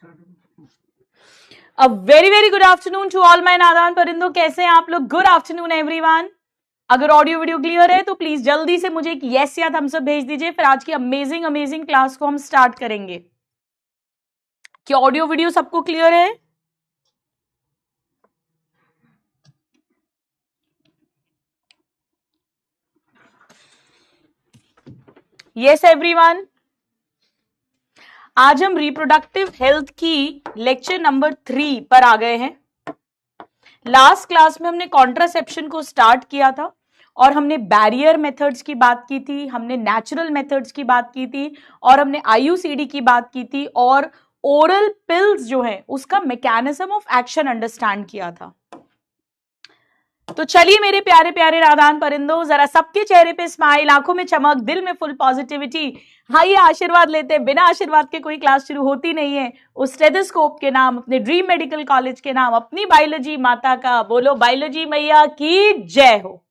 A very very good afternoon to all my नादान परिंदों, कैसे हैं आप लोग? Good afternoon everyone. अगर ऑडियो वीडियो क्लियर है तो प्लीज जल्दी से मुझे एक यस या थम्स अप भेज दीजिए, फिर आज की अमेजिंग अमेजिंग क्लास को हम स्टार्ट करेंगे। क्या ऑडियो वीडियो सबको क्लियर है? Yes everyone. आज हम रिप्रोडक्टिव हेल्थ की लेक्चर नंबर 3 पर आ गए हैं। लास्ट क्लास में हमने कॉन्ट्रासेप्शन को स्टार्ट किया था और हमने बैरियर मेथड्स की बात की थी, हमने नेचुरल मेथड्स की बात की थी और हमने आईयूसीडी की बात की थी और ओरल पिल्स जो है उसका मैकेनिज्म ऑफ एक्शन अंडरस्टैंड किया था। तो चलिए मेरे प्यारे प्यारे नादान परिंदों, जरा सबके चेहरे पे स्माइल, आंखों में चमक, दिल में फुल पॉजिटिविटी। आइए आशीर्वाद लेते हैं। बिना आशीर्वाद के कोई क्लास शुरू होती नहीं है। उस स्टेथोस्कोप के नाम, अपने ड्रीम मेडिकल कॉलेज के नाम, अपनी बायोलॉजी माता का बोलो बायोलॉजी मैया की जय हो।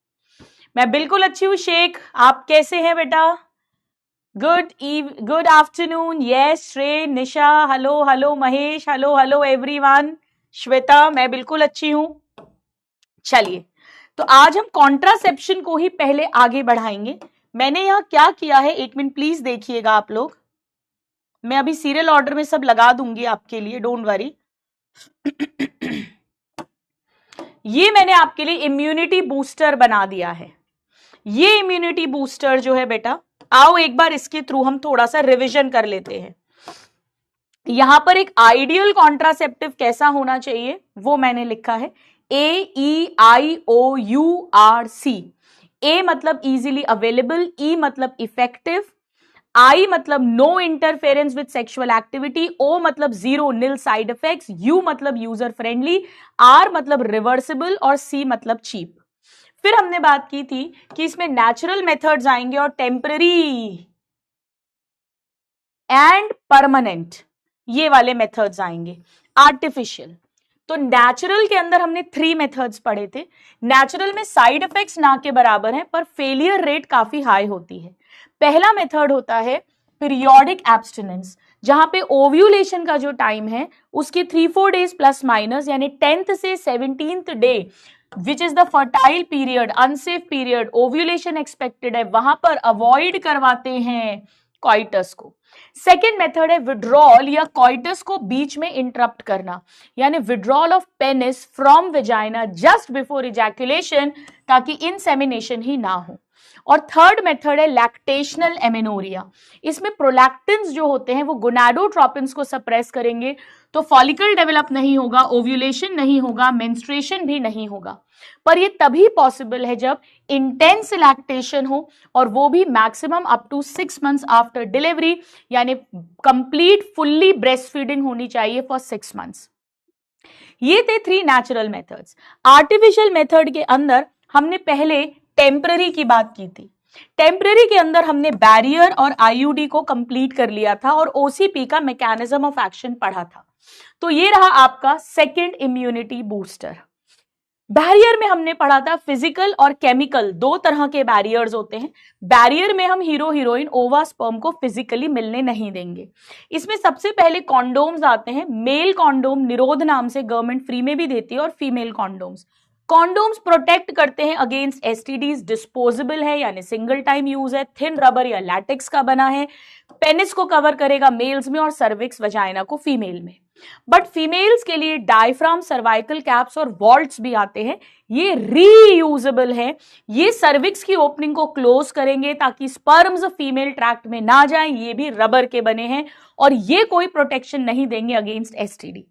मैं बिल्कुल अच्छी हूँ शेख, आप कैसे हैं बेटा? Good afternoon. Yes Shrey, Nisha, hello hello Mahesh, hello hello everyone. Shweta, मैं बिल्कुल अच्छी हूं। चलिए, तो आज हम कॉन्ट्रासेप्शन को ही पहले आगे बढ़ाएंगे। मैंने यहां क्या किया है, एक मिनट प्लीज देखिएगा आप लोग। मैं अभी सीरियल ऑर्डर में सब लगा दूंगी आपके लिए, डोंट वरी। ये मैंने आपके लिए इम्यूनिटी बूस्टर बना दिया है। ये इम्यूनिटी बूस्टर जो है बेटा, आओ एक बार इसके थ्रू हम थोड़ा सा रिवीजन कर लेते हैं। यहां पर एक आइडियल कॉन्ट्रासेप्टिव कैसा होना चाहिए वो मैंने लिखा है, AEIOURC। ए मतलब इजीली अवेलेबल, ई मतलब इफेक्टिव, आई मतलब no interference with sexual activity, O मतलब zero nil side effects, U मतलब यूजर फ्रेंडली, आर मतलब रिवर्सिबल और सी मतलब चीप। फिर हमने बात की थी कि इसमें नेचुरल मेथड्स आएंगे और टेम्पररी एंड परमानेंट, ये वाले मेथड्स आएंगे। आर्टिफिशियल, तो नेचुरल के अंदर हमने 3 मेथड्स पढ़े थे। नेचुरल में साइड इफेक्ट्स ना के बराबर हैं पर फेलियर रेट काफी हाई होती है। पहला मेथड होता है पीरियोडिक एब्स्टिनेंस, जहां पे ओव्यूलेशन का जो टाइम है उसके 3-4 डेज प्लस माइनस, यानी 10th से 17th day which is the fertile period, unsafe period, ovulation expected है, वहां पर अवॉइड करवाते हैं कॉइटस को। सेकेंड मेथड है विड्रॉल या कॉइटस को बीच में इंटरप्ट करना, यानी withdrawal of penis from vagina just before ejaculation, ताकि इंसेमिनेशन ही ना हो। और थर्ड मेथड है लैक्टेशनल एमेनोरिया। इसमें प्रोलैक्टिन्स जो होते हैं वो गोनाडोट्रोपिन्स को सप्रेस करेंगे, तो फॉलिकल डेवलप नहीं होगा, ओव्यूलेशन नहीं होगा, मेंस्ट्रुएशन भी नहीं होगा। पर ये तभी पॉसिबल है जब इंटेंस लैक्टेशन हो, और वो भी maximum up to 6 months after delivery, यानी कंप्लीट फुल्ली ब्रेस्ट फीडिंग होनी चाहिए फॉर 6 months। ये थे 3 नेचुरल मेथड्स। आर्टिफिशियल मेथड के अंदर हमने पहले टेम्पररी की बात की थी। टेम्पररी के अंदर हमने बैरियर और आईयूडी को कंप्लीट कर लिया था और ओसीपी का मैकेनिज्म ऑफ एक्शन पढ़ा था। तो ये रहा आपका सेकेंड इम्यूनिटी बूस्टर। बैरियर में हमने पढ़ा था फिजिकल और केमिकल, 2 तरह के बैरियर्स होते हैं। बैरियर में हम हीरो हीरोइन ओवा स्पर्म को फिजिकली मिलने नहीं देंगे। इसमें सबसे पहले कॉन्डोम्स आते हैं। मेल कॉन्डोम निरोध नाम से गवर्नमेंट फ्री में भी देती है, और फीमेल कॉन्डोम्स। कॉन्डोम्स प्रोटेक्ट करते हैं अगेंस्ट एसटीडीज, डिस्पोजेबल है यानी सिंगल टाइम यूज है, थिन रबर या लैटेक्स का बना है, पेनिस को कवर करेगा मेल्स में और सर्विक्स वजाइना को फीमेल में। बट फीमेल्स के लिए डायफ्राम, सर्वाइकल कैप्स और वॉल्ट्स भी आते हैं। ये रीयूजेबल है, ये सर्विक्स की ओपनिंग को क्लोज करेंगे ताकि स्पर्म्स फीमेल ट्रैक्ट में ना जाएं। ये भी रबर के बने हैं और ये कोई प्रोटेक्शन नहीं देंगे अगेंस्ट एसटीडी।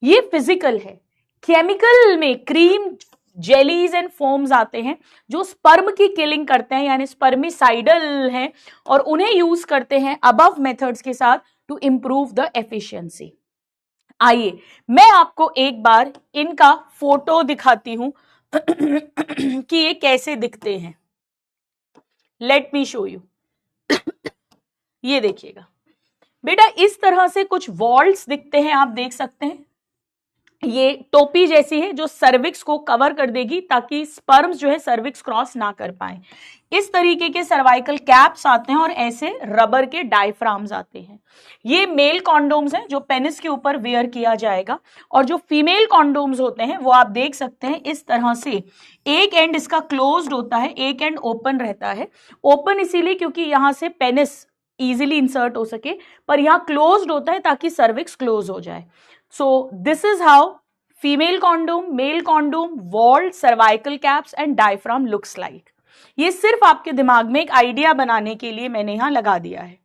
ये फिजिकल है। केमिकल में क्रीम, जेलीज एंड फोम्स आते हैं जो स्पर्म की किलिंग करते हैं, यानी स्पर्मिसाइडल हैं, और उन्हें यूज करते हैं अबव मेथड्स के साथ टू इंप्रूव द एफिशिएंसी। आइए मैं आपको एक बार इनका फोटो दिखाती हूं कि ये कैसे दिखते हैं। Let me show you. ये देखिएगा बेटा, इस तरह से कुछ वॉल्ट्स दिखते हैं, आप देख सकते हैं। ये टोपी जैसी है जो सर्विक्स को कवर कर देगी ताकि स्पर्म्स जो है सर्विक्स क्रॉस ना कर पाए। इस तरीके के सर्वाइकल कैप्स आते हैं और ऐसे रबर के डायफ्राम्स आते हैं। ये मेल कॉन्डोम्स हैं जो पेनिस के ऊपर वेयर किया जाएगा, और जो फीमेल कॉन्डोम्स होते हैं वो आप देख सकते हैं इस तरह से, एक एंड इसका क्लोज्ड होता है, एक एंड ओपन रहता है। ओपन इसीलिए क्योंकि यहां से पेनिस इजीली इंसर्ट हो सके, पर यहां क्लोज्ड होता है ताकि सर्विक्स क्लोज हो जाए। So this is how female condom, male condom, walled cervical caps and diaphragm looks like. ये सिर्फ आपके दिमाग में एक आइडिया बनाने के लिए मैंने यहां लगा दिया है।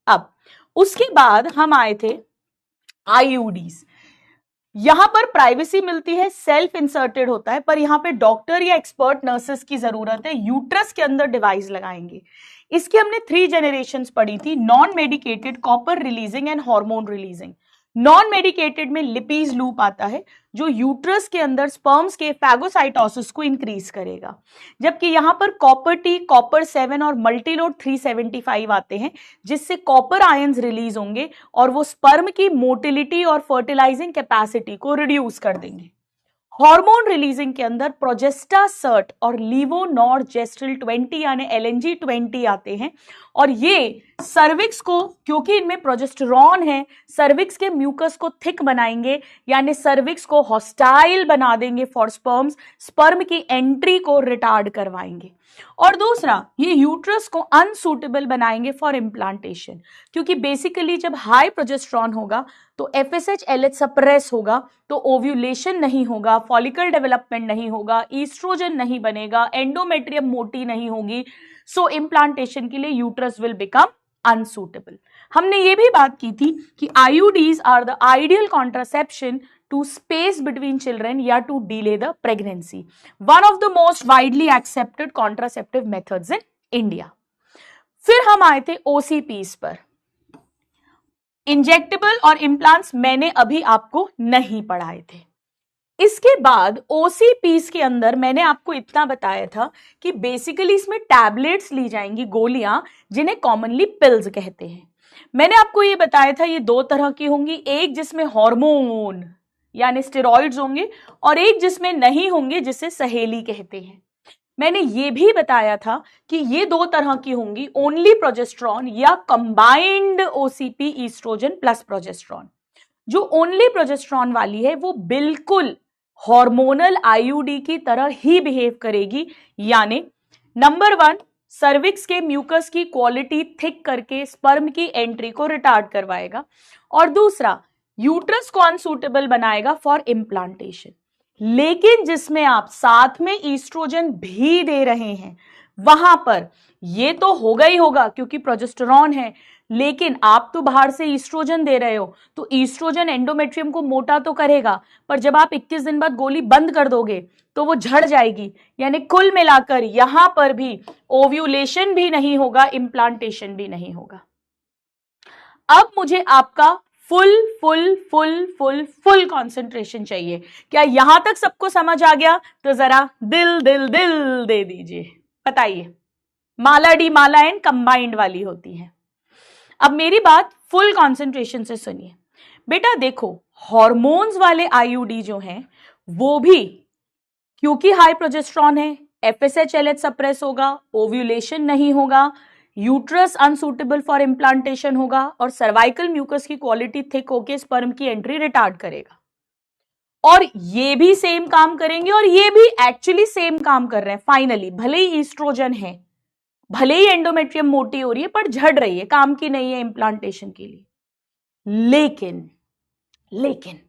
अब उसके बाद हम आए थे IUDs। यहां पर प्राइवेसी मिलती है, सेल्फ इंसर्टेड होता है, पर यहां पे डॉक्टर या एक्सपर्ट नर्सेस की जरूरत है। यूट्रस के अंदर डिवाइस लगाएंगे। इसकी हमने 3 जनरेशंस पढ़ी थी, non medicated, copper releasing and hormone releasing. Non medicated में लिपीज लूप आता है जो यूट्रस के अंदर स्पर्म्स के फैगोसाइटोसिस को इंक्रीज करेगा, जबकि यहां पर कॉपर टी, कॉपर 7 और मल्टीलोड 375 आते हैं जिससे कॉपर आयंस रिलीज होंगे और वो स्पर्म की मोटिलिटी और फर्टिलाइजिंग कैपेसिटी को रिड्यूस कर देंगे। हार्मोन रिलीजिंग के अंदर प्रोजेस्टासर्ट और लीवोनॉर्जेस्ट्रिल 20 यानी LNG 20 आते हैं, और ये सर्विक्स को, क्योंकि इनमें प्रोजेस्टेरॉन है, सर्विक्स के म्यूकस को थिक बनाएंगे, यानी सर्विक्स को हॉस्टाइल बना देंगे फॉर स्पर्म्स, स्पर्म की एंट्री को रिटार्ड करवाएंगे। और दूसरा, ये यूट्रस को अनसूटेबल बनाएंगे फॉर इम्प्लांटेशन, क्योंकि बेसिकली जब हाई प्रोजेस्टेरॉन होगा तो FSH LH सप्रेस होगा, तो ओव्यूलेशन नहीं होगा, फॉलिकल डेवलपमेंट नहीं होगा, ईस्ट्रोजन नहीं बनेगा, एंडोमेट्रियम मोटी नहीं होगी, सो इम्प्लांटेशन के लिए यूट्रस विल बिकम अनसूटेबल। हमने ये भी बात की थी कि IUDs are the ideal contraception to space between children या to delay the pregnancy. One of the most widely accepted contraceptive methods in India. फिर हम आए थे OCPs पर। इंजेक्टेबल और इम्प्लांट्स मैंने अभी आपको नहीं पढ़ाए थे। इसके बाद OCPs के अंदर मैंने आपको इतना बताया था कि बेसिकली इसमें टैबलेट्स ली जाएंगी, गोलियां, जिन्हें कॉमनली पिल्स कहते हैं। मैंने आपको ये बताया था ये 2 तरह की होंगी, एक जिसमें हार्मोन यानी स्टेरॉइड्स होंगे और एक जिसमें नहीं होंगे जिसे सहेली कहते हैं। मैंने ये भी बताया था कि ये 2 तरह की होंगी, ओनली प्रोजेस्टेरॉन या combined OCP estrogen plus progesterone. जो ओनली प्रोजेस्टेरॉन वाली है वो बिल्कुल हार्मोनल IUD की तरह ही बिहेव करेगी, यानी नंबर 1 सर्विक्स के म्यूकस की क्वालिटी थिक करके स्पर्म की एंट्री को रिटार्ड करवाएगा, और दूसरा यूट्रस को अनसूटेबल बनाएगा फॉर इम्प्लांटेशन। लेकिन जिसमें आप साथ में ईस्ट्रोजन भी दे रहे हैं वहां पर ये तो होगा ही होगा क्योंकि प्रोजेस्टेरॉन है, लेकिन आप तो बाहर से ईस्ट्रोजन दे रहे हो तो ईस्ट्रोजन एंडोमेट्रियम को मोटा तो करेगा, पर जब आप 21 दिन बाद गोली बंद कर दोगे तो वो झड़ जाएगी, यानी कुल मिलाकर यहां पर भी ओव्यूलेशन भी नहीं होगा, इम्प्लांटेशन भी नहीं होगा। अब मुझे आपका full full full full full concentration चाहिए। क्या यहां तक सबको समझ आ गया? तो जरा दिल दिल दिल दे दीजिए, बताइए। माला डी माला एंड कंबाइंड वाली होती है। अब मेरी बात फुल कंसंट्रेशन से सुनिए। बेटा देखो, हॉर्मोन्स वाले IUD जो हैं वो भी क्योंकि हाई प्रोजेस्टेरॉन है, FSH LH सप्रेस होगा, ओव्यूलेशन नहीं होगा, यूट्रस अनसूटेबल फॉर इम्प्लांटेशन होगा, और सर्वाइकल म्यूकस की क्वालिटी थिक होकर स्पर्म की एंट्री रिटार्ड करेगा। और ये भी सेम काम करेंगे और ये भी एक्चुअली सेम काम कर रहे हैं फाइनली। भले ही ईस्ट्रोजन है, भले ही एंडोमेट्रियम मोटी हो रही है, पर झड़ रही है, काम की नहीं है इम्प्लांटेशन के लिए। लेकिन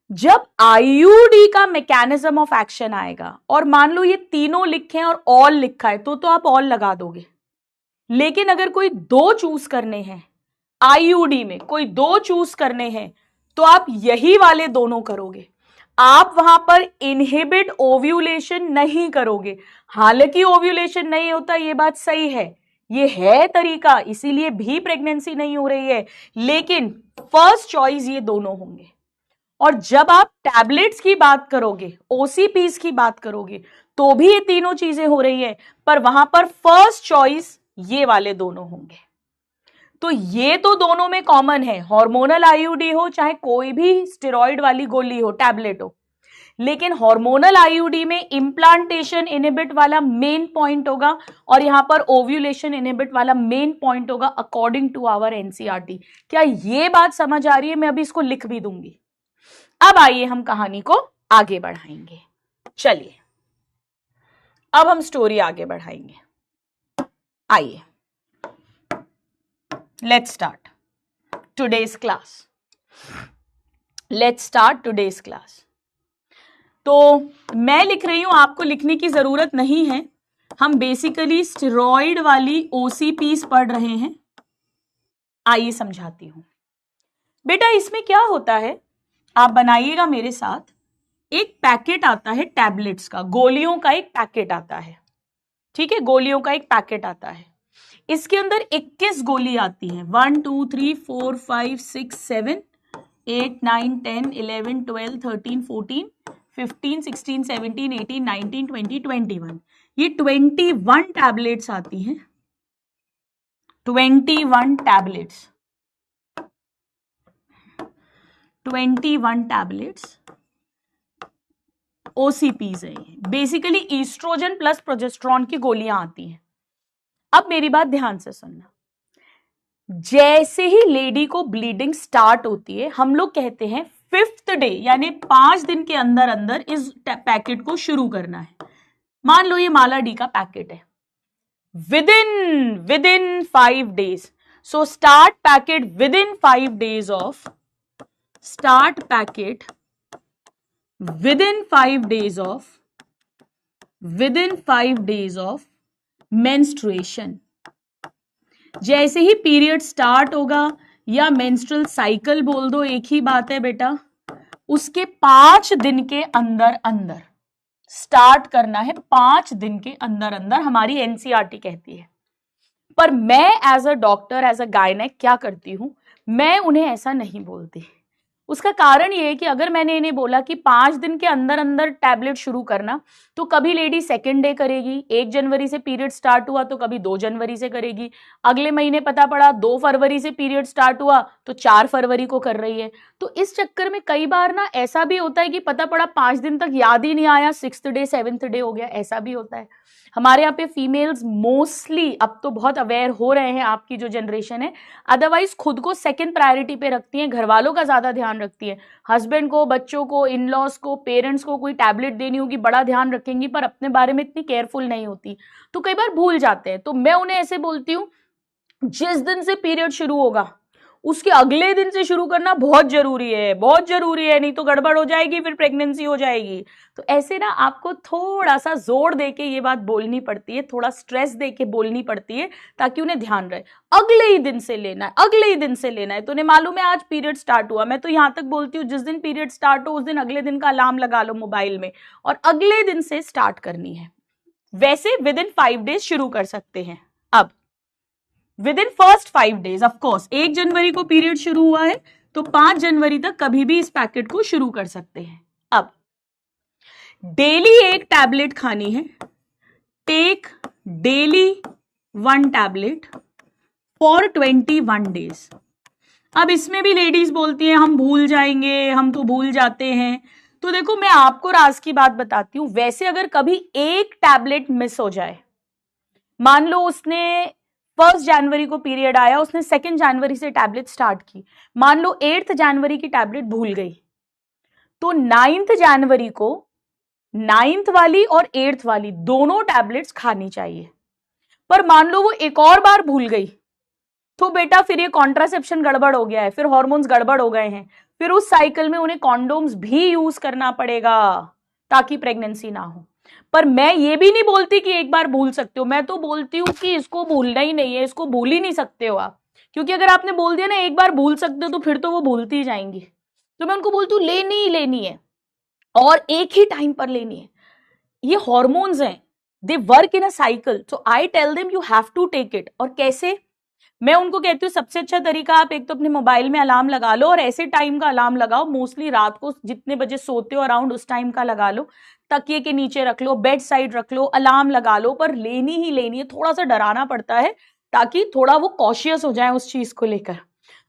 जब IUD का मैकेनिज्म ऑफ एक्शन आएगा और मान लो ये तीनों लिखे और ऑल लिखा है तो आप ऑल लगा दोगे, लेकिन अगर कोई 2 चूज करने हैं IUD में, कोई 2 चूज करने हैं तो आप यही वाले दोनों करोगे। आप वहां पर इनहिबिट ओव्यूलेशन नहीं करोगे। हालांकि ओव्यूलेशन नहीं होता, ये बात सही है, ये है तरीका, इसीलिए भी प्रेगनेंसी नहीं हो रही है, लेकिन फर्स्ट चॉइस ये दोनों होंगे। और जब आप टैबलेट्स की बात करोगे, OCPs की बात करोगे, तो भी ये तीनों चीजें हो रही है, पर वहां पर फर्स्ट चॉइस ये वाले दोनों होंगे। तो ये तो दोनों में कॉमन है, हार्मोनल आईयूडी हो चाहे कोई भी स्टेरॉइड वाली गोली हो, टैबलेट हो, लेकिन हार्मोनल आईयूडी में इम्प्लांटेशन इनहिबिट वाला मेन पॉइंट होगा और यहां पर ओव्यूलेशन इनहिबिट वाला मेन पॉइंट होगा अकॉर्डिंग टू आवर एनसीईआरटी। क्या ये बात समझ आ रही है? मैं अभी इसको लिख भी दूंगी। अब आइए हम कहानी को आगे बढ़ाएंगे। चलिए अब हम स्टोरी आगे बढ़ाएंगे। आइए, let's start today's class. Let's start today's class. तो मैं लिख रही हूं, आपको लिखने की जरूरत नहीं है। हम बेसिकली स्टेरॉइड वाली ओसीपीज पढ़ रहे हैं। आइए समझाती हूं। बेटा इसमें क्या होता है, आप बनाइएगा मेरे साथ। एक पैकेट आता है टैबलेट्स का, गोलियों का एक पैकेट आता है, ठीक है, गोलियों का एक पैकेट आता है। इसके अंदर 21 गोली आती है, 1 2 3 4 5 6 7 8 9 10 11 12 13 14 15 16 17 18 19 20 21। ये 21 टैबलेट्स आती हैं, 21 टैबलेट्स, 21 टैबलेट्स ओसीपीज है। बेसिकली ईस्ट्रोजन प्लस प्रोजेस्टेरॉन की गोलियां आती हैं। अब मेरी बात ध्यान से सुनना। जैसे ही लेडी को ब्लीडिंग स्टार्ट होती है, हम लोग कहते हैं 5th डे, यानी 5 दिन के अंदर अंदर इस पैकेट को शुरू करना है। मान लो ये माला डी का पैकेट है, within 5 days. So start packet within 5 days of, start packet within 5 days of menstruation। जैसे ही पीरियड स्टार्ट होगा या मेंस्ट्रुअल साइकिल बोल दो, एक ही बात है बेटा, उसके 5 दिन के अंदर अंदर स्टार्ट करना है। 5 दिन के अंदर अंदर हमारी एनसीईआरटी कहती है। पर मैं as a doctor, as a gynaec क्या करती हूं, मैं उन्हें ऐसा नहीं बोलती। उसका कारण ये है कि अगर मैंने इन्हें बोला कि 5 दिन के अंदर अंदर टैबलेट शुरू करना, तो कभी लेडी 2nd डे करेगी, 1 जनवरी से पीरियड स्टार्ट हुआ तो कभी 2 जनवरी से करेगी, अगले महीने पता पड़ा 2 फरवरी से पीरियड स्टार्ट हुआ तो 4 फरवरी को कर रही है। तो इस चक्कर में कई बार ना ऐसा भी होता है कि पता पड़ा 5 दिन तक याद ही नहीं आया, 6th डे 7th डे हो गया, ऐसा भी होता है। हमारे यहाँ पे फीमेल्स मोस्टली अब तो बहुत अवेयर हो रहे हैं, आपकी जो जनरेशन है, अदरवाइज खुद को 2nd प्रायोरिटी पे रखती हैं, घर वालों का ज्यादा ध्यान रखती है। हस्बैंड को, बच्चों को, इन लॉज को, पेरेंट्स को कोई टैबलेट देनी होगी बड़ा ध्यान रखेंगी, पर अपने बारे में इतनी केयरफुल नहीं होती, तो कई बार भूल जाते हैं। तो मैं उन्हें ऐसे बोलती हूँ, जिस दिन से पीरियड शुरू होगा उसके अगले दिन से शुरू करना बहुत जरूरी है, बहुत जरूरी है, नहीं तो गड़बड़ हो जाएगी, फिर प्रेगनेंसी हो जाएगी। तो ऐसे ना आपको थोड़ा सा जोर देके ये बात बोलनी पड़ती है, थोड़ा स्ट्रेस देके बोलनी पड़ती है, ताकि उन्हें ध्यान रहे अगले ही दिन से लेना है, अगले ही दिन से लेना है। तो उन्हें मालूम है आज पीरियड स्टार्ट हुआ, मैं तो यहां तक बोलती हूँ जिस दिन पीरियड स्टार्ट हो उस दिन अगले दिन का अलार्म लगा लो मोबाइल में और अगले दिन से स्टार्ट करनी है। वैसे विदिन 5 डेज शुरू कर सकते हैं। अब विदिन फर्स्ट 5 डेज, ऑफकोर्स 1 जनवरी को पीरियड शुरू हुआ है तो 5 जनवरी तक कभी भी इस पैकेट को शुरू कर सकते हैं। अब डेली 1 टैबलेट खानी है, take daily 1 tablet for 21 days. अब इसमें भी लेडीज बोलती हैं हम भूल जाएंगे, हम तो भूल जाते हैं। तो देखो मैं आपको राज की बात बताती हूं, वैसे अगर कभी 1 टैबलेट मिस हो जाए, मान लो उसने 1 जनवरी को पीरियड आया, उसने 2 जनवरी से टैबलेट स्टार्ट की, मान लो 8 जनवरी की टैबलेट भूल गई, तो 9 जनवरी को 9th वाली और 8th वाली दोनों टैबलेट्स खानी चाहिए। पर मान लो वो एक और बार भूल गई, तो बेटा फिर ये कॉन्ट्रासेप्शन गड़बड़ हो गया है, फिर हॉर्मोन्स गड़बड़ हो गए हैं, फिर उस साइकिल में उन्हें कॉन्डोम्स भी यूज करना पड़ेगा ताकि प्रेगनेंसी ना हो। पर मैं ये भी नहीं बोलती कि एक बार भूल सकते हो, मैं तो बोलती हूँ कि इसको भूलना ही नहीं है, इसको भूल ही नहीं सकते हो आप, क्योंकि अगर आपने बोल दिया ना एक बार भूल सकते हो तो फिर तो वो भूलती ही जाएंगी। तो मैं उनको बोलती हूँ लेनी ही लेनी है और एक ही टाइम पर लेनी है। ये हॉर्मोन्स हैं, they work in a cycle, so I tell them you have to take it. और कैसे? मैं उनको कहती हूँ सबसे अच्छा तरीका, आप एक तो अपने मोबाइल में अलार्म लगा लो और ऐसे टाइम का अलार्म लगाओ, मोस्टली रात को जितने बजे सोते हो अराउंड उस टाइम का लगा लो, तकिए के नीचे रख लो, बेड साइड रख लो, अलार्म लगा लो, पर लेनी ही लेनी है। थोड़ा सा डराना पड़ता है ताकि थोड़ा वो कॉशियस हो जाए उस चीज को लेकर।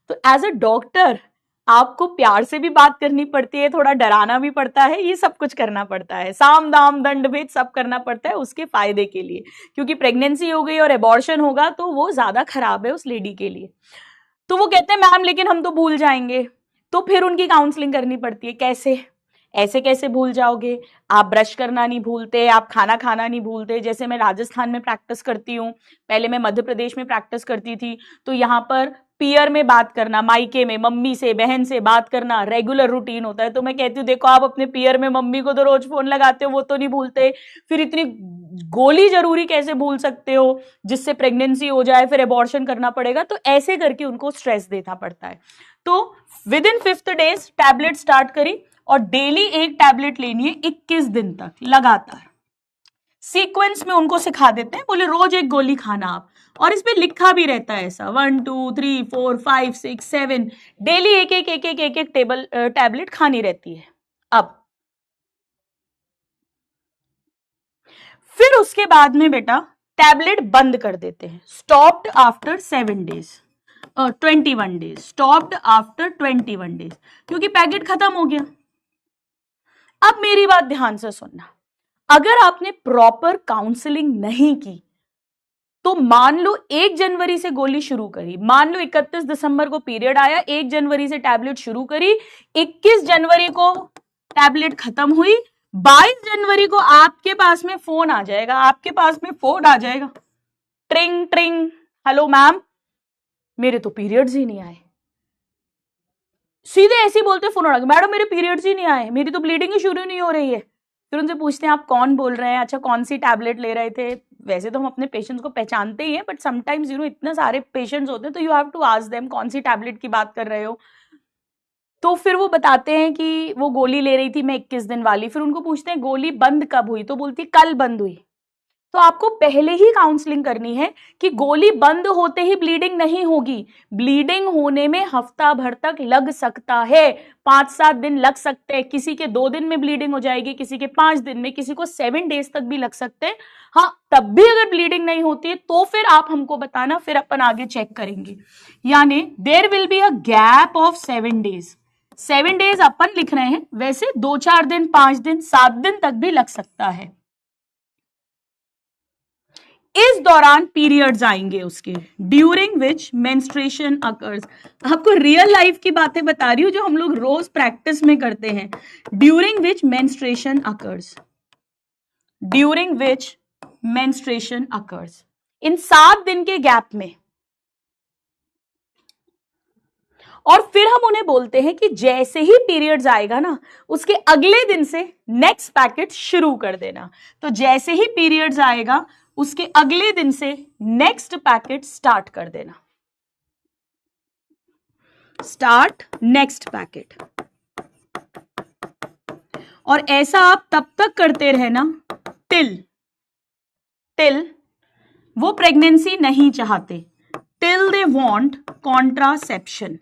तो एज अ डॉक्टर आपको प्यार से भी बात करनी पड़ती है, थोड़ा डराना भी पड़ता है, ये सब कुछ करना पड़ता है, साम दाम दंड भेद सब करना पड़ता है उसके फायदे के लिए, क्योंकि प्रेगनेंसी हो गई और एबॉर्शन होगा तो वो ज्यादा खराब है उस लेडी के लिए। तो वो कहते हैं मैम लेकिन हम तो भूल जाएंगे, तो फिर उनकी काउंसलिंग करनी पड़ती है। कैसे? ऐसे कैसे भूल जाओगे? आप ब्रश करना नहीं भूलते, आप खाना खाना नहीं भूलते। जैसे मैं राजस्थान में प्रैक्टिस करती हूँ, पहले मैं मध्य प्रदेश में प्रैक्टिस करती थी, तो यहाँ पर पियर में बात करना, मायके में मम्मी से बहन से बात करना रेगुलर रूटीन होता है। तो मैं कहती हूँ देखो आप अपने पियर में मम्मी को तो रोज फोन लगाते हो, वो तो नहीं भूलते, फिर इतनी गोली जरूरी कैसे भूल सकते हो जिससे प्रेगनेंसी हो जाए फिर एबॉर्शन करना पड़ेगा। तो ऐसे करके उनको स्ट्रेस देना पड़ता है। तो with in 5th days tablet start करी और डेली एक टैबलेट लेनी है 21 दिन तक लगातार। सीक्वेंस में उनको सिखा देते हैं, बोले रोज एक गोली खाना आप, और इस पे लिखा भी रहता है ऐसा 1 2 3 4 5 6 7 डेली एक एक टैबलेट खानी रहती है। अब फिर उसके बाद में बेटा टैबलेट बंद कर देते हैं, stopped after 7 days 21 days, stopped after 21 days, क्योंकि पैकेट खत्म हो गया। अब मेरी बात ध्यान से सुनना, अगर आपने प्रॉपर काउंसलिंग नहीं की तो मान लो 1 जनवरी से गोली शुरू करी, मान लो 31 दिसंबर को पीरियड आया, 1 जनवरी से टैबलेट शुरू करी, 21 जनवरी को टैबलेट खत्म हुई, 22 जनवरी को आपके पास में फोन आ जाएगा, आपके पास में फोन आ जाएगा, ट्रिंग ट्रिंग, हेलो मैम मेरे तो पीरियड्स ही नहीं आए। सीधे ऐसे ही बोलते फोन उड़ा के, मैडम मेरे पीरियड्स ही नहीं आए, मेरी तो ब्लीडिंग ही शुरू नहीं हो रही है। फिर उनसे पूछते हैं आप कौन बोल रहे हैं, अच्छा कौन सी टैबलेट ले रहे थे। वैसे तो हम अपने पेशेंट्स को पहचानते ही हैं, बट समटाइम्स इतने सारे पेशेंट्स होते हैं तो you have to ask them कौन सी टैबलेट की बात कर रहे हो। तो फिर वो बताते हैं कि वो गोली ले रही थी मैं 21 दिन वाली। फिर उनको पूछते हैं गोली बंद कब हुई, तो बोलती कल बंद हुई। तो आपको पहले ही काउंसलिंग करनी है कि गोली बंद होते ही ब्लीडिंग नहीं होगी, ब्लीडिंग होने में हफ्ता भर तक लग सकता है, 5-7 दिन लग सकते हैं, किसी के 2 दिन में ब्लीडिंग हो जाएगी, किसी के 5 दिन में, किसी को 7 डेज तक भी लग सकते हैं। हाँ तब भी अगर ब्लीडिंग नहीं होती है तो फिर आप हमको बताना, फिर अपन आगे चेक करेंगे। यानी there will be a gap of 7 days. 7 days अपन लिख रहे हैं, वैसे 2-4 दिन, 5 दिन, 7 दिन तक भी लग सकता है। इस दौरान पीरियड्स आएंगे उसके, ड्यूरिंग विच मेंस्ट्रुएशन अकर्स। आपको रियल लाइफ की बातें बता रही हूं जो हम लोग रोज प्रैक्टिस में करते हैं। During which menstruation occurs, during which menstruation occurs, इन 7 दिन के गैप में। और फिर हम उन्हें बोलते हैं कि जैसे ही पीरियड्स आएगा ना उसके अगले दिन से नेक्स्ट पैकेट शुरू कर देना। तो जैसे ही पीरियड्स आएगा उसके अगले दिन से नेक्स्ट पैकेट स्टार्ट कर देना, स्टार्ट नेक्स्ट पैकेट। और ऐसा आप तब तक करते रहना टिल वो प्रेगनेंसी नहीं चाहते, टिल दे वांट कॉन्ट्रासेप्शन।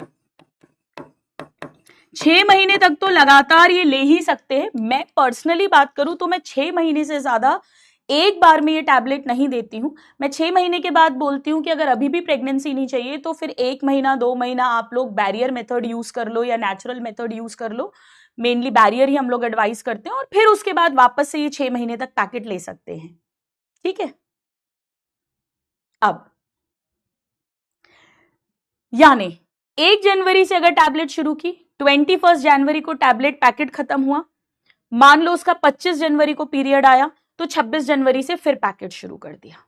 6 महीने तक तो लगातार ये ले ही सकते हैं। मैं पर्सनली बात करूं तो मैं 6 महीने से ज्यादा एक बार में ये टैबलेट नहीं देती हूं। मैं 6 महीने के बाद बोलती हूं कि अगर अभी भी प्रेगनेंसी नहीं चाहिए तो फिर 1 महीना 2 महीना आप लोग बैरियर मेथड यूज कर लो या नेचुरल मेथड यूज कर लो। मेनली बैरियर ही हम लोग एडवाइस करते हैं, और फिर उसके बाद वापस से ये 6 महीने तक पैकेट ले सकते हैं। ठीक है। अब यानी 1 जनवरी से अगर टैबलेट शुरू की, 21 जनवरी को टैबलेट पैकेट खत्म हुआ, मान लो उसका 25 जनवरी को पीरियड आया तो 26 जनवरी से फिर पैकेट शुरू कर दिया।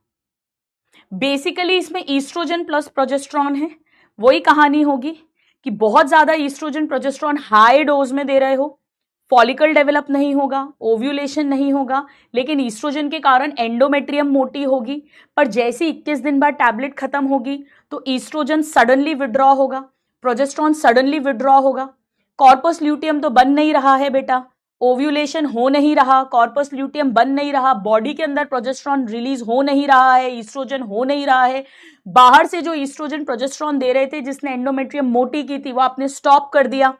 बेसिकली इसमें ईस्ट्रोजन प्लस प्रोजेस्टेरॉन है। वही कहानी होगी कि बहुत ज्यादा ईस्ट्रोजन प्रोजेस्टेरॉन हाई डोज में दे रहे हो, फॉलिकल डेवलप नहीं होगा, ओव्यूलेशन नहीं होगा, लेकिन ईस्ट्रोजन के कारण एंडोमेट्रियम मोटी होगी। पर जैसे 21 दिन बाद टैबलेट खत्म होगी तो ईस्ट्रोजन सडनली विड्रॉ होगा, प्रोजेस्टेरॉन सडनली विड्रॉ होगा, कॉर्पस ल्यूटियम तो बन नहीं रहा है बेटा, ओव्यूलेशन हो नहीं रहा, कॉर्पस ल्यूटियम बन नहीं रहा, बॉडी के अंदर प्रोजेस्टेरॉन रिलीज हो नहीं रहा है, ईस्ट्रोजन हो नहीं रहा है। बाहर से जो ईस्ट्रोजन प्रोजेस्टेरॉन दे रहे थे जिसने एंडोमेट्रियम मोटी की थी वो आपने स्टॉप कर दिया,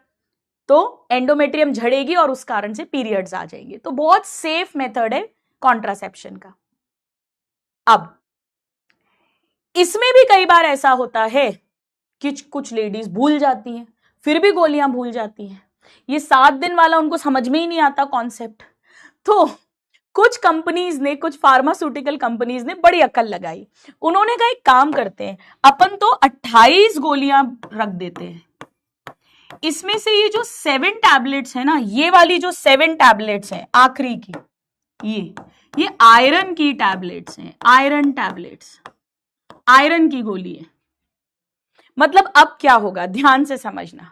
तो एंडोमेट्रियम झड़ेगी और उस कारण से पीरियड्स आ जाएंगे। तो बहुत सेफ मेथड है कॉन्ट्रासेप्शन का। अब इसमें भी कई बार ऐसा होता है कि कुछ लेडीज भूल जाती हैं, फिर भी गोलियां भूल जाती हैं। ये 7 दिन वाला उनको समझ में ही नहीं आता कॉन्सेप्ट। तो कुछ कंपनीज ने, कुछ फार्मास्यूटिकल कंपनीज ने बड़ी अक्ल लगाई। उन्होंने कहा एक काम करते हैं, अपन तो 28 गोलियां रख देते हैं। इसमें से ये जो 7 टैबलेट्स है ना, ये वाली जो 7 टैबलेट्स हैं आखिरी की, ये आयरन की टैबलेट्स हैं, आयरन टैबलेट्स, आयरन की गोली है। मतलब अब क्या होगा, ध्यान से समझना।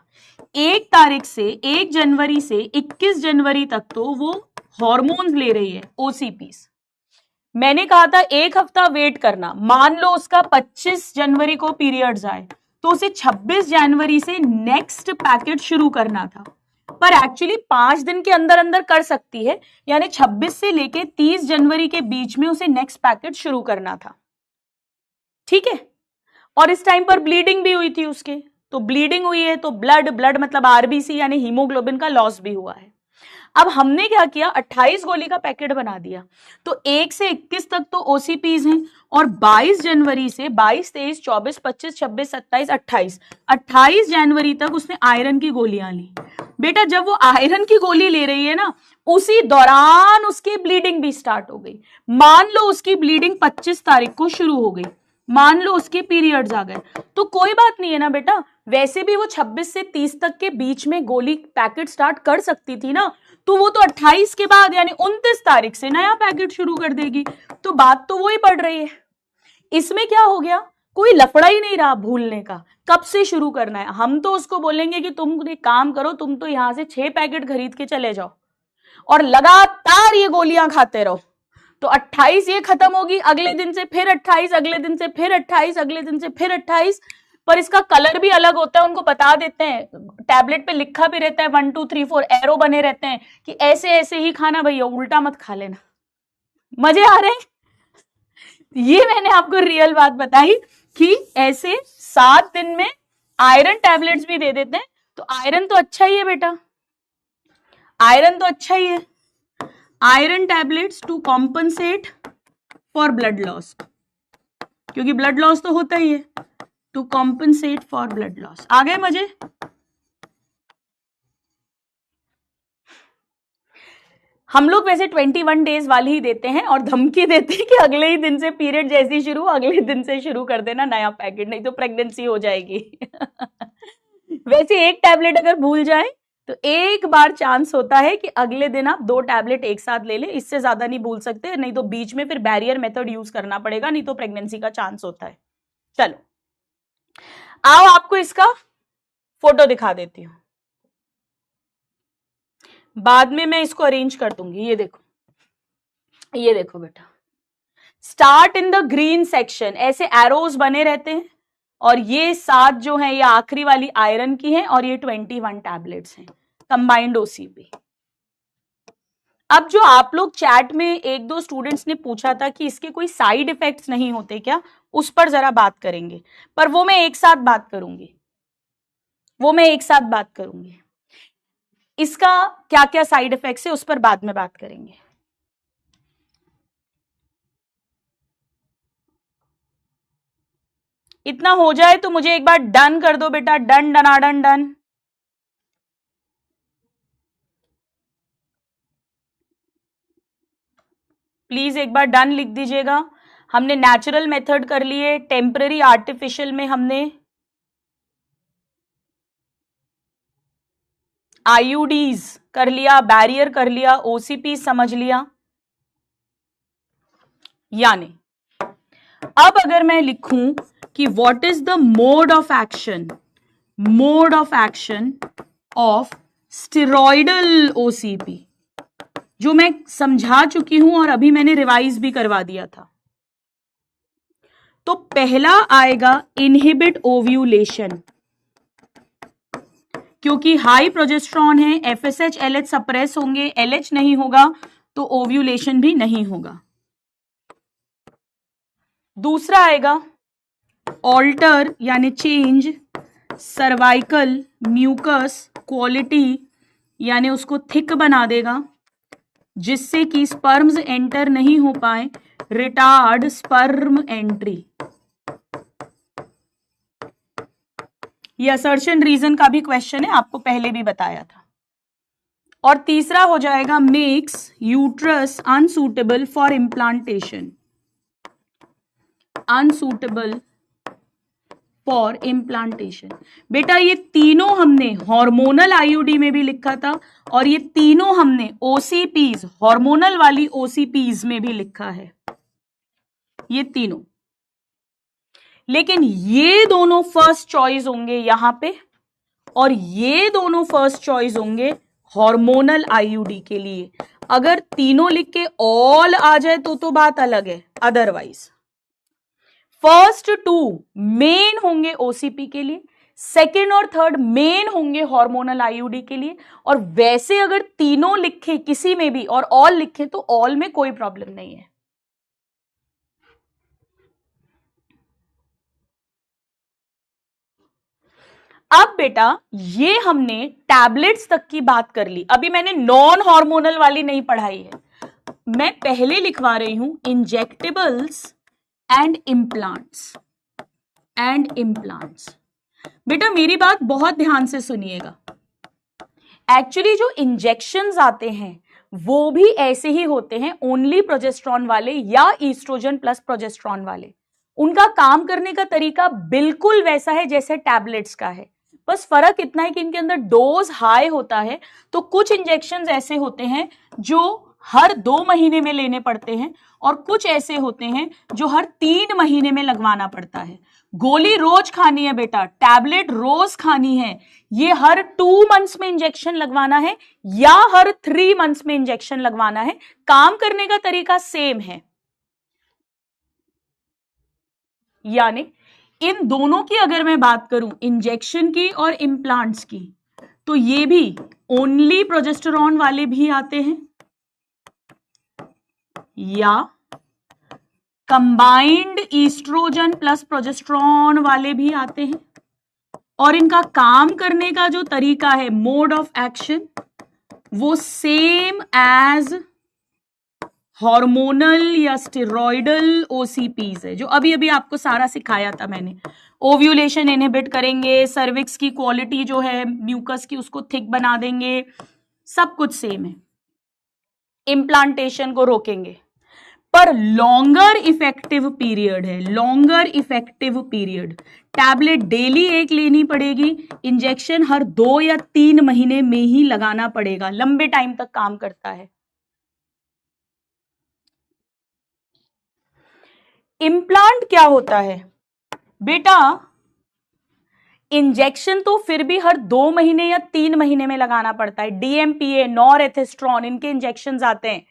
1 तारीख से 1 जनवरी से 21 जनवरी तक तो वो हॉर्मोन्स ले रही है, ओसीपीस। मैंने कहा था 1 हफ्ता वेट करना। मान लो उसका 25 जनवरी को पीरियड्स आए, तो उसे 26 जनवरी से नेक्स्ट पैकेट शुरू करना था, पर एक्चुअली 5 दिन के अंदर अंदर कर सकती है, यानी 26 से लेके 30 जनवरी के बीच में उसे नेक्स्ट पैकेट शुरू करना था। ठीक है। और इस टाइम पर ब्लीडिंग भी हुई थी उसके, तो ब्लीडिंग हुई है तो ब्लड मतलब आरबीसी यानी हीमोग्लोबिन का लॉस भी हुआ है। अब हमने क्या किया, 28 गोली का पैकेट बना दिया। तो 1 से 21 तक तो ओसीपीज हैं, और 22 जनवरी से 22, 23, 24, 25, 26, 27, 28 जनवरी तक उसने आयरन की गोलियां ली। बेटा जब वो आयरन की गोली ले रही है ना, उसी दौरान उसकी ब्लीडिंग भी स्टार्ट हो गई। मान लो उसकी ब्लीडिंग 25 तारीख को शुरू हो गई, मान लो उसके पीरियड्स आ गए, तो कोई बात नहीं है ना बेटा, वैसे भी वो 26 से 30 तक के बीच में गोली पैकेट स्टार्ट कर सकती थी ना, तो वो तो 28 के बाद यानी 29 तारीख से नया पैकेट शुरू कर देगी। तो बात तो वही पड़ रही है। इसमें क्या हो गया, कोई लफड़ा ही नहीं रहा भूलने का, कब से शुरू करना है। हम तो उसको बोलेंगे कि तुम एक काम करो, तुम तो यहां से 6 पैकेट खरीद के चले जाओ और लगातार ये गोलियां खाते रहो। तो 28 ये खत्म होगी, अगले दिन से फिर 28, अगले दिन से फिर 28, अगले दिन से फिर 28। पर इसका कलर भी अलग होता है, उनको बता देते हैं, टैबलेट पे लिखा भी रहता है 1 2 3 4 एरो बने रहते हैं कि ऐसे ऐसे ही खाना भैया, उल्टा मत खा लेना। मजे आ रहे हैं। ये मैंने आपको रियल बात बताई कि ऐसे 7 दिन में आयरन टैबलेट्स भी दे देते हैं। तो आयरन तो अच्छा ही है बेटा, आयरन तो अच्छा ही है। Iron tablets to compensate for blood loss, क्योंकि ब्लड लॉस तो होता ही है, to compensate for blood loss. आ गए मजे। हम लोग वैसे 21 डेज वाली ही देते हैं और धमकी देते हैं कि अगले ही दिन से पीरियड जैसी शुरू, अगले दिन से शुरू कर देना नया पैकेट, नहीं तो प्रेगनेंसी हो जाएगी। वैसे एक टैबलेट अगर भूल जाए तो एक बार चांस होता है कि अगले दिन आप 2 टैबलेट एक साथ ले लें, इससे ज्यादा नहीं भूल सकते, नहीं तो बीच में फिर बैरियर मेथड यूज करना पड़ेगा, नहीं तो प्रेगनेंसी का चांस होता है। चलो आओ आपको इसका फोटो दिखा देती हूं, बाद में मैं इसको अरेंज कर दूंगी। ये देखो, ये देखो बेटा, start in the green section, ऐसे एरोज बने रहते हैं, और ये 7 जो है ये आखिरी वाली आयरन की है, और ये 21 टैबलेट्स हैं कंबाइंड ओसीपी। अब जो आप लोग चैट में 1-2 स्टूडेंट्स ने पूछा था कि इसके कोई साइड इफेक्ट्स नहीं होते क्या, उस पर जरा बात करेंगे, पर वो मैं एक साथ बात करूंगी, वो मैं एक साथ बात करूंगी। इसका क्या क्या साइड इफेक्ट्स है उस पर बाद में बात करेंगे। इतना हो जाए तो मुझे एक बार डन कर दो बेटा, डन डनाडन डन। प्लीज एक बार डन लिख दीजिएगा। हमने नेचुरल मेथड कर लिए, टेम्पररी आर्टिफिशियल में हमने आईयूडीज कर लिया, बैरियर कर लिया, ओसीपी समझ लिया। यानी अब अगर मैं लिखूं कि what is the mode of action, mode of action of steroidal OCP, जो मैं समझा चुकी हूं और अभी मैंने रिवाइज भी करवा दिया था, तो पहला आएगा इनहिबिट ओव्यूलेशन, क्योंकि हाई प्रोजेस्टेरॉन है, एफएसएच एलएच सप्रेस होंगे, एलएच नहीं होगा तो ओव्यूलेशन भी नहीं होगा। दूसरा आएगा ऑल्टर यानी चेंज सर्वाइकल म्यूकस क्वालिटी, यानी उसको थिक बना देगा जिससे कि स्पर्म्स एंटर नहीं हो पाए, रिटार्ड स्पर्म एंट्री, ये असर्शन रीजन का भी क्वेश्चन है, आपको पहले भी बताया था। और तीसरा हो जाएगा makes uterus unsuitable for implantation, unsuitable for implantation. बेटा ये तीनों हमने हार्मोनल आईयूडी में भी लिखा था और ये तीनों हमने ओसीपीज, हार्मोनल वाली ओसीपीज में भी लिखा है, ये तीनों। लेकिन ये दोनों फर्स्ट चॉइस होंगे यहां पे और ये दोनों फर्स्ट चॉइस होंगे हार्मोनल आईयूडी के लिए। अगर तीनों लिख के ऑल आ जाए तो बात अलग है, अदरवाइज फर्स्ट टू मेन होंगे ओसीपी के लिए, सेकेंड और थर्ड मेन होंगे हार्मोनल आईयूडी के लिए। और वैसे अगर तीनों लिखे किसी में भी और ऑल लिखे तो ऑल में कोई प्रॉब्लम नहीं है। अब बेटा ये हमने टैबलेट्स तक की बात कर ली, अभी मैंने नॉन हार्मोनल वाली नहीं पढ़ाई है, मैं पहले लिखवा रही हूं injectables and implants, and implants. बेटा मेरी बात बहुत ध्यान से सुनिएगा, एक्चुअली जो इंजेक्शंस आते हैं वो भी ऐसे ही होते हैं, ओनली प्रोजेस्ट्रॉन वाले या ईस्ट्रोजन प्लस प्रोजेस्ट्रॉन वाले। उनका काम करने का तरीका बिल्कुल वैसा है जैसे टैबलेट्स का है, बस फर्क इतना है कि इनके अंदर डोज हाई होता है। तो कुछ इंजेक्शंस ऐसे होते हैं जो हर 2 महीने में लेने पड़ते हैं और कुछ ऐसे होते हैं जो हर 3 महीने में लगवाना पड़ता है। गोली रोज खानी है बेटा, टैबलेट रोज खानी है, ये हर 2 मंथ्स में इंजेक्शन लगवाना है या हर 3 मंथ्स में इंजेक्शन लगवाना है, काम करने का तरीका सेम है। यानी इन दोनों की अगर मैं बात करूं, इंजेक्शन की और इम्प्लांट्स की, तो ये भी ओनली प्रोजेस्टेरॉन वाले भी आते हैं या कंबाइंड ईस्ट्रोजन प्लस प्रोजेस्टेरॉन वाले भी आते हैं। और इनका काम करने का जो तरीका है, मोड ऑफ एक्शन, वो सेम एज हार्मोनल या स्टेरॉइडल ओसीपीज है, जो अभी अभी आपको सारा सिखाया था मैंने। ओव्यूलेशन इनहिबिट करेंगे, सर्विक्स की क्वालिटी जो है म्यूकस की उसको थिक बना देंगे, सब कुछ सेम है। इम्प्लांटेशन को रोकेंगे, पर लॉन्गर इफेक्टिव पीरियड है, longer effective period. Tablet daily एक लेनी पड़ेगी, इंजेक्शन हर 2 या 3 महीने में ही लगाना पड़ेगा, लंबे टाइम तक काम करता है। इम्प्लांट क्या होता है बेटा? इंजेक्शन तो फिर भी हर 2 महीने या 3 महीने में लगाना पड़ता है, डीएमपीए, नॉरहेथिस्ट्रॉन, इनके इंजेक्शंस आते हैं।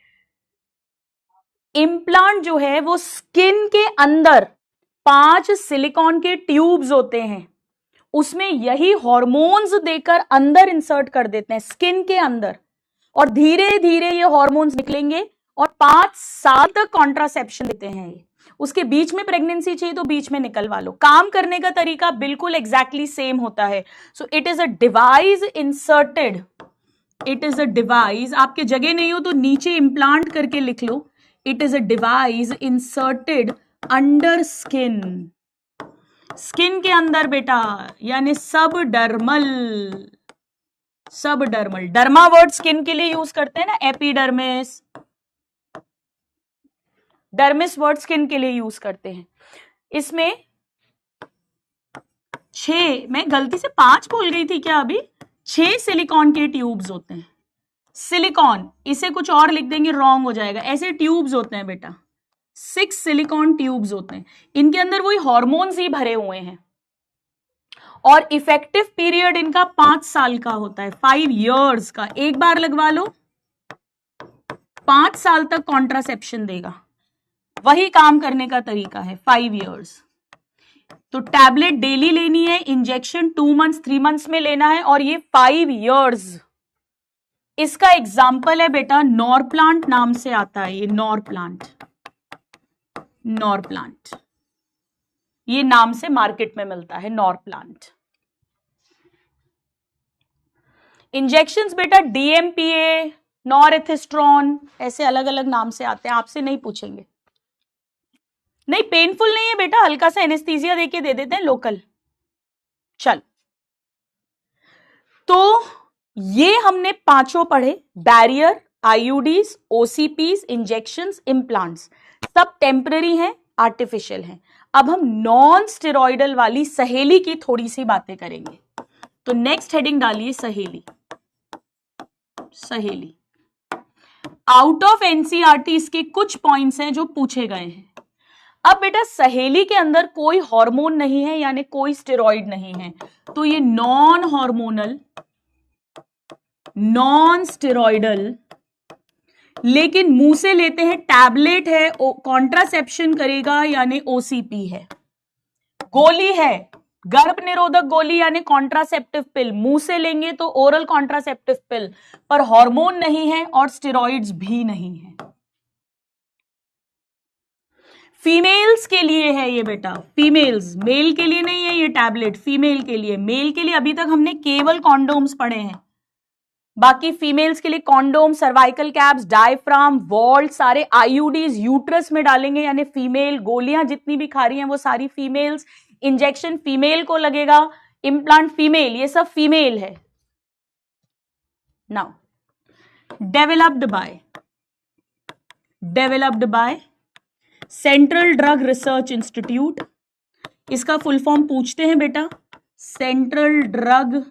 इम्प्लांट जो है वो स्किन के अंदर 5 सिलिकॉन के ट्यूब्स होते हैं, उसमें यही हॉर्मोन्स देकर अंदर इंसर्ट कर देते हैं स्किन के अंदर, और धीरे धीरे ये हॉर्मोन्स निकलेंगे और 5 साल तक कॉन्ट्रासेप्शन देते हैं। ये उसके बीच में प्रेगनेंसी चाहिए तो बीच में निकलवा लो, काम करने का तरीका बिल्कुल एग्जैक्टली सेम होता है। So it is a device inserted, it is a device, आपके जगह नहीं हो तो नीचे इम्प्लांट करके लिख लो, it is a device inserted under skin, skin के अंदर बेटा, यानी सब डर्मल, सब डर्मल। डर्मा वर्ड स्किन के लिए यूज करते हैं ना, एपिडर्मिस, डर्मिस वर्ड स्किन के लिए यूज करते हैं। इसमें 6, मैं गलती से 5 बोल गई थी क्या अभी, 6 सिलिकॉन के ट्यूब्स होते हैं। सिलिकॉन, इसे कुछ और लिख देंगे रॉन्ग हो जाएगा, ऐसे ट्यूब्स होते हैं बेटा, 6 सिलिकॉन ट्यूब्स होते हैं, इनके अंदर वही हॉर्मोन्स ही भरे हुए हैं। और इफेक्टिव पीरियड इनका 5 साल का होता है, 5 इयर्स का। एक बार लगवा लो 5 साल तक कॉन्ट्रासेप्शन देगा, वही काम करने का तरीका है, 5 इयर्स। तो टैबलेट डेली लेनी है, इंजेक्शन 2 मंथ्स 3 मंथ्स में लेना है, और ये 5 इयर्स। इसका एग्जाम्पल है बेटा नॉरप्लांट, नाम से आता है ये, नॉरप्लांट, नॉरप्लांट, ये नाम से मार्केट में मिलता है नॉरप्लांट। इंजेक्शंस बेटा डीएमपीए, नॉरहेथिस्ट्रॉन, ऐसे अलग अलग नाम से आते हैं, आपसे नहीं पूछेंगे। नहीं पेनफुल नहीं है बेटा, हल्का सा एनेस्थीसिया देके दे देते हैं लोकल। चल तो ये हमने पांचों पढ़े, barrier, IUDs, OCPs, injections, implants, सब टेम्पररी हैं, आर्टिफिशियल हैं। अब हम नॉन स्टेरॉइडल वाली सहेली की थोड़ी सी बातें करेंगे। तो नेक्स्ट हेडिंग डालिए सहेली। सहेली आउट ऑफ एनसीईआरटी इसके कुछ पॉइंट्स हैं जो पूछे गए हैं। अब बेटा सहेली के अंदर कोई हार्मोन नहीं है, यानी कोई स्टेरॉइड नहीं है, तो ये नॉन हार्मोनल, नॉन स्टेरॉइडल, लेकिन मुंह से लेते हैं, टैबलेट है, कॉन्ट्रासेप्शन करेगा यानी ओसीपी है, गोली है, गर्भ निरोधक गोली यानी कॉन्ट्रासेप्टिव पिल, मुंह से लेंगे तो ओरल कॉन्ट्रासेप्टिव पिल, पर हार्मोन नहीं है और स्टेरॉइड्स भी नहीं है। फीमेल्स के लिए है ये बेटा, फीमेल्स, मेल के लिए नहीं है ये टैबलेट, फीमेल के लिए। मेल के लिए अभी तक हमने केवल कॉन्डोम्स पढ़े हैं, बाकी फीमेल्स के लिए condom, cervical caps, diaphragm, vault, सारे आईयूडीज यूट्रस में डालेंगे यानी फीमेल, गोलियां जितनी भी खा रही हैं वो सारी फीमेल्स, इंजेक्शन फीमेल को लगेगा, इम्प्लांट फीमेल, ये सब फीमेल है। Now developed by central drug research institute, इसका फुल फॉर्म पूछते हैं बेटा, सेंट्रल ड्रग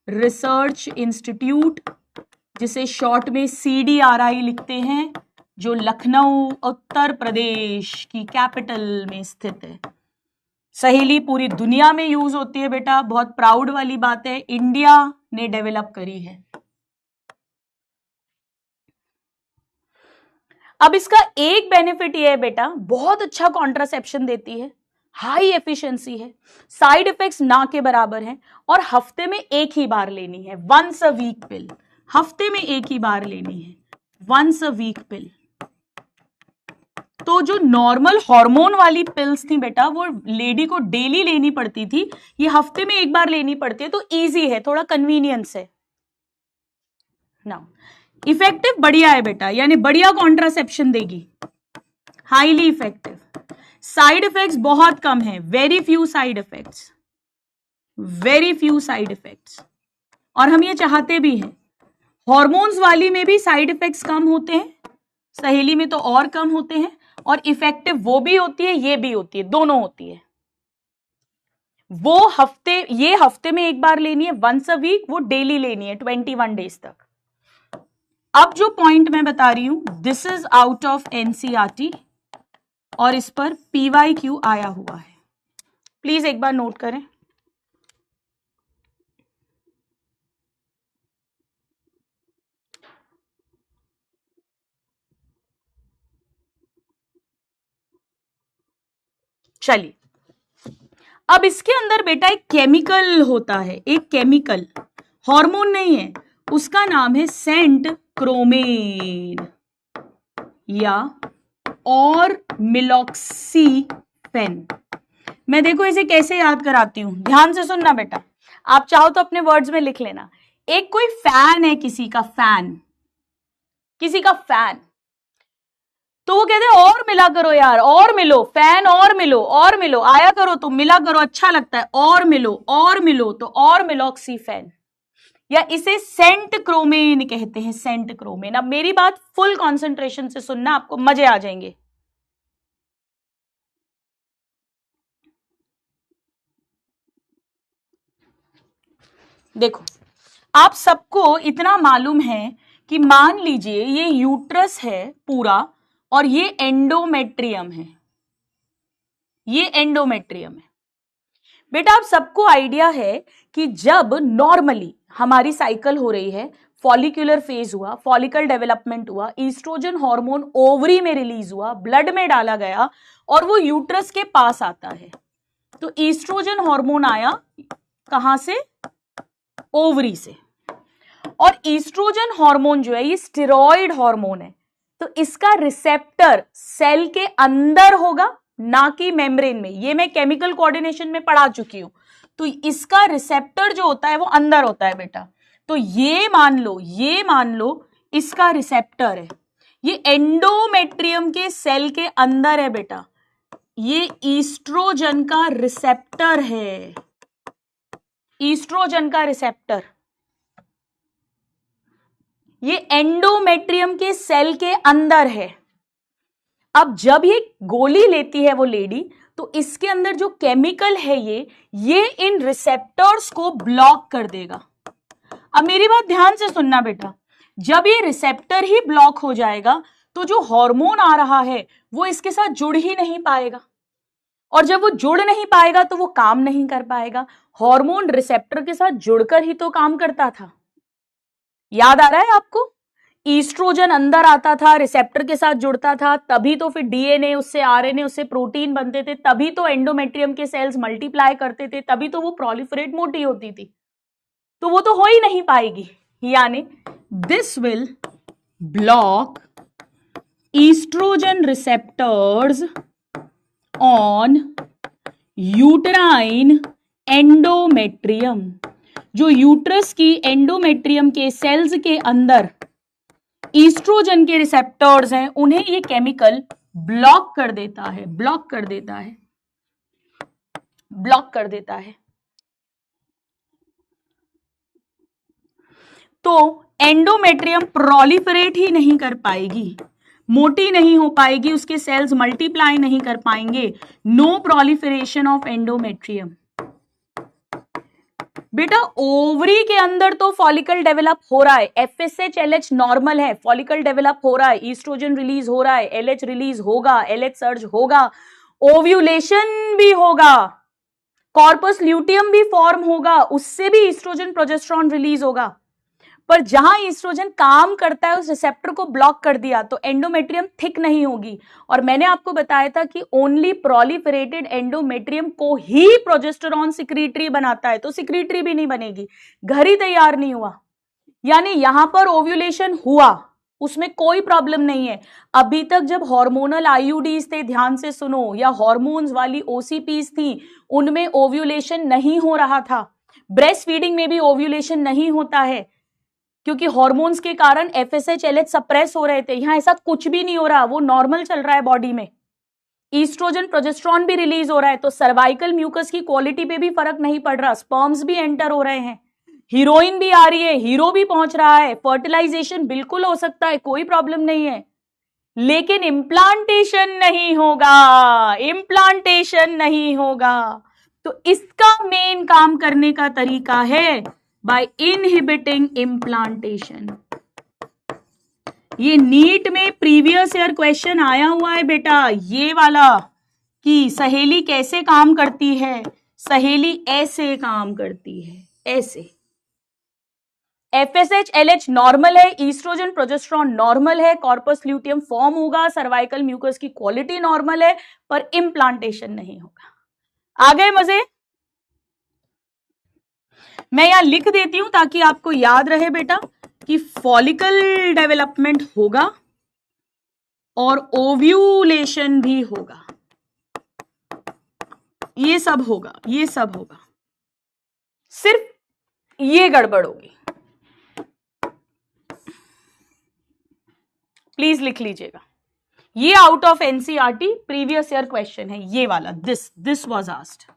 रिसर्च इंस्टीट्यूट, जिसे शॉर्ट में CDRI लिखते हैं, जो लखनऊ उत्तर प्रदेश की कैपिटल में स्थित है। सहेली पूरी दुनिया में यूज होती है बेटा, बहुत प्राउड वाली बात है, इंडिया ने डेवलप करी है। अब इसका एक बेनिफिट ये है बेटा, बहुत अच्छा कॉन्ट्रासेप्शन देती है, हाई एफिशिएंसी है, साइड इफेक्ट्स ना के बराबर हैं, और हफ्ते में एक ही बार लेनी है, वंस अ वीक पिल, हफ्ते में एक ही बार लेनी है, वंस अ वीक पिल। तो जो नॉर्मल हार्मोन वाली पिल्स थी बेटा, वो लेडी को डेली लेनी पड़ती थी, ये हफ्ते में एक बार लेनी पड़ती है, तो इजी है, थोड़ा कन्वीनियंस है। नाउ इफेक्टिव बढ़िया है बेटा, यानी बढ़िया कॉन्ट्रासेप्शन देगी, हाईली इफेक्टिव। साइड इफेक्ट्स बहुत कम है, very few side effects, very few side effects, और हम ये चाहते भी हैं। हॉर्मोन्स वाली में भी साइड इफेक्ट्स कम होते हैं, सहेली में तो और कम होते हैं, और इफेक्टिव वो भी होती है, ये भी होती है, दोनों होती है। वो ये हफ्ते में एक बार लेनी है, वंस अ वीक, वो डेली लेनी है 21 डेज तक। अब जो पॉइंट मैं बता रही हूं, this is out of NCERT, और इस पर PYQ आया हुआ है, प्लीज एक बार नोट करें। चलिए, अब इसके अंदर बेटा एक केमिकल होता है, एक केमिकल, हार्मोन नहीं है, उसका नाम है सेंट क्रोमेन या और मिलॉक्सीफेन। मैं देखो इसे कैसे याद कराती हूं, ध्यान से सुनना बेटा, आप चाहो तो अपने वर्ड्स में लिख लेना। एक कोई फैन है, किसी का फैन, किसी का फैन, तो वो कहते हैं और मिला करो यार, और मिलो फैन, और मिलो, और मिलो, आया करो तो मिला करो, अच्छा लगता है, और मिलो, तो और मिलॉक्सीफेन, या इसे सेंट क्रोमेन कहते हैं, सेंट क्रोमेन। अब मेरी बात फुल कंसंट्रेशन से सुनना, आपको मजे आ जाएंगे। देखो, आप सबको इतना मालूम है कि मान लीजिए ये यूट्रस है पूरा, और ये एंडोमेट्रियम है, ये एंडोमेट्रियम है बेटा। आप सबको आइडिया है कि जब नॉर्मली हमारी साइकिल हो रही है, फॉलिकुलर फेज हुआ, फॉलिकल डेवलपमेंट हुआ, ईस्ट्रोजन हार्मोन ओवरी में रिलीज हुआ, ब्लड में डाला गया, और वो यूट्रस के पास आता है। तो ईस्ट्रोजन हार्मोन आया कहां से? ओवरी से। और ईस्ट्रोजन हार्मोन जो है ये स्टेरॉइड हार्मोन है, तो इसका रिसेप्टर सेल के अंदर होगा, ना कि मेम्ब्रेन में। ये मैं केमिकल कोऑर्डिनेशन में पढ़ा चुकी हूं। तो इसका रिसेप्टर जो होता है वो अंदर होता है बेटा। तो ये मान लो इसका रिसेप्टर है, ये एंडोमेट्रियम के सेल के अंदर है बेटा, ये ईस्ट्रोजन का रिसेप्टर है, ईस्ट्रोजन का रिसेप्टर। ये एंडोमेट्रियम के सेल के अंदर है। अब जब ये गोली लेती है वो लेडी, तो इसके अंदर जो केमिकल है ये इन रिसेप्टर्स को ब्लॉक कर देगा। अब मेरी बात ध्यान से सुनना बेटा, जब ये रिसेप्टर ही ब्लॉक हो जाएगा तो जो हार्मोन आ रहा है वो इसके साथ जुड़ ही नहीं पाएगा, और जब वो जुड़ नहीं पाएगा तो वो काम नहीं कर पाएगा। हार्मोन रिसेप्टर के साथ जुड़कर ही तो काम करता था। याद आ रहा है आपको? ईस्ट्रोजन अंदर आता था, रिसेप्टर के साथ जुड़ता था, तभी तो फिर डीएनए, उससे आरएनए, उससे प्रोटीन बनते थे, तभी तो एंडोमेट्रियम के सेल्स मल्टीप्लाई करते थे, तभी तो वो प्रोलिफरेट मोटी होती थी। तो वो तो हो ही नहीं पाएगी, यानी this will block estrogen receptors on uterine endometrium. जो यूट्रस की एंडोमेट्रियम के सेल्स के अंदर ईस्ट्रोजन के रिसेप्टर्स हैं, उन्हें ये केमिकल ब्लॉक कर देता है, ब्लॉक कर देता है, ब्लॉक कर देता है। तो एंडोमेट्रियम प्रोलिफरेट ही नहीं कर पाएगी, मोटी नहीं हो पाएगी, उसके सेल्स मल्टीप्लाई नहीं कर पाएंगे। No proliferation of endometrium. बेटा ओवरी के अंदर तो फॉलिकल डेवलप हो रहा है, FSH LH नॉर्मल है, फॉलिकल डेवलप हो रहा है, ईस्ट्रोजन रिलीज हो रहा है, LH रिलीज होगा, LH सर्ज होगा, ओव्यूलेशन भी होगा, कॉर्पस ल्यूटियम भी फॉर्म होगा, उससे भी ईस्ट्रोजन प्रोजेस्टेरॉन रिलीज होगा। पर जहां ईस्ट्रोजन काम करता है उस रिसेप्टर को ब्लॉक कर दिया तो एंडोमेट्रियम थिक नहीं होगी। और मैंने आपको बताया था कि ओनली प्रोलिफरेटेड एंडोमेट्रियम को ही प्रोजेस्टेरॉन सिक्रीटरी बनाता है, तो सिक्रीटरी भी नहीं बनेगी, घर ही तैयार नहीं हुआ। यानी यहां पर ओव्यूलेशन हुआ, उसमें कोई प्रॉब्लम नहीं है। अभी तक जब हार्मोनल आईयूडीज थे, ध्यान से सुनो, या हार्मोन्स वाली ओसीपीज थी, उनमें ओव्यूलेशन नहीं हो रहा था। ब्रेस्ट फीडिंग में भी ओव्यूलेशन नहीं होता है, क्योंकि हार्मोन्स के कारण FSH LH सप्रेस हो रहे थे। यहां ऐसा कुछ भी नहीं हो रहा, वो नॉर्मल चल रहा है बॉडी में। ईस्ट्रोजन प्रोजेस्टेरॉन भी रिलीज हो रहा है, तो सर्वाइकल म्यूकस की क्वालिटी पे भी फर्क नहीं पड़ रहा, स्पर्म्स भी एंटर हो रहे हैं, हीरोइन भी आ रही है, हीरो भी पहुंच रहा है, फर्टिलाइजेशन बिल्कुल हो सकता है, कोई प्रॉब्लम नहीं है। लेकिन इम्प्लांटेशन नहीं होगा, इम्प्लांटेशन नहीं होगा। तो इसका मेन काम करने का तरीका है by inhibiting implantation। ये नीट में प्रीवियस ईयर क्वेश्चन आया हुआ है बेटा, ये वाला, कि सहेली कैसे काम करती है। सहेली ऐसे काम करती है, ऐसे। FSH LH नॉर्मल है, ईस्ट्रोजन प्रोजेस्टेरॉन नॉर्मल है, कॉर्पस ल्यूटियम फॉर्म होगा, सर्वाइकल म्यूकस की क्वालिटी नॉर्मल है, पर इम्प्लांटेशन नहीं होगा। आ गए मजे? मैं यहां लिख देती हूं ताकि आपको याद रहे बेटा कि फॉलिकल डेवलपमेंट होगा और ओव्यूलेशन भी होगा, ये सब होगा, ये सब होगा, सिर्फ ये गड़बड़ होगी। प्लीज लिख लीजिएगा, ये out of NCERT previous year question है, ये वाला, दिस वाज आस्क्ड।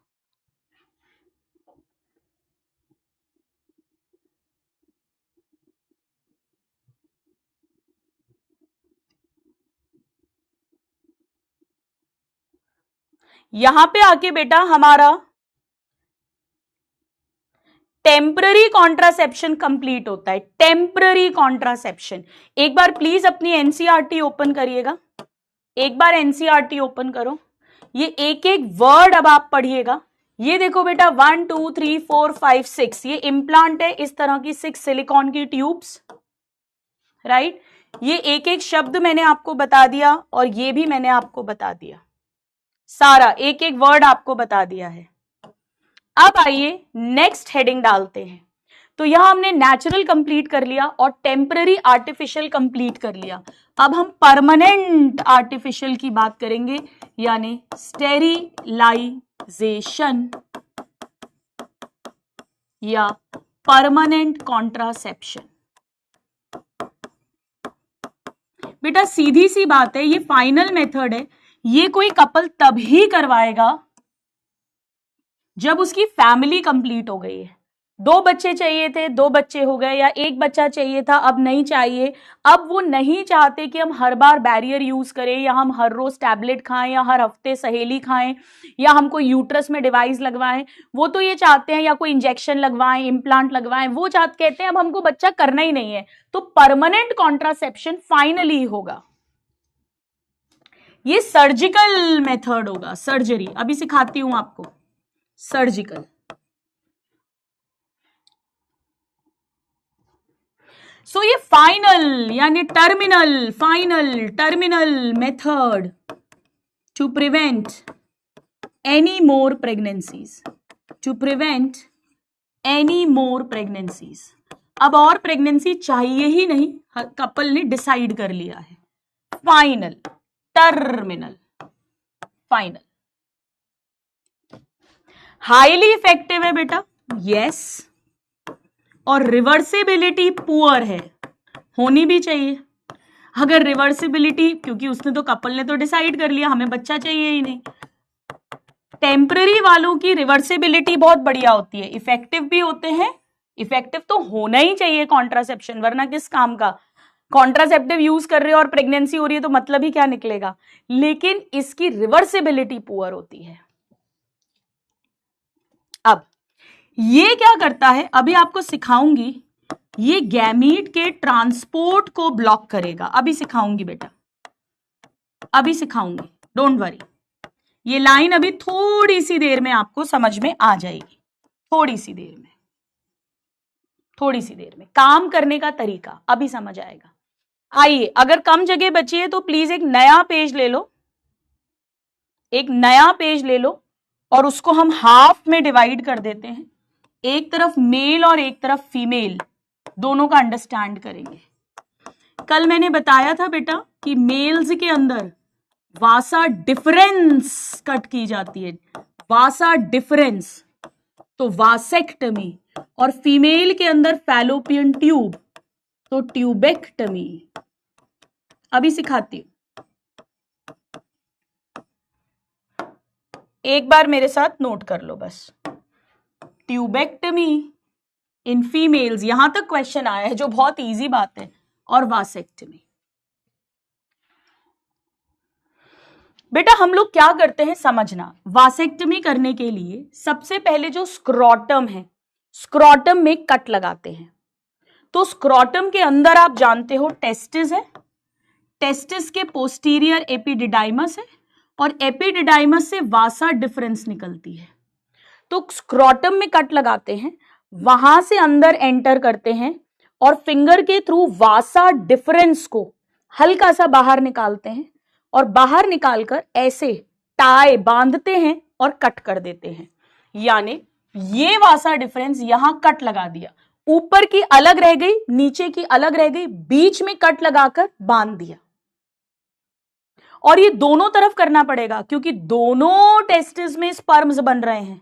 यहां पे आके बेटा हमारा टेम्पररी कॉन्ट्रासेप्शन कंप्लीट होता है। टेम्पररी कॉन्ट्रासेप्शन, एक बार प्लीज अपनी एनसीईआरटी ओपन करिएगा, एक बार एनसीईआरटी ओपन करो, ये एक एक वर्ड अब आप पढ़िएगा। ये देखो बेटा 1 2 3 4 5 6, ये इम्प्लांट है, इस तरह की 6 सिलिकॉन की ट्यूब्स, राइट। ये एक एक शब्द मैंने आपको बता दिया और ये भी मैंने आपको बता दिया, सारा एक एक वर्ड आपको बता दिया है। अब आइए नेक्स्ट हेडिंग डालते हैं। तो यहां हमने नेचुरल कंप्लीट कर लिया और टेम्पररी आर्टिफिशियल कंप्लीट कर लिया। अब हम परमानेंट आर्टिफिशियल की बात करेंगे, यानी स्टेरिलाइजेशन या परमानेंट कॉन्ट्रासेप्शन। बेटा सीधी सी बात है, ये फाइनल मेथड है, ये कोई कपल तभी करवाएगा जब उसकी फैमिली कंप्लीट हो गई है, 2 बच्चे चाहिए थे, 2 बच्चे हो गए, या 1 बच्चा चाहिए था अब नहीं चाहिए। अब वो नहीं चाहते कि हम हर बार बैरियर यूज करें, या हम हर रोज टैबलेट खाएं, या हर हफ्ते सहेली खाएं, या हम कोई यूट्रस में डिवाइस लगवाएं। वो तो ये चाहते हैं या कोई इंजेक्शन लगवाएं, इम्प्लांट लगवाएं, वो कहते हैं अब हमको बच्चा करना ही नहीं है। तो परमानेंट कॉन्ट्रासेप्शन फाइनली होगा, ये सर्जिकल मेथड होगा, सर्जरी। अभी सिखाती हूं आपको सर्जिकल। सो ये फाइनल यानी terminal method to prevent any more pregnancies, अब और प्रेगनेंसी चाहिए ही नहीं, कपल ने डिसाइड कर लिया है। Final, terminal, final. Highly effective है बेटा, यस, और रिवर्सिबिलिटी पुअर है, होनी भी चाहिए। अगर रिवर्सिबिलिटी, क्योंकि उसने तो कपल ने तो डिसाइड कर लिया हमें बच्चा चाहिए ही नहीं। टेम्पररी वालों की रिवर्सिबिलिटी बहुत बढ़िया होती है, इफेक्टिव भी होते हैं। इफेक्टिव तो होना ही चाहिए कॉन्ट्रासेप्शन, वरना किस काम का। कॉन्ट्रासेप्टिव यूज कर रहे हो और प्रेगनेंसी हो रही है तो मतलब ही क्या निकलेगा। लेकिन इसकी रिवर्सिबिलिटी पुअर होती है। अब ये क्या करता है, अभी आपको सिखाऊंगी, ये गैमीट के ट्रांसपोर्ट को ब्लॉक करेगा। अभी सिखाऊंगी बेटा, अभी सिखाऊंगी, डोंट वरी। ये लाइन अभी थोड़ी सी देर में आपको समझ में आ जाएगी, थोड़ी सी देर में काम करने का तरीका अभी समझ आएगा। आइए, अगर कम जगह बची है तो प्लीज एक नया पेज ले लो, और उसको हम हाफ में डिवाइड कर देते हैं। एक तरफ मेल और एक तरफ फीमेल, दोनों का अंडरस्टैंड करेंगे। कल मैंने बताया था बेटा कि मेल्स के अंदर वासा डिफरेंस कट की जाती है, वासा डिफरेंस, तो वासेक्टमी, और फीमेल के अंदर फैलोपियन ट्यूब, तो ट्यूबेक्टमी। अभी सिखाती हूं, एक बार मेरे साथ नोट कर लो बस। ट्यूबेक्टमी इन फीमेल्स, यहां तक क्वेश्चन आया है जो बहुत इजी बात है, और वासेक्टमी। बेटा हम लोग क्या करते हैं समझना, वासेक्टमी करने के लिए सबसे पहले जो स्क्रोटम है, स्क्रोटम में कट लगाते हैं। तो स्क्रोटम के अंदर आप जानते हो टेस्टिस है, टेस्टिस के पोस्टीरियर एपिडिडाइमस है, और एपिडिडाइमस से वासा डिफरेंस निकलती है। तो स्क्रोटम में कट लगाते हैं, वहां से अंदर एंटर करते हैं, और फिंगर के थ्रू वासा डिफरेंस को हल्का सा बाहर निकालते हैं, और बाहर निकालकर ऐसे टाई बांधते हैं और कट कर देते हैं। यानी ये वासा डिफरेंस यहां कट लगा दिया, ऊपर की अलग रह गई, नीचे की अलग रह गई, बीच में कट लगाकर बांध दिया। और ये दोनों तरफ करना पड़ेगा क्योंकि दोनों टेस्टिस में स्पर्म्स बन रहे हैं।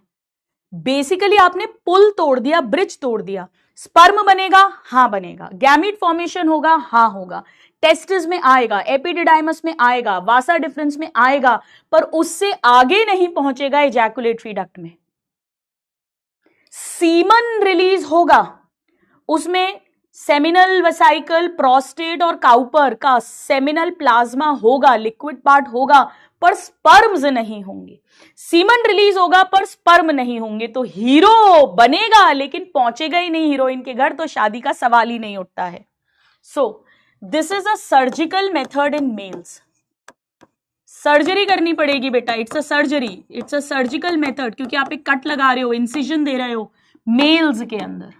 बेसिकली आपने पुल तोड़ दिया, ब्रिज तोड़ दिया। स्पर्म बनेगा, हाँ बनेगा। गैमीट फॉर्मेशन होगा, हाँ होगा। टेस्टिस में आएगा, एपिडिडाइमस में आएगा, वासा डिफरेंस में आएगा, पर उससे आगे नहीं पहुंचेगा एजैकुलेटरी डक्ट में। सीमन रिलीज होगा, उसमें सेमिनल वेसाइकल, प्रोस्टेट और काउपर का सेमिनल प्लाज्मा होगा, लिक्विड पार्ट होगा, पर स्पर्म्स नहीं होंगे। सीमन रिलीज होगा पर स्पर्म नहीं होंगे। तो हीरो बनेगा लेकिन पहुंचेगा ही नहीं हीरोइन के घर, तो शादी का सवाल ही नहीं उठता है। So this is a surgical method in males. Surgery करनी पड़ेगी बेटा, it's a surgery, it's a surgical method, क्योंकि आप एक कट लगा रहे हो, इंसिजन दे रहे हो मेल्स के अंदर।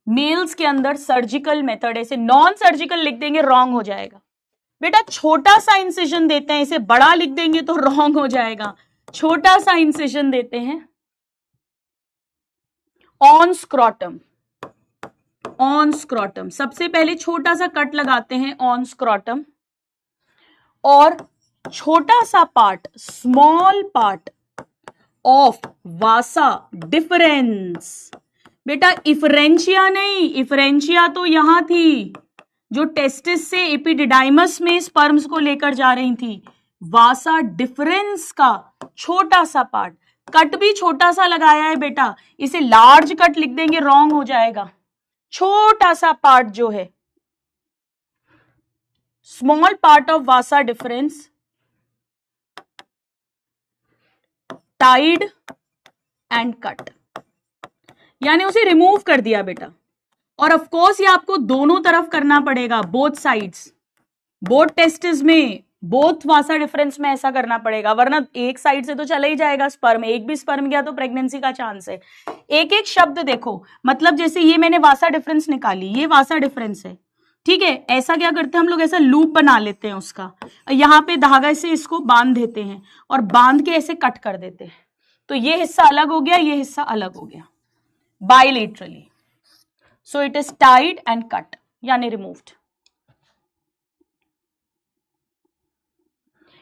मेल्स के अंदर सर्जिकल मेथड, ऐसे नॉन सर्जिकल लिख देंगे रॉन्ग हो जाएगा बेटा। छोटा सा इंसिजन देते हैं, इसे बड़ा लिख देंगे तो रॉन्ग हो जाएगा। छोटा सा इंसिजन देते हैं ऑन स्क्रोटम, ऑन स्क्रोटम। सबसे पहले छोटा सा कट लगाते हैं ऑन स्क्रोटम, और छोटा सा part, small part of vasa difference. बेटा इफरेंशिया नहीं, इफरेंशिया तो यहां थी जो टेस्टिस से एपिडिडाइमस में स्पर्म्स को लेकर जा रही थी। वासा डिफरेंस का छोटा सा पार्ट, कट भी छोटा सा लगाया है बेटा, इसे लार्ज कट लिख देंगे, रॉन्ग हो जाएगा। छोटा सा पार्ट जो है, small part of vasa deferens tied and cut, यानी उसे रिमूव कर दिया बेटा। और ऑफ कोर्स ये आपको दोनों तरफ करना पड़ेगा, बोथ साइड्स, बोथ टेस्टिस में, बोथ वासा डिफरेंस में ऐसा करना पड़ेगा, वरना एक साइड से तो चला ही जाएगा स्पर्म, एक भी स्पर्म गया तो प्रेगनेंसी का चांस है। एक एक शब्द देखो, मतलब जैसे ये मैंने वासा डिफरेंस निकाली, ये वासा डिफरेंस है, ठीक है। ऐसा क्या करते हैं हम लोग, ऐसा लूप बना लेते हैं उसका, यहाँ पे धागा से इसको बांध देते हैं और बांध के ऐसे कट कर देते हैं, तो ये हिस्सा अलग हो गया, ये हिस्सा अलग हो गया, bilaterally. So it is tied and cut, यानी रिमूव्ड।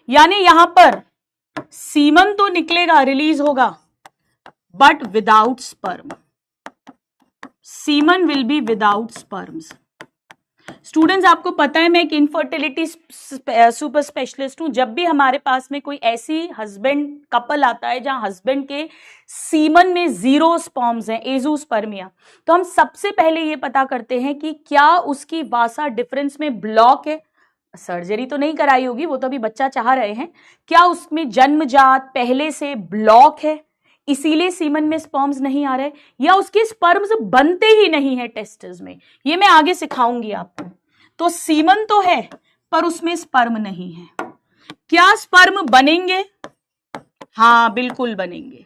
यानी यहां पर सीमन तो निकलेगा, रिलीज होगा, but without sperm, semen will be without sperms. Students, आपको पता है मैं एक इनफर्टिलिटी सुपर स्पेशलिस्ट हूं। जब भी हमारे पास में कोई ऐसी हस्बैंड कपल आता है जहां हस्बैंड के सीमन में 0 स्पर्म्स हैं, एजोस्पर्मिया, तो हम सबसे पहले ये पता करते हैं कि क्या उसकी वासा डिफरेंस में ब्लॉक है। सर्जरी तो नहीं कराई होगी, वो तो अभी बच्चा चाह रहे हैं, क्या उसमें जन्मजात पहले से ब्लॉक है इसीलिए सीमन में स्पर्म्स नहीं आ रहे, या उसके स्पर्म्स बनते ही नहीं है टेस्टिस में, ये मैं आगे सिखाऊंगी आपको। तो सीमन तो है पर उसमें स्पर्म नहीं है। क्या स्पर्म बनेंगे? हाँ बिल्कुल बनेंगे,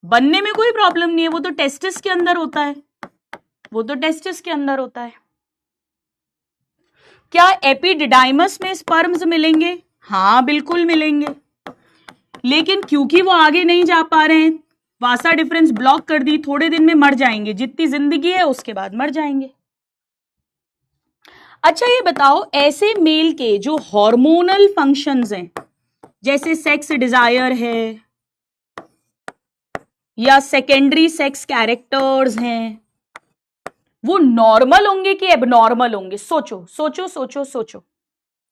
बनने में कोई प्रॉब्लम नहीं है, वो तो टेस्टिस के अंदर होता है, वो तो टेस्टिस के अंदर होता है। क्या एपिडिडाइमस में स्पर्म्स मिलेंगे? हाँ बिल्कुल मिलेंगे, लेकिन क्योंकि वो आगे नहीं जा पा रहे हैं, वासा डिफरेंस ब्लॉक कर दी, थोड़े दिन में मर जाएंगे, जितनी जिंदगी है उसके बाद मर जाएंगे। अच्छा ये बताओ, ऐसे मेल के जो हार्मोनल फंक्शंस हैं, जैसे सेक्स डिजायर है या सेकेंडरी सेक्स कैरेक्टर्स हैं, वो नॉर्मल होंगे कि एबनॉर्मल होंगे? सोचो सोचो सोचो सोचो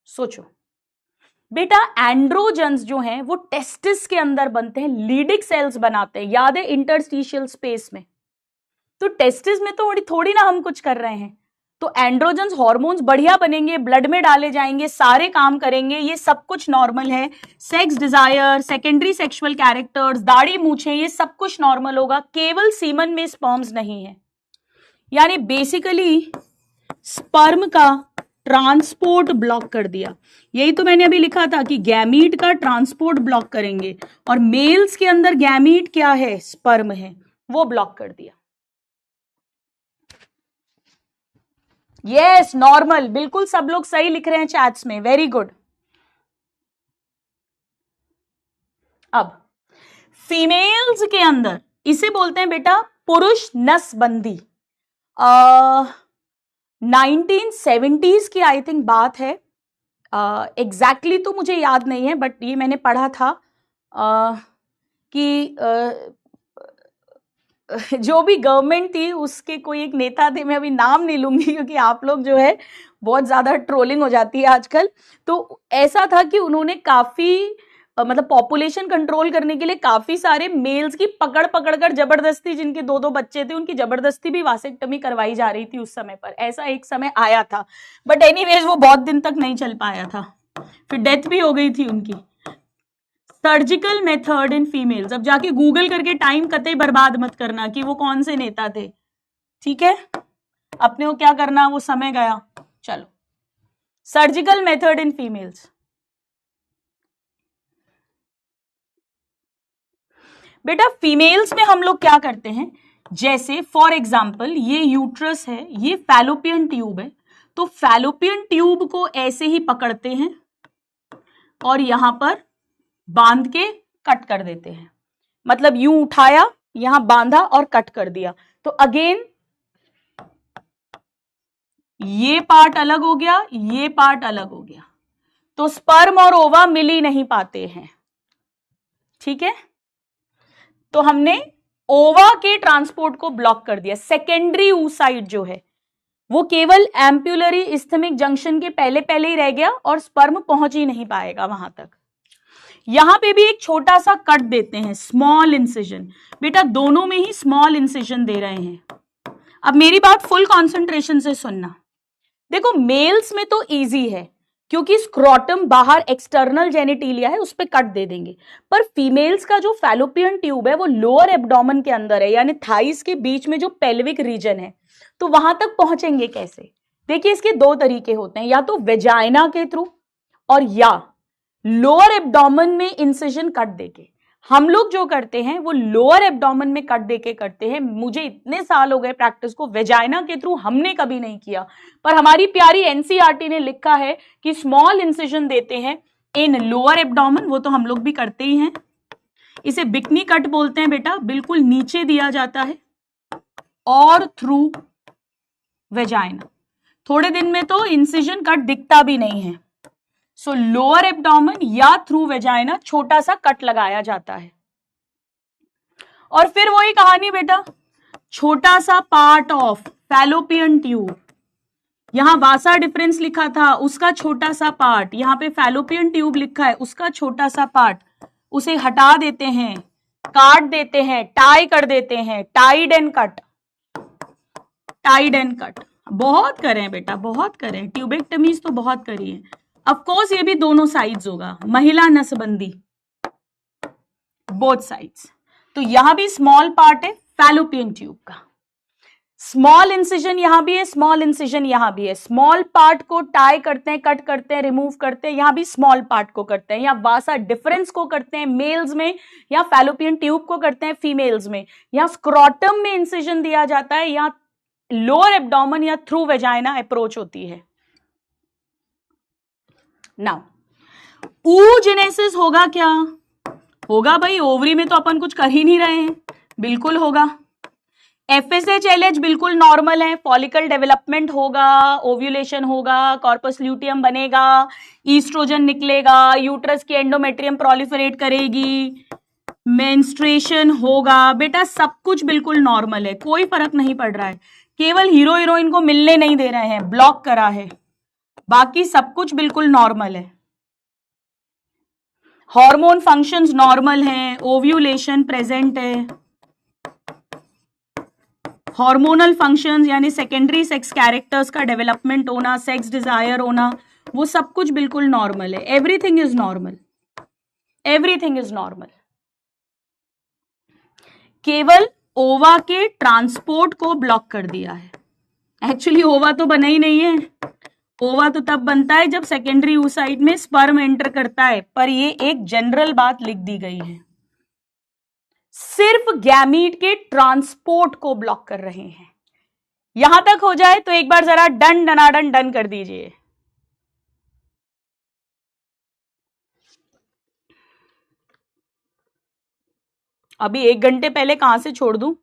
सोचो बेटा। एंड्रोजन्स जो हैं वो टेस्टिस के अंदर बनते हैं, लीडिक सेल्स बनाते हैं, याद है, इंटरस्टिशियल स्पेस में। तो टेस्टिस में तो थोड़ी ना हम कुछ कर रहे हैं, तो एंड्रोजन्स हार्मोन्स बढ़िया बनेंगे, ब्लड में डाले जाएंगे, सारे काम करेंगे, ये सब कुछ नॉर्मल है। Sex Dzire, secondary sexual characters, दाढ़ी मूछें, ये सब कुछ नॉर्मल होगा, केवल सीमन में स्पर्म्स नहीं है। यानी बेसिकली स्पर्म का ट्रांसपोर्ट ब्लॉक कर दिया। यही तो मैंने अभी लिखा था कि गैमीट का ट्रांसपोर्ट ब्लॉक करेंगे, और मेल्स के अंदर गैमीट क्या है? स्पर्म है, वो ब्लॉक कर दिया। यस नॉर्मल, बिल्कुल सब लोग सही लिख रहे हैं चैट्स में, वेरी गुड। अब फीमेल्स के अंदर इसे बोलते हैं बेटा पुरुष नसबंदी। 1970s की आई थिंक बात है, एग्जैक्टली तो मुझे याद नहीं है, बट ये मैंने पढ़ा था कि जो भी गवर्नमेंट थी उसके कोई एक नेता थे, मैं अभी नाम नहीं लूंगी क्योंकि आप लोग जो है बहुत ज्यादा ट्रोलिंग हो जाती है आजकल। तो ऐसा था कि उन्होंने काफी मतलब पॉपुलेशन कंट्रोल करने के लिए काफी सारे मेल्स की पकड़ कर जबरदस्ती, जिनके 2-2 बच्चे थे उनकी जबरदस्ती भी वासेक्टमी करवाई जा रही थी उस समय पर, ऐसा एक समय आया था। बट एनीवेज वो बहुत दिन तक नहीं चल पाया था, फिर डेथ भी हो गई थी उनकी। सर्जिकल मेथड इन फीमेल्स, अब जाके गूगल करके टाइम कतई बर्बाद मत करना कि वो कौन से नेता थे, ठीक है, अपने को क्या करना, वो समय गया। चलो, सर्जिकल मेथड इन फीमेल्स। बेटा फीमेल्स में हम लोग क्या करते हैं, जैसे फॉर एग्जाम्पल ये यूट्रस है, ये फैलोपियन ट्यूब है, तो फैलोपियन ट्यूब को ऐसे ही पकड़ते हैं और यहां पर बांध के कट कर देते हैं, मतलब यूं उठाया, यहां बांधा और कट कर दिया, तो अगेन ये पार्ट अलग हो गया, ये पार्ट अलग हो गया, तो स्पर्म और ओवा मिल ही नहीं पाते हैं, ठीक है। तो हमने ओवा के ट्रांसपोर्ट को ब्लॉक कर दिया। सेकेंडरी oocyte जो है वो केवल एम्पुलरी इस्थमिक जंक्शन के पहले ही रह गया और स्पर्म पहुंच ही नहीं पाएगा वहां तक। यहां पे भी एक छोटा सा कट देते हैं, स्मॉल इंसिजन। बेटा दोनों में ही स्मॉल इंसिजन दे रहे हैं। अब मेरी बात फुल कॉन्सेंट्रेशन से सुनना। देखो मेल्स में तो इजी है क्योंकि स्क्रोटम बाहर एक्सटर्नल जेनिटिलिया है, उस पर कट दे देंगे। पर फीमेल्स का जो फैलोपियन ट्यूब है वो लोअर एब्डोमेन के अंदर है, यानी थाइस के बीच में जो पेल्विक रीजन है, तो वहां तक पहुंचेंगे कैसे? देखिए इसके दो तरीके होते हैं, या तो वेजाइना के थ्रू और या लोअर एब्डोमेन में इंसिजन कट देके। हम लोग जो करते हैं वो लोअर एब्डोमेन में कट देके करते हैं। मुझे इतने साल हो गए प्रैक्टिस को, वेजाइना के थ्रू हमने कभी नहीं किया, पर हमारी प्यारी एनसीईआरटी ने लिखा है कि स्मॉल इंसिजन देते हैं इन लोअर एब्डोमेन, वो तो हम लोग भी करते ही हैं। इसे बिकनी कट बोलते हैं बेटा, बिल्कुल नीचे दिया जाता है और थ्रू वेजाइना। थोड़े दिन में तो इंसिजन कट दिखता भी नहीं है। सो लोअर एब्डोमेन या थ्रू वेजाइना छोटा सा कट लगाया जाता है। और फिर वही कहानी बेटा, छोटा सा पार्ट ऑफ फैलोपियन ट्यूब, यहां वासा डिफरेंस लिखा था, उसका छोटा सा पार्ट, यहां पे फैलोपियन ट्यूब लिखा है, उसका छोटा सा पार्ट, उसे हटा देते हैं, काट देते हैं, टाई कर देते हैं, tied and cut, tied and cut. बहुत करें बेटा, बहुत करें, ट्यूबेक्टमीज तो बहुत करी है। ऑफ कोर्स ये भी दोनों साइड्स होगा, महिला नसबंदी, बोथ साइड्स। तो यहां भी स्मॉल पार्ट है फैलोपियन ट्यूब का, स्मॉल इंसिजन यहां भी है, स्मॉल इंसिजन यहां भी है। स्मॉल पार्ट को टाई करते हैं, कट करते हैं, रिमूव करते हैं, यहां भी स्मॉल पार्ट को करते हैं, या वासा डिफरेंस को करते हैं मेल्स में, या फैलोपियन ट्यूब को करते हैं फीमेल्स में, या स्क्रोटम में इंसिजन दिया जाता है, या लोअर एब्डोमेन या थ्रू वेजाइना अप्रोच होती है। नाउ oogenesis होगा क्या? होगा भाई, ओवरी में तो अपन कुछ कर ही नहीं रहे हैं, बिल्कुल होगा। FSH LH बिल्कुल नॉर्मल है, फॉलिकल डेवलपमेंट होगा, ओव्यूलेशन होगा, कॉर्पस ल्यूटियम बनेगा, ईस्ट्रोजन निकलेगा, यूट्रस की एंडोमेट्रियम प्रोलिफरेट करेगी, मेंस्ट्रुएशन होगा। बेटा सब कुछ बिल्कुल नॉर्मल है, कोई फर्क नहीं पड़ रहा है, केवल हीरो हीरोइन को मिलने नहीं दे रहे हैं, ब्लॉक करा है, बाकी सब कुछ बिल्कुल नॉर्मल है। हार्मोन फंक्शंस नॉर्मल हैं, ओव्यूलेशन प्रेजेंट है, हार्मोनल फंक्शंस यानी सेकेंडरी सेक्स कैरेक्टर्स का डेवलपमेंट होना, सेक्स डिजायर होना, वो सब कुछ बिल्कुल नॉर्मल है। Everything is normal, everything is normal. केवल ओवा के ट्रांसपोर्ट को ब्लॉक कर दिया है। एक्चुअली ओवा तो बना ही नहीं है, ओवा तो तब बनता है जब सेकेंडरी oocyte में स्पर्म एंटर करता है, पर ये एक जनरल बात लिख दी गई है, सिर्फ गैमीट के ट्रांसपोर्ट को ब्लॉक कर रहे हैं। यहां तक हो जाए तो एक बार जरा डन डनाडन डन कर दीजिए। अभी 1 घंटे पहले कहां से छोड़ दूं?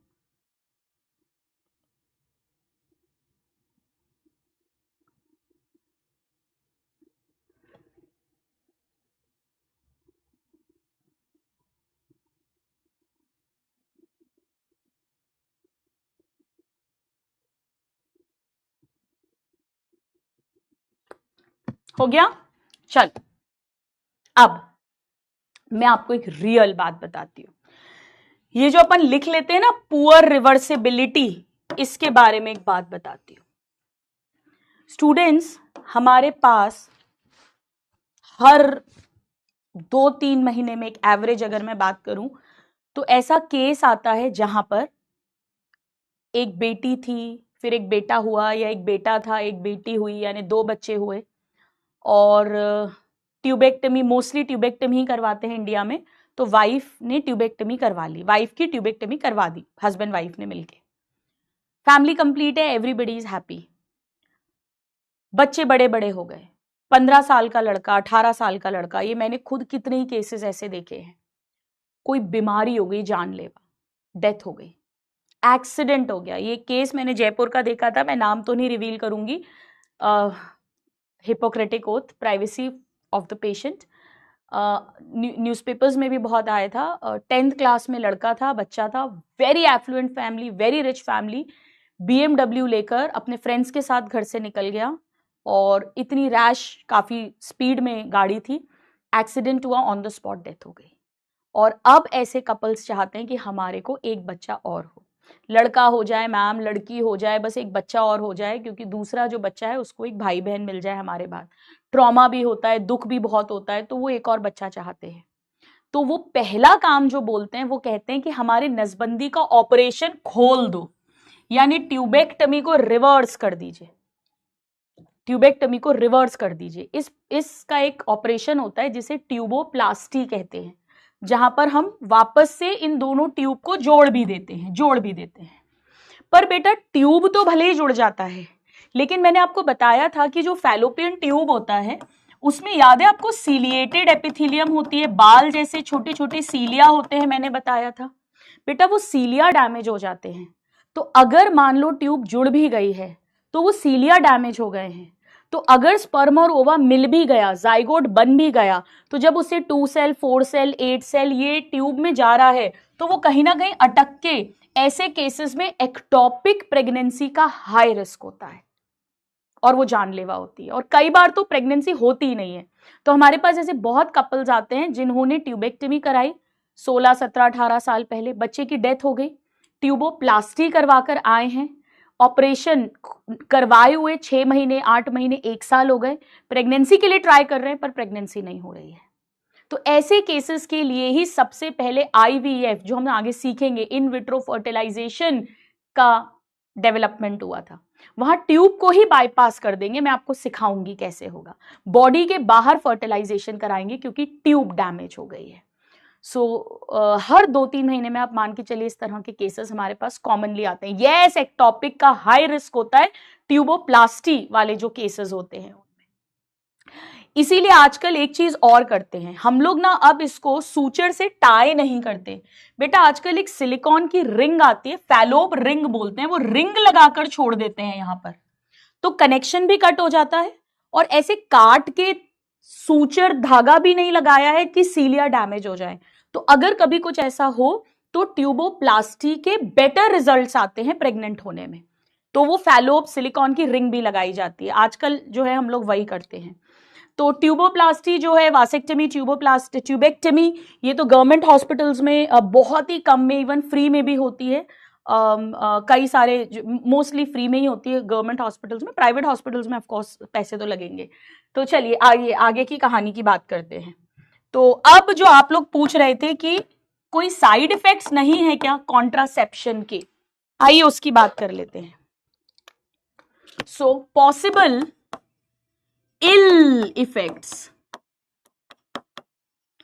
हो गया? चल अब मैं आपको एक रियल बात बताती हूं। ये जो अपन लिख लेते हैं ना पुअर रिवर्सिबिलिटी, इसके बारे में एक बात बताती हूं। स्टूडेंट्स, हमारे पास हर 2-3 महीने में एक एवरेज अगर मैं बात करूं तो ऐसा केस आता है जहां पर एक बेटी थी, फिर एक बेटा हुआ, या एक बेटा था एक बेटी हुई, यानी 2 बच्चे हुए, और ट्यूबेक्टमी, मोस्टली ट्यूबेक्टमी ही करवाते हैं इंडिया में, तो वाइफ ने ट्यूबेक्टमी करवा ली, वाइफ की ट्यूबेक्टमी करवा दी, हस्बैंड वाइफ ने मिलके, फैमिली कंप्लीट है, एवरीबडी इज हैप्पी। बच्चे बड़े बड़े हो गए, 15 साल का लड़का, 18 साल का लड़का, ये मैंने खुद कितने ही केसेस ऐसे देखे हैं। कोई बीमारी हो गई जानलेवा, डेथ हो गई, एक्सीडेंट हो गया। ये केस मैंने जयपुर का देखा था, मैं नाम तो नहीं रिवील करूंगी, Hippocratic oath, privacy of the patient, newspapers में भी बहुत आया था। 10th क्लास में लड़का था, बच्चा था, very effluent family, very rich family, BMW लेकर अपने फ्रेंड्स के साथ घर से निकल गया, और इतनी रैश, काफ़ी स्पीड में गाड़ी थी, एक्सीडेंट हुआ, ऑन द स्पॉट डेथ हो गई। और अब ऐसे कपल्स चाहते हैं कि हमारे को एक बच्चा और हो, लड़का हो जाए मैम, लड़की हो जाए, बस एक बच्चा और हो जाए, क्योंकि दूसरा जो बच्चा है उसको एक भाई बहन मिल जाए हमारे बाद। ट्रॉमा भी होता है, दुख भी बहुत होता है, तो वो एक और बच्चा चाहते हैं। तो वो पहला काम जो बोलते हैं वो कहते हैं कि हमारे नसबंदी का ऑपरेशन खोल दो, यानी ट्यूबेक्टमी को रिवर्स कर दीजिए, ट्यूबेक्टमी को रिवर्स कर दीजिए। इसका एक ऑपरेशन होता है जिसे ट्यूबोप्लास्टी कहते हैं, जहां पर हम वापस से इन दोनों ट्यूब को जोड़ भी देते हैं। पर बेटा ट्यूब तो भले ही जुड़ जाता है, लेकिन मैंने आपको बताया था कि जो फैलोपियन ट्यूब होता है उसमें याद है आपको सीलिएटेड एपिथेलियम होती है, बाल जैसे छोटे छोटे सीलिया होते हैं, मैंने बताया था बेटा। वो सीलिया डैमेज हो जाते हैं, तो अगर मान लो ट्यूब जुड़ भी गई है तो वो सीलिया डैमेज हो गए हैं, तो अगर स्पर्म और ओवा मिल भी गया, जाइगोट बन भी गया, तो जब उसे 2 सेल 4 सेल 8 सेल ये ट्यूब में जा रहा है तो वो कहीं ना कहीं अटक के, ऐसे केसेस में एक्टोपिक प्रेगनेंसी का हाई रिस्क होता है और वो जानलेवा होती है, और कई बार तो प्रेगनेंसी होती ही नहीं है। तो हमारे पास ऐसे बहुत कपल्स आते हैं जिन्होंने ट्यूबेक्टमी कराई 16 17 18 साल पहले, बच्चे की डेथ हो गई, ट्यूबोप्लास्टी करवाकर आए हैं, ऑपरेशन करवाए हुए 6 महीने 8 महीने 1 साल हो गए, प्रेगनेंसी के लिए ट्राई कर रहे हैं पर प्रेगनेंसी नहीं हो रही है। तो ऐसे केसेस के लिए ही सबसे पहले IVF, जो हम आगे सीखेंगे, इन विट्रो फर्टिलाइजेशन का डेवलपमेंट हुआ था। वहां ट्यूब को ही बाईपास कर देंगे, मैं आपको सिखाऊंगी कैसे होगा, बॉडी के बाहर फर्टिलाइजेशन कराएंगे क्योंकि ट्यूब डैमेज हो गई है। हर 2-3 महीने में आप मान के चलिए इस तरह के केसेस हमारे पास कॉमनली आते हैं। यस, एक्टोपिक का हाई रिस्क होता है ट्यूबोप्लास्टी वाले जो केसेस होते हैं उनमें। इसीलिए आजकल एक चीज और करते हैं हम लोग ना, अब इसको सूचर से टाई नहीं करते बेटा, आजकल एक सिलिकॉन की रिंग आती है, फैलोप रिंग बोलते हैं, वो रिंग लगाकर छोड़ देते हैं यहां पर, तो कनेक्शन भी कट हो जाता है, और ऐसे काट के सूचर धागा भी नहीं लगाया है कि सीलिया डैमेज हो जाए। तो अगर कभी कुछ ऐसा हो तो ट्यूबोप्लास्टी के बेटर रिजल्ट्स आते हैं प्रेग्नेंट होने में, तो वो फैलोप सिलिकॉन की रिंग भी लगाई जाती है। आजकल जो है हम लोग वही करते हैं। तो ट्यूबोप्लास्टी जो है, वासेक्टमी, ट्यूबेक्टमी, ये तो गवर्नमेंट हॉस्पिटल्स में बहुत ही कम में, इवन फ्री में भी होती है। कई सारे मोस्टली फ्री में ही होती है गवर्नमेंट हॉस्पिटल्स में, प्राइवेट हॉस्पिटल्स में ऑफ कोर्स पैसे तो लगेंगे। तो चलिए आगे की कहानी की बात करते हैं। तो अब जो आप लोग पूछ रहे थे कि कोई साइड इफेक्ट्स नहीं है क्या कॉन्ट्रासेप्शन के, आइए उसकी बात कर लेते हैं। So possible ill effects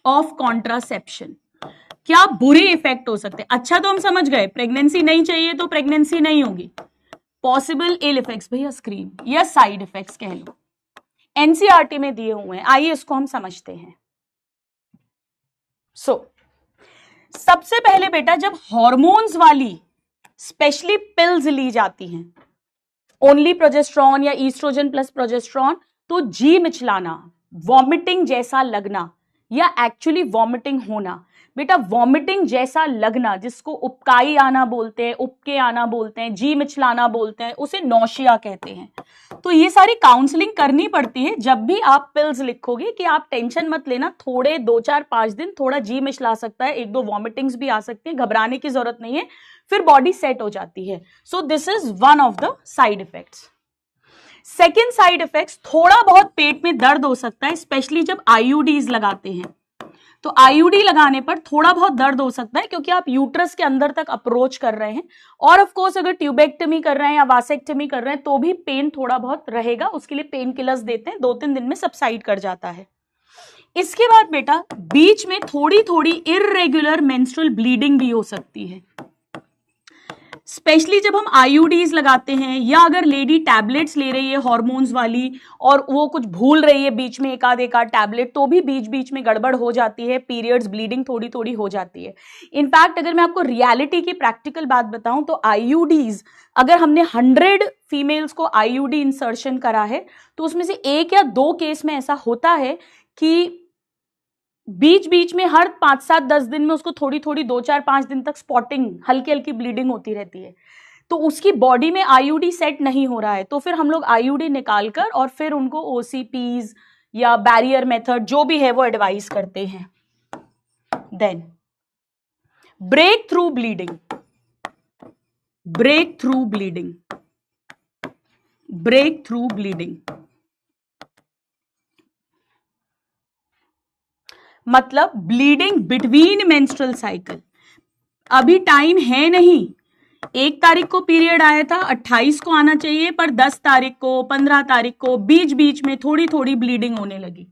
of contraception, क्या बुरे इफेक्ट हो सकते हैं? अच्छा तो हम समझ गए, प्रेगनेंसी नहीं चाहिए तो प्रेगनेंसी नहीं होगी। पॉसिबल इल इफेक्ट्स, भैया स्क्रीन, या साइड इफेक्ट्स कह लो, एनसीईआरटी में दिए हुए हैं, आइए इसको हम समझते हैं। सबसे पहले बेटा, जब हॉर्मोन्स वाली स्पेशली पिल्स ली जाती हैं, ओनली प्रोजेस्ट्रॉन या ईस्ट्रोजन प्लस प्रोजेस्ट्रॉन, तो जी मिचलाना, वॉमिटिंग जैसा लगना, या एक्चुअली वॉमिटिंग होना, बेटा वॉमिटिंग जैसा लगना जिसको उपकाई आना बोलते हैं, उपके आना बोलते हैं, जी मिचलाना बोलते हैं, उसे नौशिया कहते हैं। तो ये सारी काउंसलिंग करनी पड़ती है जब भी आप पिल्स लिखोगे, कि आप टेंशन मत लेना, थोड़े 2 4 5 दिन थोड़ा जी मिचला सकता है, 1-2 वॉमिटिंग्स भी आ सकती है, घबराने की जरूरत नहीं है, फिर बॉडी सेट हो जाती है। So this is one of the side effects. Second side effects, थोड़ा बहुत पेट में दर्द हो सकता है, स्पेशली जब आईयूडीज लगाते हैं। तो आईयूडी लगाने पर थोड़ा बहुत दर्द हो सकता है क्योंकि आप यूट्रस के अंदर तक अप्रोच कर रहे हैं, और ऑफ कोर्स अगर ट्यूबेक्टमी कर रहे हैं या वासेक्टमी कर रहे हैं तो भी पेन थोड़ा बहुत रहेगा, उसके लिए पेन किलर्स देते हैं, 2-3 दिन में सबसाइड कर जाता है। इसके बाद बेटा बीच में थोड़ी थोड़ी इर्रेगुलर मेंस्ट्रुअल ब्लीडिंग भी हो सकती है, स्पेशली जब हम आईयूडीज लगाते हैं, या अगर लेडी टैबलेट्स ले रही है हॉर्मोन्स वाली और वो कुछ भूल रही है बीच में एक आध टैबलेट, तो भी बीच बीच में गड़बड़ हो जाती है, पीरियड्स ब्लीडिंग थोड़ी थोड़ी हो जाती है। इनफैक्ट अगर मैं आपको रियलिटी की प्रैक्टिकल बात बताऊं तो आईयूडीज, अगर हमने 100 फीमेल्स को आईयूडी इंसर्शन करा है तो उसमें से 1 या 2 केस में ऐसा होता है कि बीच बीच में हर 5-7-10 दिन में उसको थोड़ी थोड़ी 2-4-5 दिन तक स्पॉटिंग, हल्की हल्की ब्लीडिंग होती रहती है, तो उसकी बॉडी में आईयूडी सेट नहीं हो रहा है, तो फिर हम लोग आईयूडी निकालकर और फिर उनको ओसीपीज या बैरियर मेथड जो भी है वो एडवाइस करते हैं। Then break through bleeding, break through bleeding, break through bleeding मतलब ब्लीडिंग बिटवीन मेंस्ट्रुअल साइकिल। अभी टाइम है नहीं, 1 तारीख को पीरियड आया था, 28 को आना चाहिए, पर 10 तारीख को 15 तारीख को बीच बीच में थोड़ी थोड़ी ब्लीडिंग होने लगी।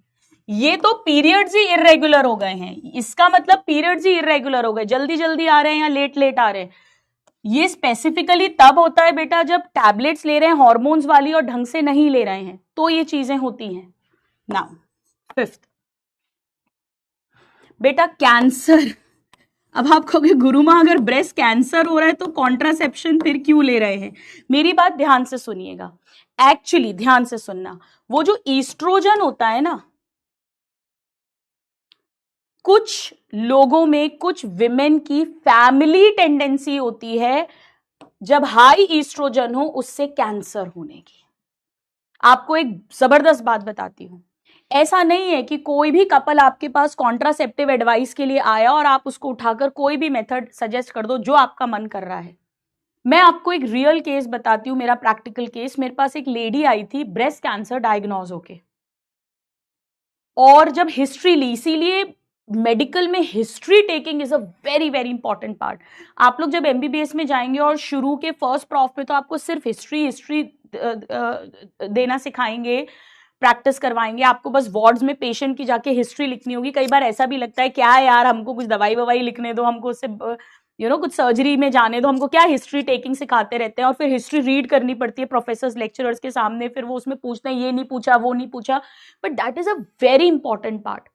ये तो पीरियड्स ही इरेगुलर हो गए हैं, इसका मतलब पीरियड्स ही इरेगुलर हो गए, जल्दी जल्दी आ रहे हैं या लेट लेट आ रहे हैं। ये स्पेसिफिकली तब होता है बेटा जब टैबलेट्स ले रहे हैं हॉर्मोन्स वाली और ढंग से नहीं ले रहे हैं, तो ये चीजें होती हैं। नाउ 5th बेटा कैंसर। अब आप कहोगे गुरु माँ अगर ब्रेस्ट कैंसर हो रहा है तो कॉन्ट्रासेप्शन फिर क्यों ले रहे हैं? मेरी बात ध्यान से सुनिएगा, एक्चुअली ध्यान से सुनना, वो जो ईस्ट्रोजन होता है ना, कुछ लोगों में, कुछ विमेन की फैमिली टेंडेंसी होती है जब हाई ईस्ट्रोजन हो उससे कैंसर होने की। आपको एक जबरदस्त बात बताती हूं, ऐसा नहीं है कि कोई भी कपल आपके पास कॉन्ट्रासेप्टिव एडवाइस के लिए आया और आप उसको उठाकर कोई भी मेथड सजेस्ट कर दो जो आपका मन कर रहा है। मैं आपको एक रियल केस बताती हूं, मेरा प्रैक्टिकल केस। मेरे पास एक लेडी आई थी ब्रेस्ट कैंसर डायग्नोज होके, और जब हिस्ट्री ली, इसीलिए मेडिकल में history taking is a very very important part. आप लोग जब एमबीबीएस में जाएंगे और शुरू के फर्स्ट प्रॉफ में तो आपको सिर्फ हिस्ट्री देना सिखाएंगे, प्रैक्टिस करवाएंगे, आपको बस वार्ड्स में पेशेंट की जाके हिस्ट्री लिखनी होगी। कई बार ऐसा भी लगता है क्या है यार, हमको कुछ दवाई ववाई लिखने दो, हमको उससे कुछ सर्जरी में जाने दो, हमको क्या हिस्ट्री टेकिंग सिखाते रहते हैं। और फिर हिस्ट्री रीड करनी पड़ती है प्रोफेसर्स लेक्चरर्स के सामने, फिर वो उसमें पूछते हैं ये नहीं पूछा वो नहीं पूछा, but that is a very important part.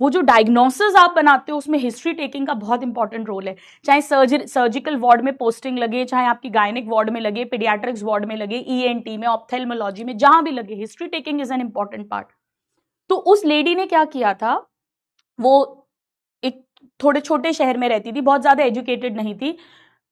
वो जो डायग्नोसिस आप बनाते हो उसमें हिस्ट्री टेकिंग का बहुत इंपॉर्टेंट रोल है। चाहे सर्जिकल वार्ड में पोस्टिंग लगे, चाहे आपकी गायनिक वार्ड में लगे, पीडियाट्रिक्स वार्ड में लगे, ईएनटी में, ऑप्थेल्मोलॉजी में, जहां भी लगे, history taking is an important part. तो उस लेडी ने क्या किया था, वो एक थोड़े छोटे शहर में रहती थी, बहुत ज्यादा एजुकेटेड नहीं थी।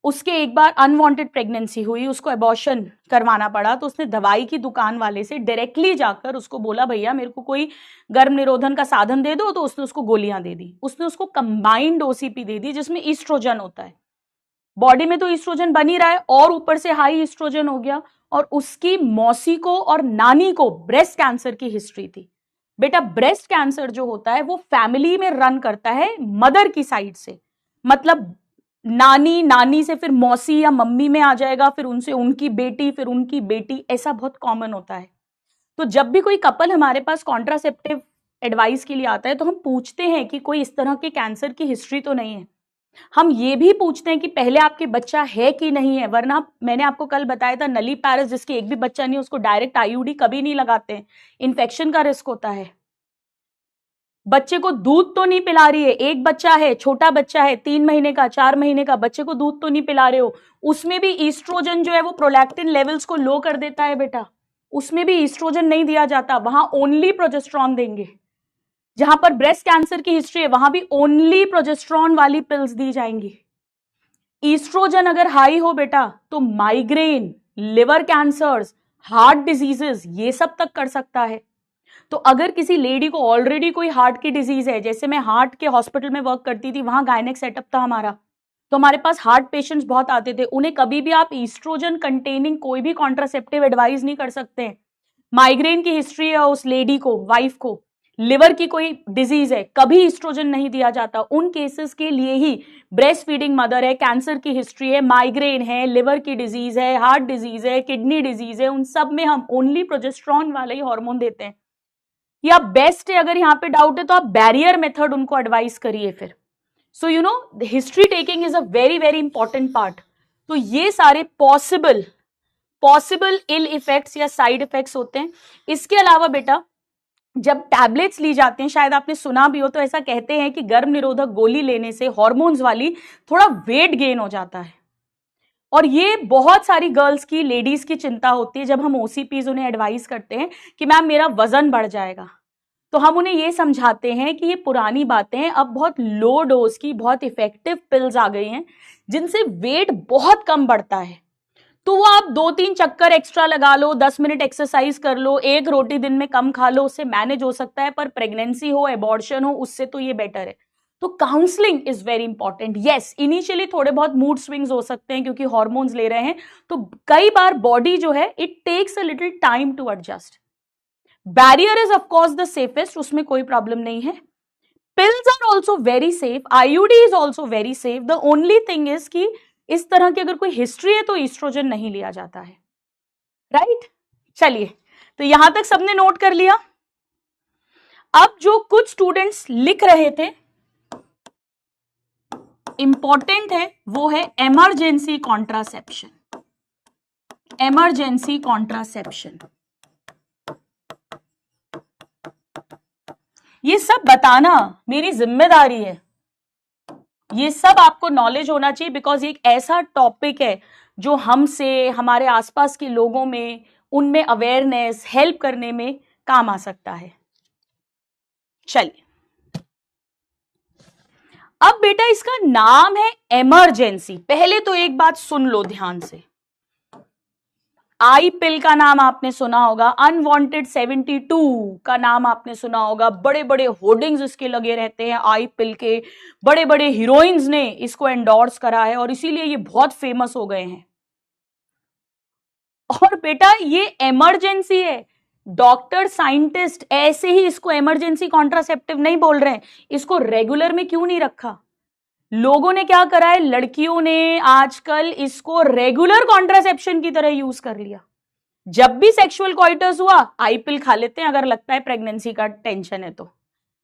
उसके एक बार अनवांटेड प्रेगनेंसी हुई, उसको एबॉर्शन करवाना पड़ा, तो उसने दवाई की दुकान वाले से डायरेक्टली जाकर उसको बोला भैया मेरे को कोई गर्भ निरोधन का साधन दे दो, तो उसने उसको गोलियां दे दी। उसने उसको कंबाइंड ओसीपी दे दी जिसमें ईस्ट्रोजन होता है। बॉडी में तो ईस्ट्रोजन बन ही रहा है और ऊपर से हाई ईस्ट्रोजन हो गया। और उसकी मौसी को और नानी को ब्रेस्ट कैंसर की हिस्ट्री थी। बेटा ब्रेस्ट कैंसर जो होता है वो फैमिली में रन करता है मदर की साइड से, मतलब नानी से फिर मौसी या मम्मी में आ जाएगा, फिर उनसे उनकी बेटी, फिर उनकी बेटी, ऐसा बहुत कॉमन होता है। तो जब भी कोई कपल हमारे पास कॉन्ट्रासेप्टिव एडवाइस के लिए आता है तो हम पूछते हैं कि कोई इस तरह के कैंसर की हिस्ट्री तो नहीं है। हम ये भी पूछते हैं कि पहले आपके बच्चा है कि नहीं है, वरना मैंने आपको कल बताया था नली पैरस जिसके एक भी बच्चा नहीं, उसको डायरेक्ट आईयूडी कभी नहीं लगाते हैं, इन्फेक्शन का रिस्क होता है। बच्चे को दूध तो नहीं पिला रही है, एक बच्चा है, छोटा बच्चा है, 3 महीने का, 4 महीने का, बच्चे को दूध तो नहीं पिला रहे हो, उसमें भी ईस्ट्रोजन जो है वो प्रोलैक्टिन लेवल्स को लो कर देता है बेटा, उसमें भी ईस्ट्रोजन नहीं दिया जाता, वहां ओनली प्रोजेस्टेरॉन देंगे। जहां पर ब्रेस्ट कैंसर की हिस्ट्री है वहां भी ओनली प्रोजेस्टेरॉन वाली पिल्स दी जाएंगी। ईस्ट्रोजन अगर हाई हो बेटा तो migraine, liver cancers, heart diseases, ये सब तक कर सकता है। तो अगर किसी लेडी को ऑलरेडी कोई हार्ट की डिजीज है, जैसे मैं हार्ट के हॉस्पिटल में वर्क करती थी, वहां गायनेक सेटअप था हमारा, तो हमारे पास हार्ट पेशेंट्स बहुत आते थे, उन्हें कभी भी आप ईस्ट्रोजन कंटेनिंग कोई भी कॉन्ट्रासेप्टिव एडवाइस नहीं कर सकते। माइग्रेन की हिस्ट्री है उस लेडी को, वाइफ को, लिवर की कोई डिजीज है, कभी ईस्ट्रोजन नहीं दिया जाता। उन केसेस के लिए ही ब्रेस्ट फीडिंग मदर है, कैंसर की हिस्ट्री है, माइग्रेन है, लिवर की डिजीज है, हार्ट डिजीज है, किडनी डिजीज है, उन सब में हम ओनली प्रोजेस्टेरॉन वाला ही हार्मोन देते हैं। या बेस्ट है अगर यहाँ पे डाउट है तो आप बैरियर मेथड उनको एडवाइस करिए फिर। So you know history taking is a very very important part. तो ये सारे पॉसिबल इल इफेक्ट्स या साइड इफेक्ट्स होते हैं। इसके अलावा बेटा जब टैबलेट्स ली जाते हैं, शायद आपने सुना भी हो, तो ऐसा कहते हैं कि गर्भ निरोधक गोली लेने से हॉर्मोन्स वाली थोड़ा वेट गेन हो जाता है। और ये बहुत सारी गर्ल्स की, लेडीज की चिंता होती है जब हम ओसीपीज उन्हें एडवाइस करते हैं कि मैम मेरा वजन बढ़ जाएगा, तो हम उन्हें ये समझाते हैं कि ये पुरानी बातें हैं, अब बहुत लो डोज की बहुत इफेक्टिव पिल्स आ गई हैं जिनसे वेट बहुत कम बढ़ता है। तो वो आप 2-3 चक्कर एक्स्ट्रा लगा लो, 10 मिनट एक्सरसाइज कर लो, 1 रोटी दिन में कम खा लो, उससे मैनेज हो सकता है। पर प्रेगनेंसी हो, एबॉर्शन हो, उससे तो ये बेटर है। तो counselling is very important. Yes, initially थोड़े बहुत मूड स्विंग्स हो सकते हैं क्योंकि हार्मोन्स ले रहे हैं, तो कई बार बॉडी जो है it takes a little time to adjust. Barrier is of course the safest, उसमें कोई प्रॉब्लम नहीं है। Pills are also very safe, IUD is also very safe. The only thing is कि इस तरह की अगर कोई हिस्ट्री है तो ईस्ट्रोजन नहीं लिया जाता है, राइट? चलिए, तो यहां तक सबने नोट कर लिया। अब जो कुछ स्टूडेंट्स लिख रहे थे, इंपॉर्टेंट है, वो है इमरजेंसी कॉन्ट्रासेप्शन। इमरजेंसी कॉन्ट्रासेप्शन, ये सब बताना मेरी जिम्मेदारी है। ये सब आपको नॉलेज होना चाहिए, बिकॉज ये एक ऐसा टॉपिक है जो हमसे, हमारे आसपास के लोगों में, उनमें अवेयरनेस, हेल्प करने में काम आ सकता है। चलिए, अब बेटा इसका नाम है इमरजेंसी। पहले तो एक बात सुन लो ध्यान से, आई पिल का नाम आपने सुना होगा, अनवांटेड 72 का नाम आपने सुना होगा, बड़े बड़े होर्डिंग्स इसके लगे रहते हैं आई पिल के, बड़े बड़े हीरोइंस ने इसको एंडोर्स करा है और इसीलिए ये बहुत फेमस हो गए हैं। और बेटा ये इमरजेंसी है, डॉक्टर साइंटिस्ट ऐसे ही इसको इमरजेंसी कॉन्ट्रासेप्टिव नहीं बोल रहे हैं। इसको रेगुलर में क्यों नहीं रखा? लोगों ने क्या करा है, लड़कियों ने आजकल इसको रेगुलर कॉन्ट्रासेप्शन की तरह यूज कर लिया। जब भी सेक्सुअल कॉइटस हुआ आई पिल खा लेते हैं, अगर लगता है प्रेगनेंसी का टेंशन है तो।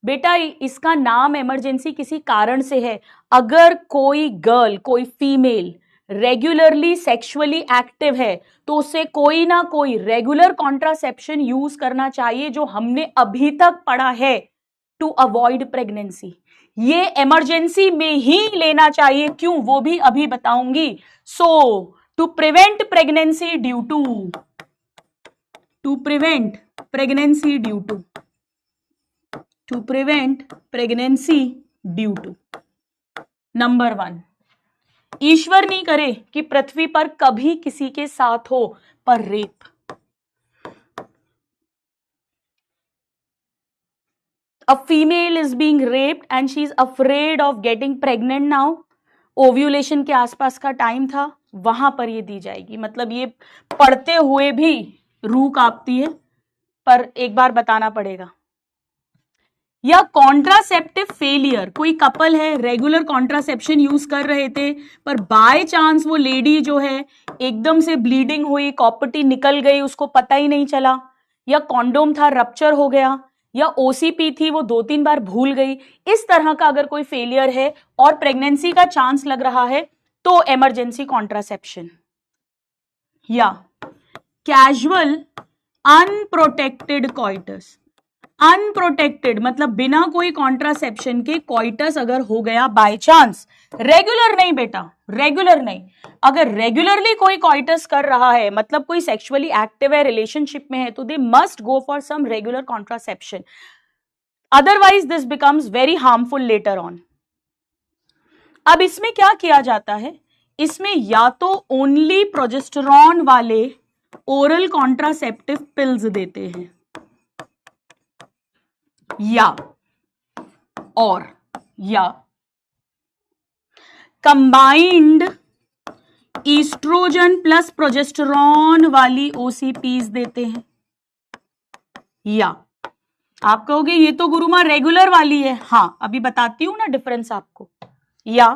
बेटा इसका नाम इमरजेंसी किसी कारण से है। अगर कोई गर्ल, कोई फीमेल रेगुलरली सेक्सुअली एक्टिव है तो उसे कोई ना कोई रेगुलर कॉन्ट्रासेप्शन यूज करना चाहिए, जो हमने अभी तक पढ़ा है, टू अवॉइड प्रेगनेंसी। ये इमरजेंसी में ही लेना चाहिए। क्यों, वो भी अभी बताऊंगी। So to prevent pregnancy due to prevent pregnancy due to number 1, ईश्वर नहीं करे कि पृथ्वी पर कभी किसी के साथ हो, पर rape. A female is being raped and she is afraid of getting pregnant now. Ovulation के आसपास का टाइम था, वहां पर ये दी जाएगी। मतलब ये पढ़ते हुए भी रूह कांपती है, पर एक बार बताना पड़ेगा। या कॉन्ट्रासेप्टिव फेलियर, कोई कपल है रेगुलर कॉन्ट्रासेप्शन यूज कर रहे थे, पर बाय चांस वो लेडी जो है एकदम से ब्लीडिंग हुई, कॉपर्टी निकल गई, उसको पता ही नहीं चला, या कॉन्डोम था रप्चर हो गया, या ओसीपी थी वो 2-3 बार भूल गई। इस तरह का अगर कोई फेलियर है और प्रेगनेंसी का चांस लग रहा है तो इमरजेंसी कॉन्ट्रासेप्शन। या कैजुअल अनप्रोटेक्टेड कॉइटस, अनप्रोटेक्टेड मतलब बिना कोई कॉन्ट्रासेप्शन के कॉइटस अगर हो गया बाय चांस, रेगुलर नहीं बेटा, रेगुलर नहीं, अगर रेगुलरली कोई कॉइटस कर रहा है, मतलब कोई सेक्सुअली एक्टिव है, रिलेशनशिप में है, तो they must go for some regular contraception, otherwise this becomes very harmful later on. अब इसमें क्या किया जाता है, इसमें या तो ओनली प्रोजेस्टेरॉन वाले ओरल कॉन्ट्रासेप्टिव पिल्स देते हैं, या कंबाइंड ईस्ट्रोजन प्लस प्रोजेस्टेरॉन वाली ओसीपीज देते हैं। या आप कहोगे ये तो गुरुमा रेगुलर वाली है, हां अभी बताती हूं ना डिफरेंस आपको। या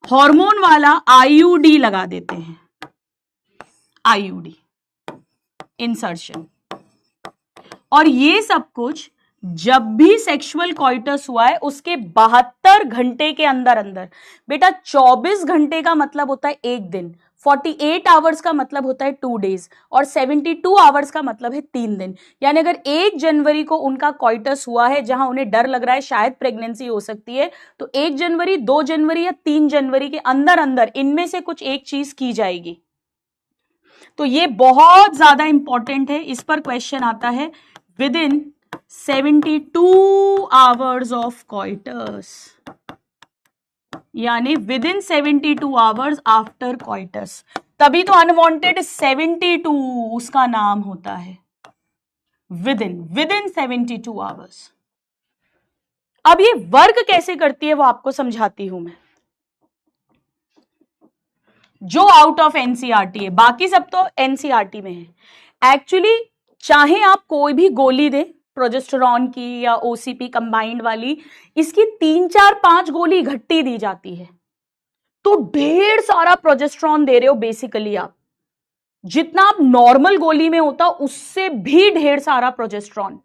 हार्मोन वाला आईयूडी लगा देते हैं, आईयूडी इंसर्शन। और ये सब कुछ जब भी सेक्सुअल कॉइटस हुआ है उसके 72 घंटे के अंदर अंदर। बेटा 24 घंटे का मतलब होता है एक दिन, 48 आवर्स का मतलब होता है 2 डेज, और 72 आवर्स का मतलब है 3 दिन। यानी अगर 1 जनवरी को उनका कॉइटस हुआ है जहां उन्हें डर लग रहा है शायद प्रेगनेंसी हो सकती है, तो 1 जनवरी, 2 जनवरी या 3 जनवरी के अंदर अंदर इनमें से कुछ एक चीज की जाएगी। तो ये बहुत ज्यादा इंपॉर्टेंट है, इस पर क्वेश्चन आता है विद इन 72 आवर्स ऑफ कॉइटस। यानी विद इन 72 आवर्स आफ्टर कॉइटस, तभी तो अनवांटेड 72 उसका नाम होता है, विद इन 72 आवर्स। अब ये वर्क कैसे करती है वो आपको समझाती हूं मैं, जो आउट ऑफ एनसीईआरटी है, बाकी सब तो एनसीईआरटी में है। एक्चुअली चाहे आप कोई भी गोली दें प्रोजेस्टेरॉन की या ओसीपी कंबाइंड वाली, इसकी 3 4 5 गोली इकट्ठी दी जाती है, तो ढेर सारा प्रोजेस्टेरॉन दे रहे हो बेसिकली आप, जितना आप नॉर्मल गोली में होता उससे भी ढेर सारा प्रोजेस्टेरॉन,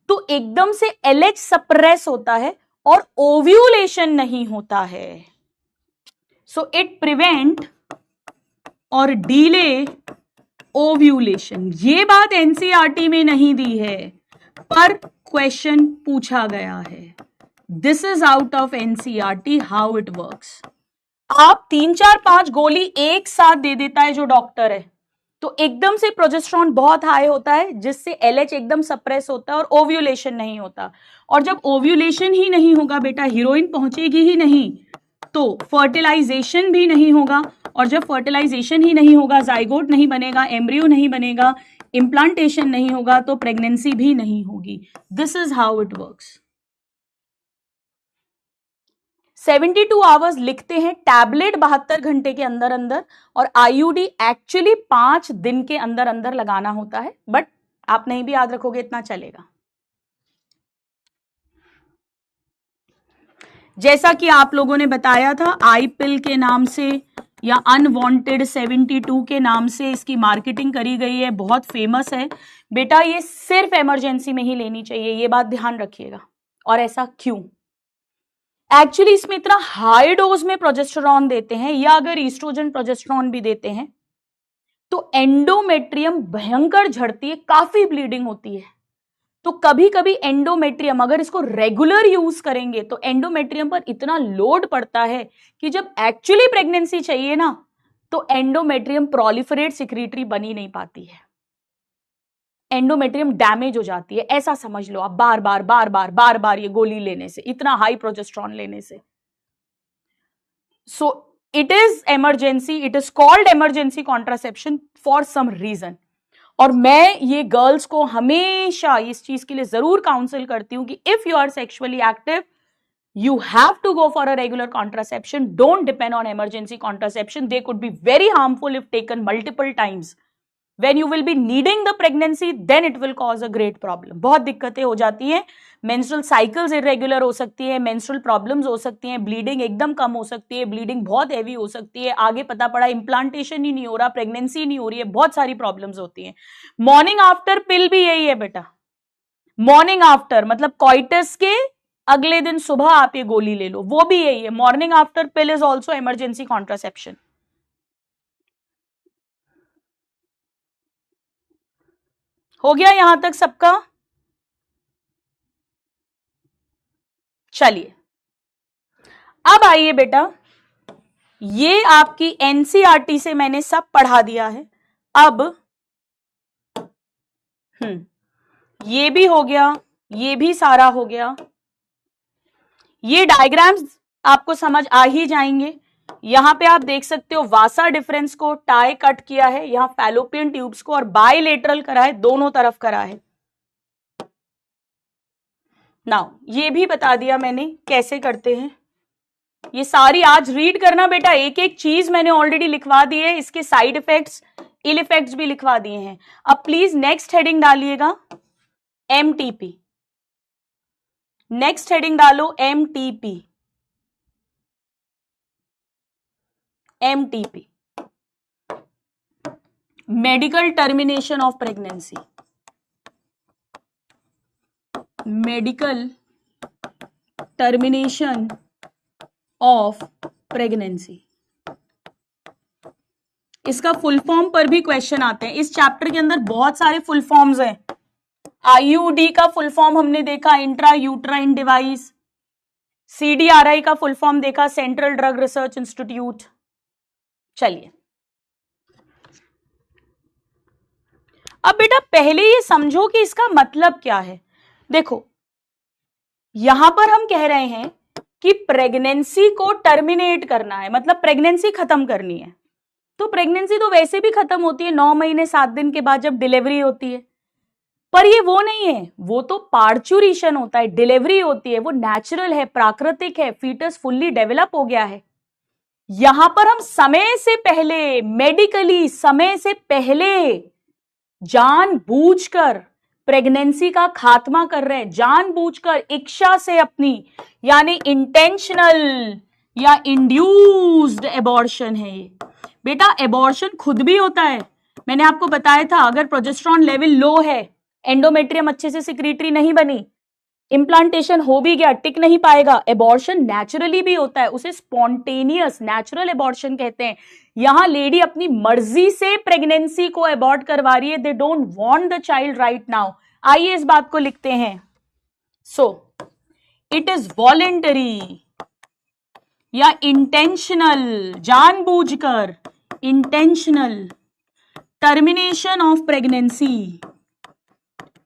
तो एकदम से एलएच सप्रेस होता है और ओव्यूलेशन नहीं होता है। सो इट प्रिवेंट और डिले ओव्यूलेशन। ये बात एनसीईआरटी में नहीं दी है, पर क्वेश्चन पूछा गया है। This is out of NCERT how it works. आप 3 4 5 गोली एक साथ दे देता है जो डॉक्टर है, तो एकदम से प्रोजेस्टेरॉन बहुत हाई होता है, जिससे एलएच एकदम सप्रेस होता है और ओव्यूलेशन नहीं होता। और जब ओव्यूलेशन ही नहीं होगा बेटा, हीरोइन पहुंचेगी ही नहीं, तो फर्टिलाइजेशन भी नहीं होगा, और जब फर्टिलाइजेशन ही नहीं होगा, जाइगोट नहीं बनेगा, एम्ब्रियो नहीं बनेगा, इम्प्लांटेशन नहीं होगा, तो प्रेगनेंसी भी नहीं होगी। This is how it works. 72 hours लिखते हैं, टैबलेट 72 घंटे के अंदर अंदर, और आईयूडी एक्चुअली 5 दिन के अंदर अंदर लगाना होता है, बट आप नहीं भी याद रखोगे इतना चलेगा। जैसा कि आप लोगों ने बताया था, आई पिल के नाम से या अनवांटेड 72 के नाम से इसकी मार्केटिंग करी गई है, बहुत फेमस है बेटा। ये सिर्फ इमरजेंसी में ही लेनी चाहिए, ये बात ध्यान रखिएगा। और ऐसा क्यों? एक्चुअली इसमें इतना हाई डोज में प्रोजेस्टेरॉन देते हैं, या अगर ईस्ट्रोजन प्रोजेस्टेरॉन भी देते हैं, तो एंडोमेट्रियम भयंकर झड़ती है, काफी ब्लीडिंग होती है। तो कभी कभी एंडोमेट्रियम, अगर इसको रेगुलर यूज करेंगे तो एंडोमेट्रियम पर इतना लोड पड़ता है कि जब एक्चुअली प्रेगनेंसी चाहिए ना, तो एंडोमेट्रियम प्रोलिफरेट सिक्रीटरी बनी नहीं पाती है, एंडोमेट्रियम डैमेज हो जाती है। ऐसा समझ लो आप, बार बार बार बार बार बार ये गोली लेने से, इतना हाई प्रोजेस्टेरॉन लेने से। So it is emergency, it is called emergency contraception for some reason. और मैं ये गर्ल्स को हमेशा इस चीज के लिए जरूर काउंसिल करती हूं कि if you are sexually active, you have to go for a regular contraception. Don't depend on emergency contraception. They could be very harmful if taken multiple times. When you will be needing the pregnancy, then it will cause a great problem. बहुत दिक्कतें हो जाती हैं, menstrual cycles irregular हो सकती है, menstrual problems हो सकती हैं, bleeding एकदम कम हो सकती है, bleeding बहुत heavy हो सकती है, आगे पता पड़ा implantation ही नहीं हो रहा, pregnancy नहीं हो रही है, बहुत सारी problems होती हैं। Morning after pill भी यही है बेटा। Morning after मतलब coitus के अगले दिन सुबह आप ये गोली ले लो, वो भी यही है। Morning after pill is also emergency contraception. हो गया यहां तक सबका? चलिए अब आइए बेटा, ये आपकी एनसीईआरटी से मैंने सब पढ़ा दिया है। अब ये भी हो गया, ये भी सारा हो गया। ये डायग्राम्स आपको समझ आ ही जाएंगे। यहां पे आप देख सकते हो वासा डिफरेंस को टाई कट किया है, यहां फैलोपियन ट्यूब्स को, और बायलेटरल करा है, दोनों तरफ करा है। नाउ ये भी बता दिया मैंने कैसे करते हैं। ये सारी आज रीड करना बेटा, एक एक चीज मैंने ऑलरेडी लिखवा दी है, इसके साइड इफेक्ट्स, इल इफेक्ट्स भी लिखवा दिए हैं। अब प्लीज नेक्स्ट हेडिंग डालिएगा एमटीपी। नेक्स्ट हेडिंग डालो MTP. MTP medical termination of pregnancy. Medical termination of pregnancy, इसका फुल फॉर्म पर भी क्वेश्चन आते हैं। इस चैप्टर के अंदर बहुत सारे फुल फॉर्म्स हैं। आईयूडी का फुल फॉर्म हमने देखा, इंट्रा यूट्राइन डिवाइस। सीडीआरआई का फुल फॉर्म देखा, सेंट्रल ड्रग रिसर्च इंस्टीट्यूट। चलिए अब बेटा पहले ये समझो कि इसका मतलब क्या है। देखो यहां पर हम कह रहे हैं कि प्रेगनेंसी को टर्मिनेट करना है, मतलब प्रेगनेंसी खत्म करनी है। तो प्रेगनेंसी तो वैसे भी खत्म होती है 9 महीने 7 दिन के बाद जब डिलीवरी होती है, पर ये वो नहीं है, वो तो पार्चुरेशन होता है, डिलीवरी होती है, वो नेचुरल है, प्राकृतिक है, फीटस फुल्ली डेवलप हो गया है। यहां पर हम समय से पहले, मेडिकली समय से पहले जानबूझकर प्रेगनेंसी का खात्मा कर रहे हैं, जानबूझकर इच्छा से अपनी, यानी इंटेंशनल या इंड्यूस्ड एबॉर्शन है ये। बेटा एबॉर्शन खुद भी होता है, मैंने आपको बताया था, अगर प्रोजेस्टेरॉन लेवल लो है, एंडोमेट्रियम अच्छे से सिक्रीटरी नहीं बनी, इम्प्लांटेशन हो भी गया, टिक नहीं पाएगा, एबॉर्शन नेचुरली भी होता है, उसे स्पॉन्टेनियस नेचुरल एबॉर्शन कहते हैं। यहां लेडी अपनी मर्जी से प्रेगनेंसी को एबॉर्ट करवा रही है, they don't want the child right now. आइए इस बात को लिखते हैं। सो इट इज वॉलेंटरी या इंटेंशनल, जानबूझकर, intentional termination of pregnancy,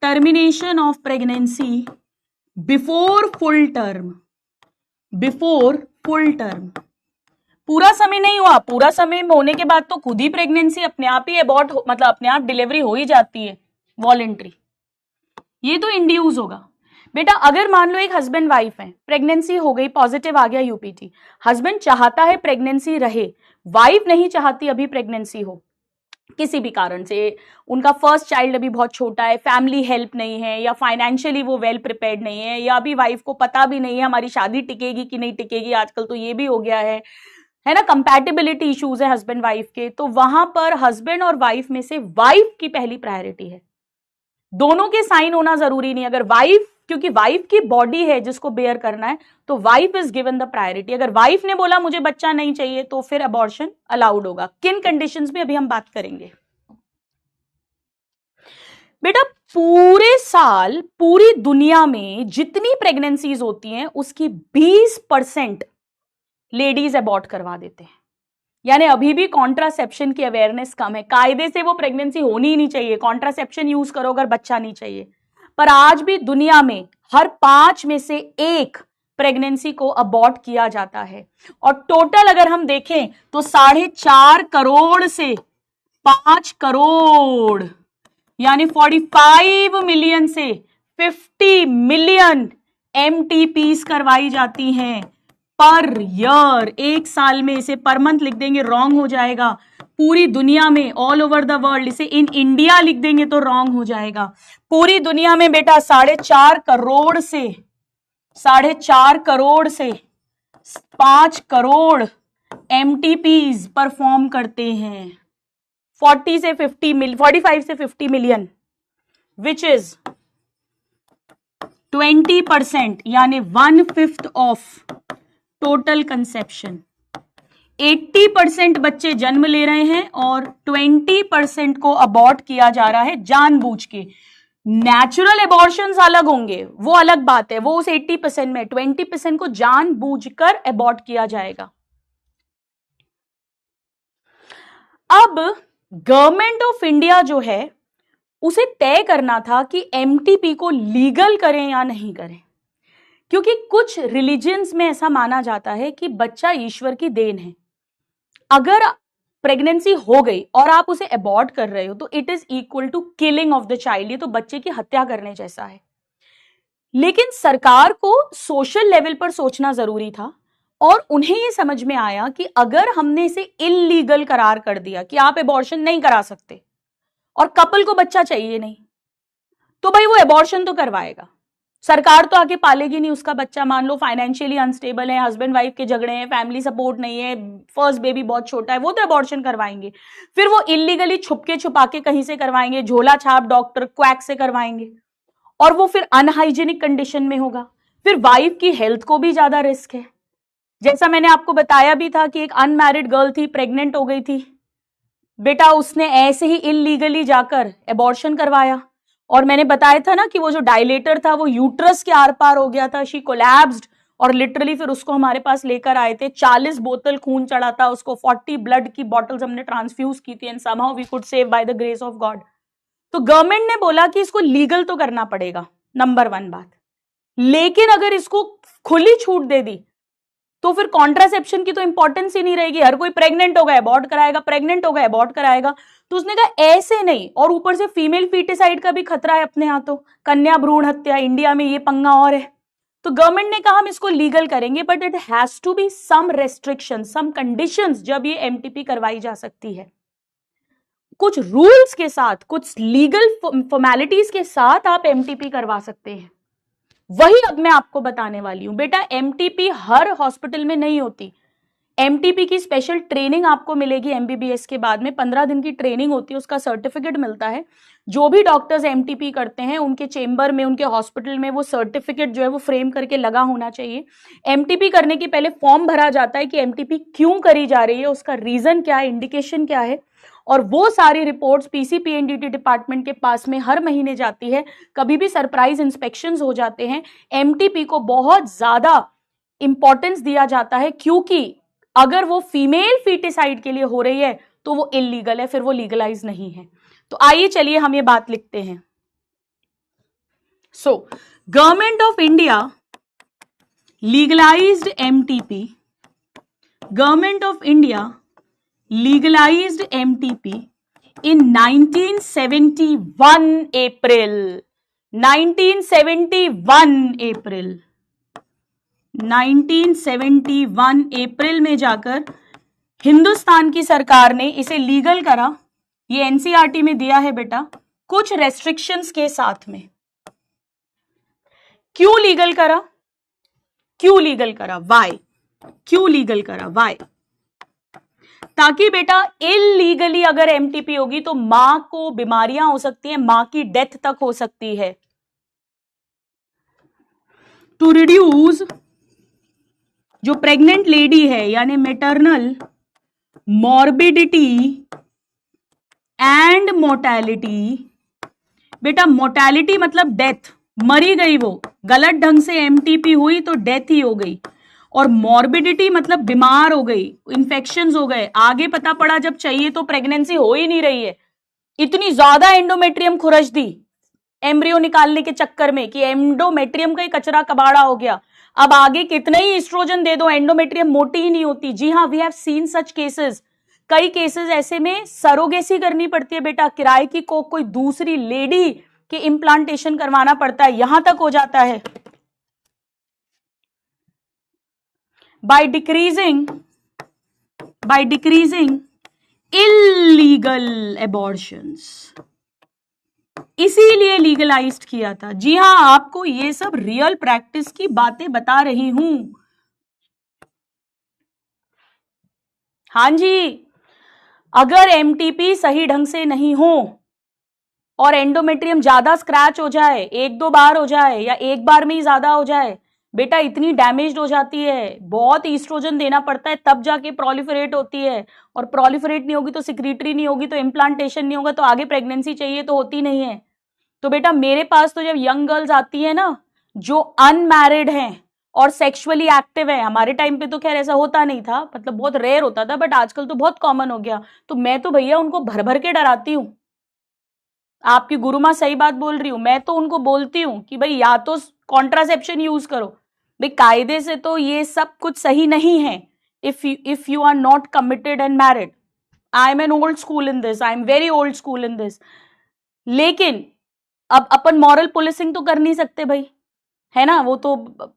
termination of pregnancy before full term, before full term. पूरा समय नहीं हुआ, पूरा समय होने के बाद तो खुद ही प्रेगनेंसी अपने आप ही एबॉर्ट मतलब अपने आप डिलीवरी हो ही जाती है, वॉलेंट्री। ये तो इंड्यूस होगा। बेटा अगर मान लो एक हस्बैंड वाइफ है, प्रेगनेंसी हो गई, पॉजिटिव आ गया यूपीटी, हस्बैंड चाहता है प्रेगनेंसी रहे, वाइफ नहीं चाहती अभी प्रेगनेंसी हो, किसी भी कारण से, उनका फर्स्ट चाइल्ड अभी बहुत छोटा है, फैमिली हेल्प नहीं है, या फाइनेंशियली वो वेल प्रिपेयर्ड नहीं है, या अभी वाइफ को पता भी नहीं है हमारी शादी टिकेगी कि नहीं टिकेगी, आजकल तो ये भी हो गया है ना, कंपैटिबिलिटी इश्यूज है हस्बैंड वाइफ के, तो वहां पर हस्बैंड और वाइफ में से वाइफ की पहली प्रायोरिटी है। दोनों के साइन होना जरूरी नहीं, अगर वाइफ, क्योंकि वाइफ की बॉडी है जिसको बेयर करना है, तो wife is given the priority. अगर वाइफ ने बोला मुझे बच्चा नहीं चाहिए तो फिर अबॉर्शन अलाउड होगा। किन कंडीशंस में अभी हम बात करेंगे। बेटा पूरे साल पूरी दुनिया में जितनी प्रेगनेंसीज होती हैं उसकी 20% लेडीज अबॉर्ट करवा देते हैं, यानी अभी भी कॉन्ट्रासेप्शन की अवेयरनेस कम है। कायदे से वो प्रेगनेंसी होनी ही नहीं चाहिए, कॉन्ट्रासेप्शन यूज करो अगर बच्चा नहीं चाहिए, पर आज भी दुनिया में हर 5 में से 1 प्रेगनेंसी को अबॉर्ट किया जाता है। और टोटल अगर हम देखें तो 4.5 करोड़ से 5 करोड़, यानी 45 मिलियन से 50 मिलियन MTPs करवाई जाती हैं पर ईयर, एक साल में। इसे पर मंथ लिख देंगे रॉन्ग हो जाएगा, पूरी दुनिया में, ऑल ओवर द वर्ल्ड। इसे इन इंडिया लिख देंगे तो रॉन्ग हो जाएगा। पूरी दुनिया में बेटा 4.5 करोड़ से 5 करोड़ MTPs परफॉर्म करते हैं। 45 से 50 मिलियन, विच इज 20%, यानी 1/5 ऑफ टोटल कंसेप्शन। 80% बच्चे जन्म ले रहे हैं और 20% को अबॉर्ट किया जा रहा है जानबूझ के। नेचुरल एबॉर्शंस अलग होंगे, वो अलग बात है, वो उस 80% में, 20% को जानबूझकर अबॉर्ट किया जाएगा। अब गवर्नमेंट ऑफ इंडिया जो है उसे तय करना था कि MTP को लीगल करें या नहीं करें, क्योंकि कुछ रिलीजियंस में ऐसा माना जाता है कि बच्चा ईश्वर की देन है। अगर प्रेगनेंसी हो गई और आप उसे अबॉर्ट कर रहे हो तो it is equal to killing of the child, ये तो बच्चे की हत्या करने जैसा है। लेकिन सरकार को सोशल लेवल पर सोचना जरूरी था और उन्हें ये समझ में आया कि अगर हमने इसे इल्लीगल करार कर दिया कि आप अबॉर्शन नहीं करा सकते और कपल को बच्चा चाहिए नहीं, तो भाई वो अबॉर्शन तो करवाएगा, सरकार तो आके पालेगी नहीं उसका बच्चा। मान लो फाइनेंशियली अनस्टेबल है, हस्बैंड वाइफ के झगड़े हैं, फैमिली सपोर्ट नहीं है, फर्स्ट बेबी बहुत छोटा है, वो तो अबॉर्शन करवाएंगे। फिर वो इलीगली छुपा के कहीं से करवाएंगे, झोला छाप डॉक्टर क्वैक से करवाएंगे, और वो फिर अनहाइजीनिक कंडीशन में होगा। फिर वाइफ की हेल्थ को भी ज्यादा रिस्क है। जैसा मैंने आपको बताया भी था कि एक अनमैरिड गर्ल थी, प्रेग्नेंट हो गई थी बेटा, उसने ऐसे ही इलीगली जाकर अबॉर्शन करवाया, और मैंने बताया था ना कि वो जो डायलेटर था वो यूट्रस के आर पार हो गया था, शी कोलैप्स्ड, और लिटरली फिर उसको हमारे पास लेकर आए थे। 40 बोतल खून चढ़ा था उसको, 40 ब्लड की बॉटल्स हमने ट्रांसफ्यूज की थी, and somehow we could save by the grace of God. तो गवर्नमेंट ने बोला कि इसको लीगल तो करना पड़ेगा, नंबर 1 बात। लेकिन अगर इसको खुली छूट दे दी तो फिर कॉन्ट्रासेप्शन की तो इंपॉर्टेंस ही नहीं रहेगी, हर कोई प्रेग्नेंट होगा अबॉर्ट कराएगा, प्रेग्नेंट होगा अबॉर्ट कराएगा। तो उसने कहा ऐसे नहीं, और ऊपर से फीमेल फीटिसाइड का भी खतरा है अपने हाथों, कन्या भ्रूण हत्या, इंडिया में ये पंगा और है। तो गवर्नमेंट ने कहा हम इसको लीगल करेंगे, but it has to be some restriction, some conditions, जब ये एमटीपी करवाई जा सकती है। कुछ रूल्स के साथ, कुछ लीगल फॉर्मेलिटीज के साथ आप एमटीपी करवा सकते हैं। वही अब मैं आपको बताने वाली हूं। बेटा एमटीपी हर हॉस्पिटल में नहीं होती, एमटीपी की स्पेशल ट्रेनिंग आपको मिलेगी एमबीबीएस के बाद में, 15 दिन की ट्रेनिंग होती है, उसका सर्टिफिकेट मिलता है। जो भी डॉक्टर्स एमटीपी करते हैं उनके चेंबर में, उनके हॉस्पिटल में वो सर्टिफिकेट जो है वो फ्रेम करके लगा होना चाहिए। एमटीपी करने के पहले फॉर्म भरा जाता है कि एमटीपी क्यों करी जा रही है, उसका रीजन क्या है, इंडिकेशन क्या है, और वो सारी रिपोर्ट्स पीसीपीएनडीटी डिपार्टमेंट के पास में हर महीने जाती है। कभी भी सरप्राइज इंस्पेक्शंस हो जाते हैं। एमटीपी को बहुत ज्यादा इंपॉर्टेंस दिया जाता है, क्योंकि अगर वो फीमेल फीटिसाइड के लिए हो रही है तो वो इलीगल है, फिर वो लीगलाइज नहीं है। तो आइए चलिए हम ये बात लिखते हैं। So government of India legalised MTP, government of India legalized MTP in 1971 April, 1971 April, 1971 अप्रैल में जाकर हिंदुस्तान की सरकार ने इसे लीगल करा। ये एनसीईआरटी में दिया है बेटा, कुछ रेस्ट्रिक्शंस के साथ में। क्यों लीगल करा, क्यों लीगल करा, वाई, क्यों लीगल करा, वाई? ताकि बेटा इलीगली अगर एमटीपी होगी तो मां को बीमारियां हो सकती हैं, मां की डेथ तक हो सकती है। टू रिड्यूस जो प्रेग्नेंट लेडी है यानी मैटरनल मॉर्बिडिटी एंड मोर्टेलिटी। बेटा मोर्टेलिटी मतलब डेथ, मरी गई, वो गलत ढंग से एमटीपी हुई तो डेथ ही हो गई। और मॉर्बिडिटी मतलब बीमार हो गई, इन्फेक्शंस हो गए, आगे पता पड़ा जब चाहिए तो प्रेगनेंसी हो ही नहीं रही है। इतनी ज्यादा एंडोमेट्रियम खुरच दी एम्ब्रियो निकालने के चक्कर में कि एंडोमेट्रियम का ही कचरा कबाड़ा हो गया। अब आगे कितने ही एस्ट्रोजन दे दो, एंडोमेट्रियम मोटी ही नहीं होती। जी हाँ, we have seen such cases. कई केसेस ऐसे में सरोगेसी करनी पड़ती है बेटा, किराए की कोई दूसरी लेडी के इम्प्लांटेशन करवाना पड़ता है, यहां तक हो जाता है। by decreasing illegal abortions, इसीलिए लीगलाइज्ड किया था। जी हां, आपको ये सब रियल प्रैक्टिस की बातें बता रही हूं। हां जी, अगर एमटीपी सही ढंग से नहीं हो और एंडोमेट्रियम ज्यादा स्क्रैच हो जाए, एक दो बार हो जाए या एक बार में ही ज्यादा हो जाए, बेटा इतनी डैमेज हो जाती है, बहुत ईस्ट्रोजन देना पड़ता है, तब जाके प्रोलिफरेट होती है। और प्रोलिफरेट नहीं होगी तो सिक्रीटरी नहीं होगी तो इम्प्लांटेशन नहीं होगा तो आगे प्रेगनेंसी चाहिए तो होती नहीं है। तो बेटा मेरे पास तो जब यंग गर्ल्स आती है ना, जो अनमैरिड हैं और सेक्सुअली एक्टिव है, हमारे टाइम पे तो खैर ऐसा होता नहीं था, मतलब बहुत रेयर होता था, बट आजकल तो बहुत कॉमन हो गया। तो मैं तो भैया उनको भर भर के डराती हूँ। आपकी गुरु माँ सही बात बोल रही हूँ, मैं तो उनको बोलती हूँ कि भाई या तो कॉन्ट्रासेप्शन यूज करो, भाई कायदे से तो ये सब कुछ सही नहीं है। If you are not committed and married, I am an old school in this, I am very old school in this. लेकिन अब अपन मॉरल पुलिसिंग तो कर नहीं सकते भाई, है ना, वो तो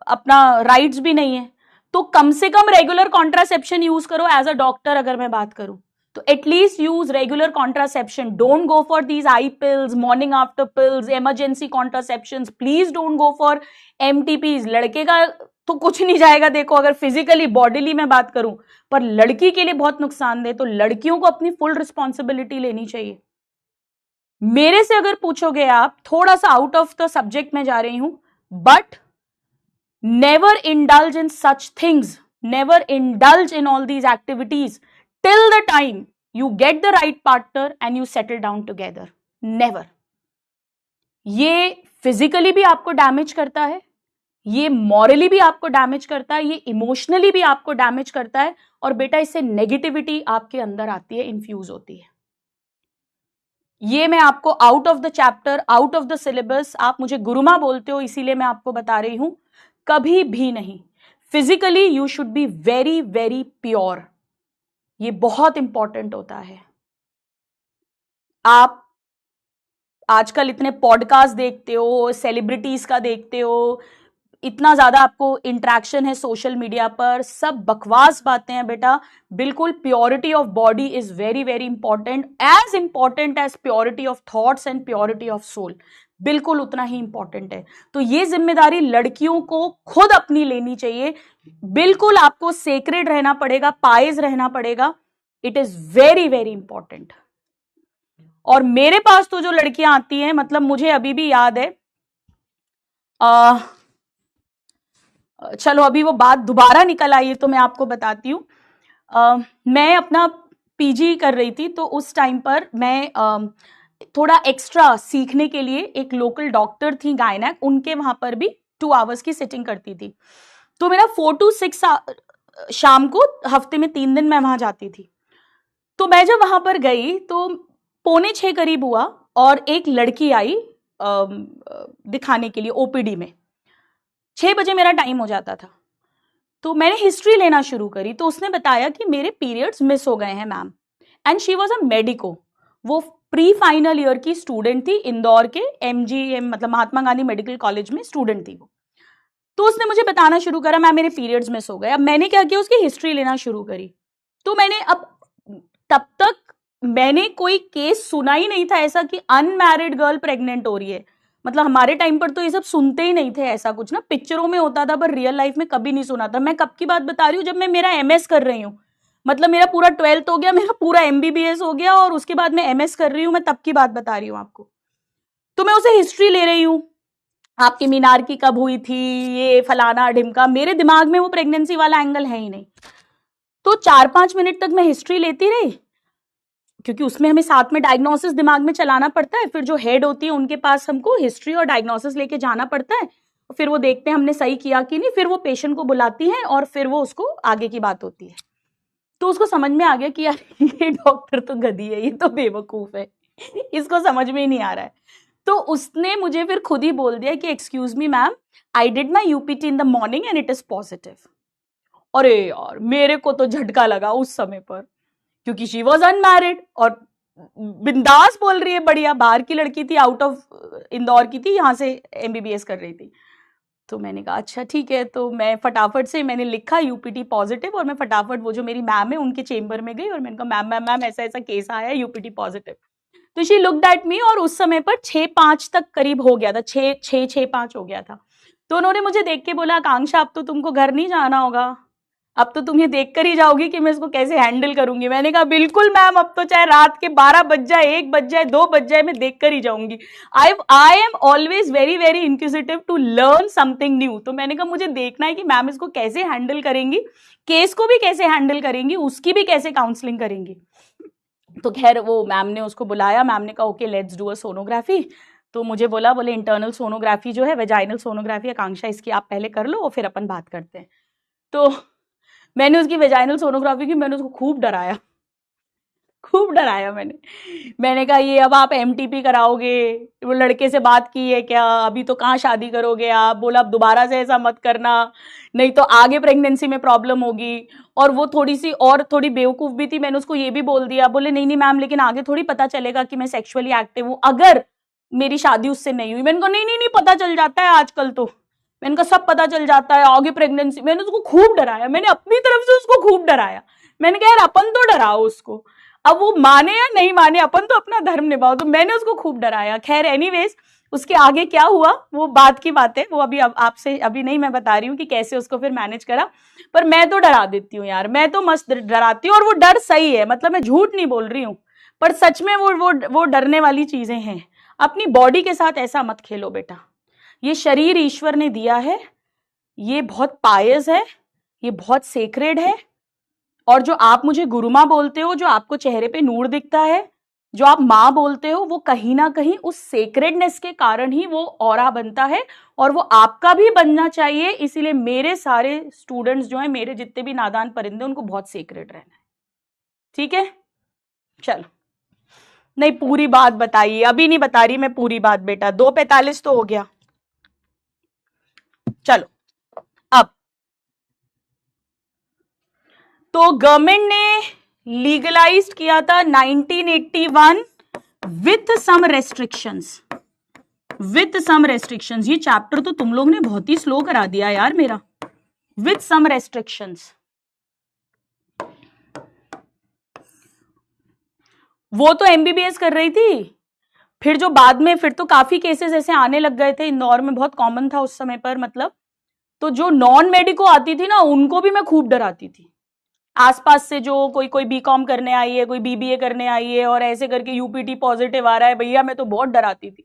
अपना राइट्स भी नहीं है। तो कम से कम रेगुलर कॉन्ट्रासेप्शन यूज करो। एज अ डॉक्टर अगर मैं बात करूं तो at least use regular contraception. Don't go for these I pills, morning after pills, emergency contraception. Please don't go for MTPs. लड़के का तो कुछ नहीं जाएगा, देखो अगर फिजिकली बॉडीली मैं बात करूं, पर लड़की के लिए बहुत नुकसानदेह। तो लड़कियों को अपनी फुल रिस्पॉन्सिबिलिटी लेनी चाहिए। मेरे से अगर पूछोगे आप, थोड़ा सा आउट ऑफ द सब्जेक्ट में जा रही हूं, but never indulge in such things, never indulge in all these activities till the time you get the right partner and you settle down together. Never. ये फिजिकली भी आपको damage करता है, ये मॉरली भी आपको डैमेज करता है, ये इमोशनली भी आपको डैमेज करता है, और बेटा इससे नेगेटिविटी आपके अंदर आती है, इन्फ्यूज होती है। ये मैं आपको out of the chapter, out of the syllabus, आप मुझे गुरुमा बोलते हो इसीलिए मैं आपको बता रही हूं, कभी भी नहीं। Physically you should be very very pure, ये बहुत इंपॉर्टेंट होता है। आप आजकल इतने पॉडकास्ट देखते हो, सेलिब्रिटीज का देखते हो, इतना ज्यादा आपको इंटरेक्शन है सोशल मीडिया पर, सब बकवास बातें हैं बेटा। बिल्कुल purity of body is very very important, as purity of thoughts and purity of soul, बिल्कुल उतना ही इंपॉर्टेंट है। तो ये जिम्मेदारी लड़कियों को खुद अपनी लेनी चाहिए। बिल्कुल आपको सेक्रेड रहना पड़ेगा, पाइज रहना पड़ेगा। It is very very important. और मेरे पास तो जो लड़कियां आती हैं, मतलब मुझे अभी भी याद है, चलो अभी वो बात दोबारा निकल आई है तो मैं आपको बताती हूँ। मैं अपना पीजी कर रही थी, तो उस टाइम पर मैं थोड़ा एक्स्ट्रा सीखने के लिए एक लोकल डॉक्टर थी गायनेक, उनके वहां पर भी 2 आवर्स की सिटिंग करती थी। तो मेरा 4 to 6 शाम को हफ्ते में 3 दिन मैं वहां जाती थी। तो मैं जब वहां पर गई तो 5:45 करीब हुआ और एक लड़की आई दिखाने के लिए ओपीडी में। 6 बजे मेरा टाइम हो जाता था, तो मैंने हिस्ट्री लेना शुरू करी। तो उसने बताया कि मेरे पीरियड्स मिस हो गए हैं ma'am, and she was a medico. वो प्री फाइनल ईयर की स्टूडेंट थी, इंदौर के MGM मतलब महात्मा गांधी मेडिकल कॉलेज में स्टूडेंट थी वो। तो उसने मुझे बताना शुरू करा मैम मेरे पीरियड्स मिस हो गए। अब मैंने क्या किया, उसकी हिस्ट्री लेना शुरू करी। तो मैंने तब तक मैंने कोई केस सुना ही नहीं था ऐसा कि अनमैरिड गर्ल प्रेग्नेंट हो रही है। मतलब हमारे टाइम पर तो ये सब सुनते ही नहीं थे, ऐसा कुछ ना पिक्चरों में होता था, पर रियल लाइफ में कभी नहीं सुना था। मैं कब की बात बता रही हूँ, जब मैं मेरा MS कर रही हूँ, मतलब मेरा पूरा 12th हो गया, मेरा पूरा MBBS हो गया और उसके बाद मैं MS कर रही हूँ, मैं तब की बात बता रही हूँ आपको। तो मैं उसे हिस्ट्री ले रही हूँ, आपकी मीनार की कब हुई थी, ये फलाना ढिमका। मेरे दिमाग में वो प्रेगनेंसी वाला एंगल है ही नहीं। तो 4-5 मिनट तक मैं हिस्ट्री लेती रही, क्योंकि उसमें हमें साथ में डायग्नोसिस दिमाग में चलाना पड़ता है। फिर जो हेड होती है उनके पास हमको हिस्ट्री और डायग्नोसिस लेके जाना पड़ता है। फिर वो देखते हैं हमने सही किया कि नहीं, फिर वो पेशेंट को बुलाती है और फिर वो उसको आगे की बात होती है। तो उसको समझ में आ गया कि यार ये डॉक्टर तो गधी है, ये तो बेवकूफ है, इसको समझ में ही नहीं आ रहा है। तो उसने मुझे फिर खुद ही बोल दिया कि excuse me ma'am, I did my UPT in the morning and it is positive. अरे यार मेरे को तो झटका लगा उस समय पर, क्योंकि शी वॉज अनमैरिड और बिंदास बोल रही है, बढ़िया, बाहर की लड़की थी, आउट ऑफ इंदौर की थी, यहाँ से MBBS कर रही थी। तो मैंने कहा अच्छा ठीक है। तो मैं फटाफट से मैंने लिखा UPT पॉजिटिव, और मैं फटाफट वो जो मेरी मैम है उनके चेम्बर में गई और मैंने कहा मैम मैम मैम ऐसा ऐसा केस आया है UPT पॉजिटिव। तो शी लुक्ड एट मी, और उस समय पर 6-5 तक करीब हो गया था, 6-5 हो गया था। तो उन्होंने मुझे देख के बोला आकांक्षा अब तो तुमको घर नहीं जाना होगा, अब तो तुम ये देख कर ही जाओगी कि मैं इसको कैसे हैंडल करूंगी। मैंने कहा बिल्कुल मैम, अब तो चाहे रात के 12 बज जाए, 1 बज जाए, 2 बज जाए, मैं देख कर ही जाऊंगी। I am always very very inquisitive to learn something new. तो मैंने कहा मुझे देखना है कि मैम इसको कैसे हैंडल करेंगी, केस को भी कैसे हैंडल करेंगी, उसकी भी कैसे काउंसलिंग करेंगी। तो खैर वो मैम ने उसको बुलाया, मैम ने कहा okay let's do a sonography. तो मुझे बोले इंटरनल सोनोग्राफी जो है, वेजाइनल सोनोग्राफी, आकांक्षा इसकी आप पहले कर लो और फिर अपन बात करते हैं। तो मैंने उसकी वेजाइनल सोनोग्राफी की, मैंने उसको खूब डराया मैंने कहा ये अब आप MTP कराओगे, वो लड़के से बात की है क्या, अभी तो कहाँ शादी करोगे आप, बोला अब दोबारा से ऐसा मत करना, नहीं तो आगे प्रेगनेंसी में प्रॉब्लम होगी। और वो थोड़ी बेवकूफ भी थी, मैंने उसको ये भी बोल दिया, बोले नहीं नहीं मैम लेकिन आगे थोड़ी पता चलेगा कि मैं सेक्सुअली एक्टिव हूँ अगर मेरी शादी उससे नहीं हुई। मैंने कहा नहीं नहीं नहीं, पता चल जाता है आजकल तो, मैंने कहा सब पता चल जाता है आगे प्रेगनेंसी। मैंने उसको खूब डराया, मैंने अपनी तरफ से उसको खूब डराया। मैंने कहा यार अपन तो डराओ उसको, अब वो माने या नहीं माने अपन तो अपना धर्म निभाओ। तो मैंने उसको खूब डराया। खैर एनीवेज उसके आगे क्या हुआ वो बात की बात है, वो अभी आपसे अभी नहीं मैं बता रही हूँ कि कैसे उसको फिर मैनेज करा। पर मैं तो डरा देती हूँ यार, मैं तो मस्त डराती हूँ, और वो डर सही है, मतलब मैं झूठ नहीं बोल रही हूँ, पर सच में वो डरने वाली चीजें हैं। अपनी बॉडी के साथ ऐसा मत खेलो बेटा, ये शरीर ईश्वर ने दिया है, ये बहुत पायस है, ये बहुत सेक्रेड है। और जो आप मुझे गुरु माँ बोलते हो, जो आपको चेहरे पे नूर दिखता है, जो आप माँ बोलते हो, वो कहीं ना कहीं उस सेक्रेडनेस के कारण ही वो ऑरा बनता है, और वो आपका भी बनना चाहिए। इसीलिए मेरे सारे स्टूडेंट्स जो हैं, मेरे जितने भी नादान परिंदे, उनको बहुत सेक्रेड रहना है, ठीक है। चलो नहीं पूरी बात बताइए, अभी नहीं बता रही मैं पूरी बात बेटा, 2:45 तो हो गया। चलो अब तो गवर्नमेंट ने लीगलाइज्ड किया था 1981 with some restrictions, with some restrictions. ये चैप्टर तो तुम लोग ने बहुत ही स्लो करा दिया यार मेरा। विथ सम रेस्ट्रिक्शंस, वो तो एमबीबीएस कर रही थी, फिर जो बाद में फिर तो काफी केसेस ऐसे आने लग गए थे, इंदौर में बहुत कॉमन था उस समय पर, मतलब तो जो नॉन मेडिको आती थी ना उनको भी मैं खूब डराती थी। आसपास से जो कोई बीकॉम करने आई है, कोई बीबीए करने आई है और ऐसे करके यूपीटी पॉजिटिव आ रहा है, भैया मैं तो बहुत डराती थी।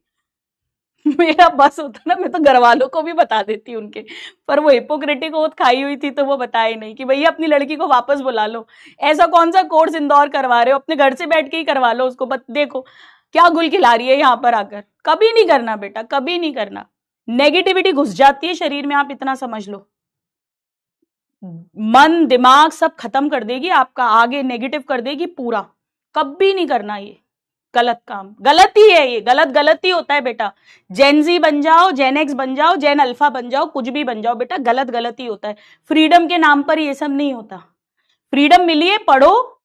मेरा बस होता ना, मैं तो घर वालों को भी बता देती उनके, पर वो हिपोक्रेटिक ओथ खाई हुई थी तो वो बताए नहीं कि भैया अपनी लड़की को वापस बुला लो, ऐसा कौन सा कोर्स इंदौर करवा रहे हो, अपने घर से बैठ के ही करवा लो उसको, देखो क्या गुल खिला रही है यहाँ पर आकर। कभी नहीं करना बेटा, कभी नहीं करना, नेगेटिविटी घुस जाती है शरीर में, आप इतना समझ लो, मन दिमाग सब खत्म कर देगी आपका, आगे नेगेटिव कर देगी पूरा। कभी नहीं करना, ये गलत काम, गलत ही है ये, गलत ही होता है बेटा। जेन जी बन जाओ, जेन एक्स बन जाओ, जेन अल्फा बन जाओ, कुछ भी बन जाओ बेटा, गलत ही होता है। फ्रीडम के नाम पर ये सब नहीं होता। फ्रीडम मिली है, पढ़ो,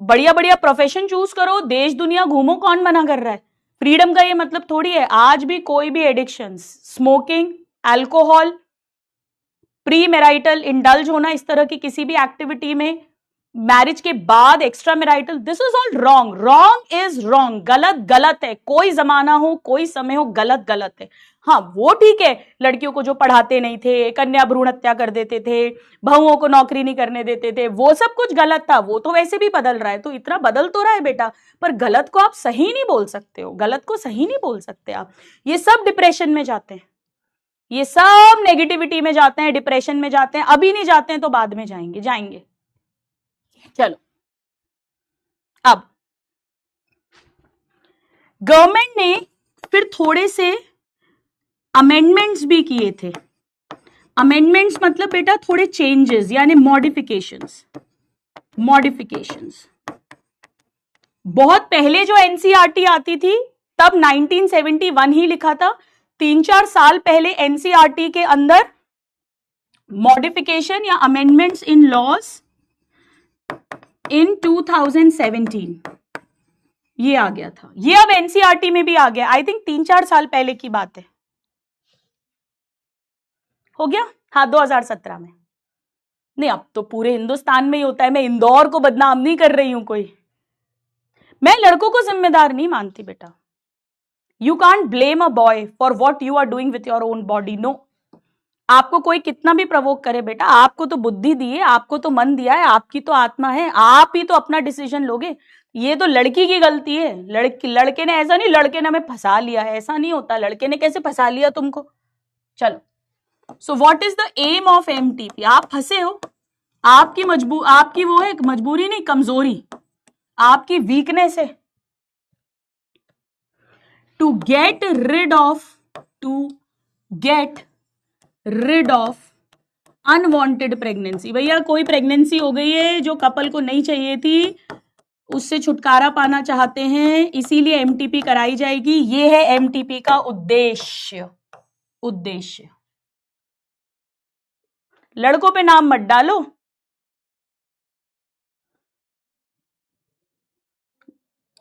बढ़िया बढ़िया प्रोफेशन चूज करो, देश दुनिया घूमो, कौन मना कर रहा है। फ्रीडम का ये मतलब थोड़ी है आज भी कोई भी addiction, smoking, alcohol, pre marital indulge होना इस तरह की किसी भी एक्टिविटी में, मैरिज के बाद extra marital, this is all wrong. Wrong is wrong, गलत है। कोई जमाना हो, कोई समय हो, गलत है। हाँ वो ठीक है, लड़कियों को जो पढ़ाते नहीं थे, कन्या भ्रूण हत्या कर देते थे, बहुओं को नौकरी नहीं करने देते थे, वो सब कुछ गलत था। वो तो वैसे भी बदल रहा है, तो इतना बदल तो रहा है बेटा, पर गलत को आप सही नहीं बोल सकते हो, गलत को सही नहीं बोल सकते आप। ये सब डिप्रेशन में जाते हैं, ये सब नेगेटिविटी में जाते हैं, डिप्रेशन में जाते हैं। अभी नहीं जाते हैं तो बाद में जाएंगे। चलो, अब गवर्नमेंट ने फिर थोड़े से अमेंडमेंट्स भी किए थे। अमेंडमेंट्स मतलब बेटा थोड़े चेंजेस, यानी मॉडिफिकेशंस। बहुत पहले जो एनसीईआरटी आती थी तब 1971 ही लिखा था। 3-4 साल पहले एनसीईआरटी के अंदर मॉडिफिकेशन या अमेंडमेंट्स इन लॉज इन 2017 ये आ गया था। ये अब एनसीईआरटी में भी आ गया, आई थिंक 3-4 साल पहले की बात है, हो गया। हाँ 2017 में नहीं, अब तो पूरे हिंदुस्तान में ही होता है। मैं इंदौर को बदनाम नहीं कर रही हूं कोई, मैं लड़कों को जिम्मेदार नहीं मानती बेटा। You can't blame a boy for what you are doing with your own body, no. आपको कोई कितना भी प्रवोक करे बेटा, आपको तो बुद्धि दी है, आपको तो मन दिया है, आपकी तो आत्मा है, आप ही तो अपना डिसीजन लोगे। ये तो लड़की की गलती है, लड़के ने ऐसा नहीं, लड़के ने हमें फंसा लिया है, ऐसा नहीं होता। लड़के ने कैसे फंसा लिया तुमको? चलो, so what is the aim of MTP? आप फंसे हो, आपकी वो है मजबूरी नहीं, कमजोरी, आपकी वीकनेस है। To get rid of unwanted pregnancy. भैया कोई प्रेगनेंसी हो गई है जो कपल को नहीं चाहिए थी, उससे छुटकारा पाना चाहते हैं, इसीलिए एमटीपी कराई जाएगी। ये है एमटीपी का उद्देश्य। लड़कों पे नाम मत डालो,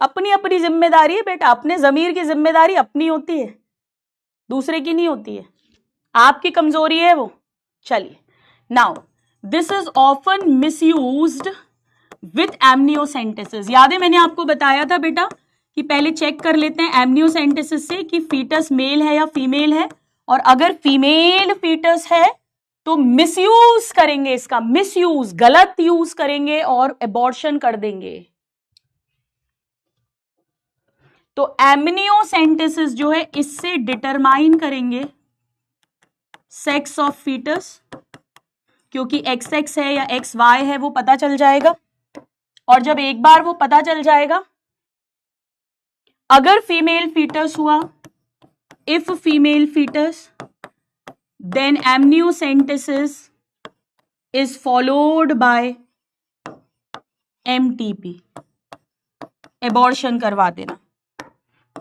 अपनी जिम्मेदारी है बेटा, अपने जमीर की जिम्मेदारी अपनी होती है, दूसरे की नहीं होती है। आपकी कमजोरी है वो। चलिए, now this is often misused with amniocentesis. याद है मैंने आपको बताया था बेटा कि पहले चेक कर लेते हैं एमनियोसेंटेसिस से कि फीटस मेल है या फीमेल है, और अगर फीमेल फीटस है तो मिसयूज करेंगे, इसका मिसयूज, गलत यूज करेंगे और एबॉर्शन कर देंगे। तो एमनियोसेंटेसिस जो है इससे डिटरमाइन करेंगे सेक्स ऑफ फीटस, क्योंकि XX है या XY है वो पता चल जाएगा। और जब एक बार वो पता चल जाएगा, अगर फीमेल फीटस हुआ, if female foetus, then amniocentesis is followed by MTP, abortion करवा देना।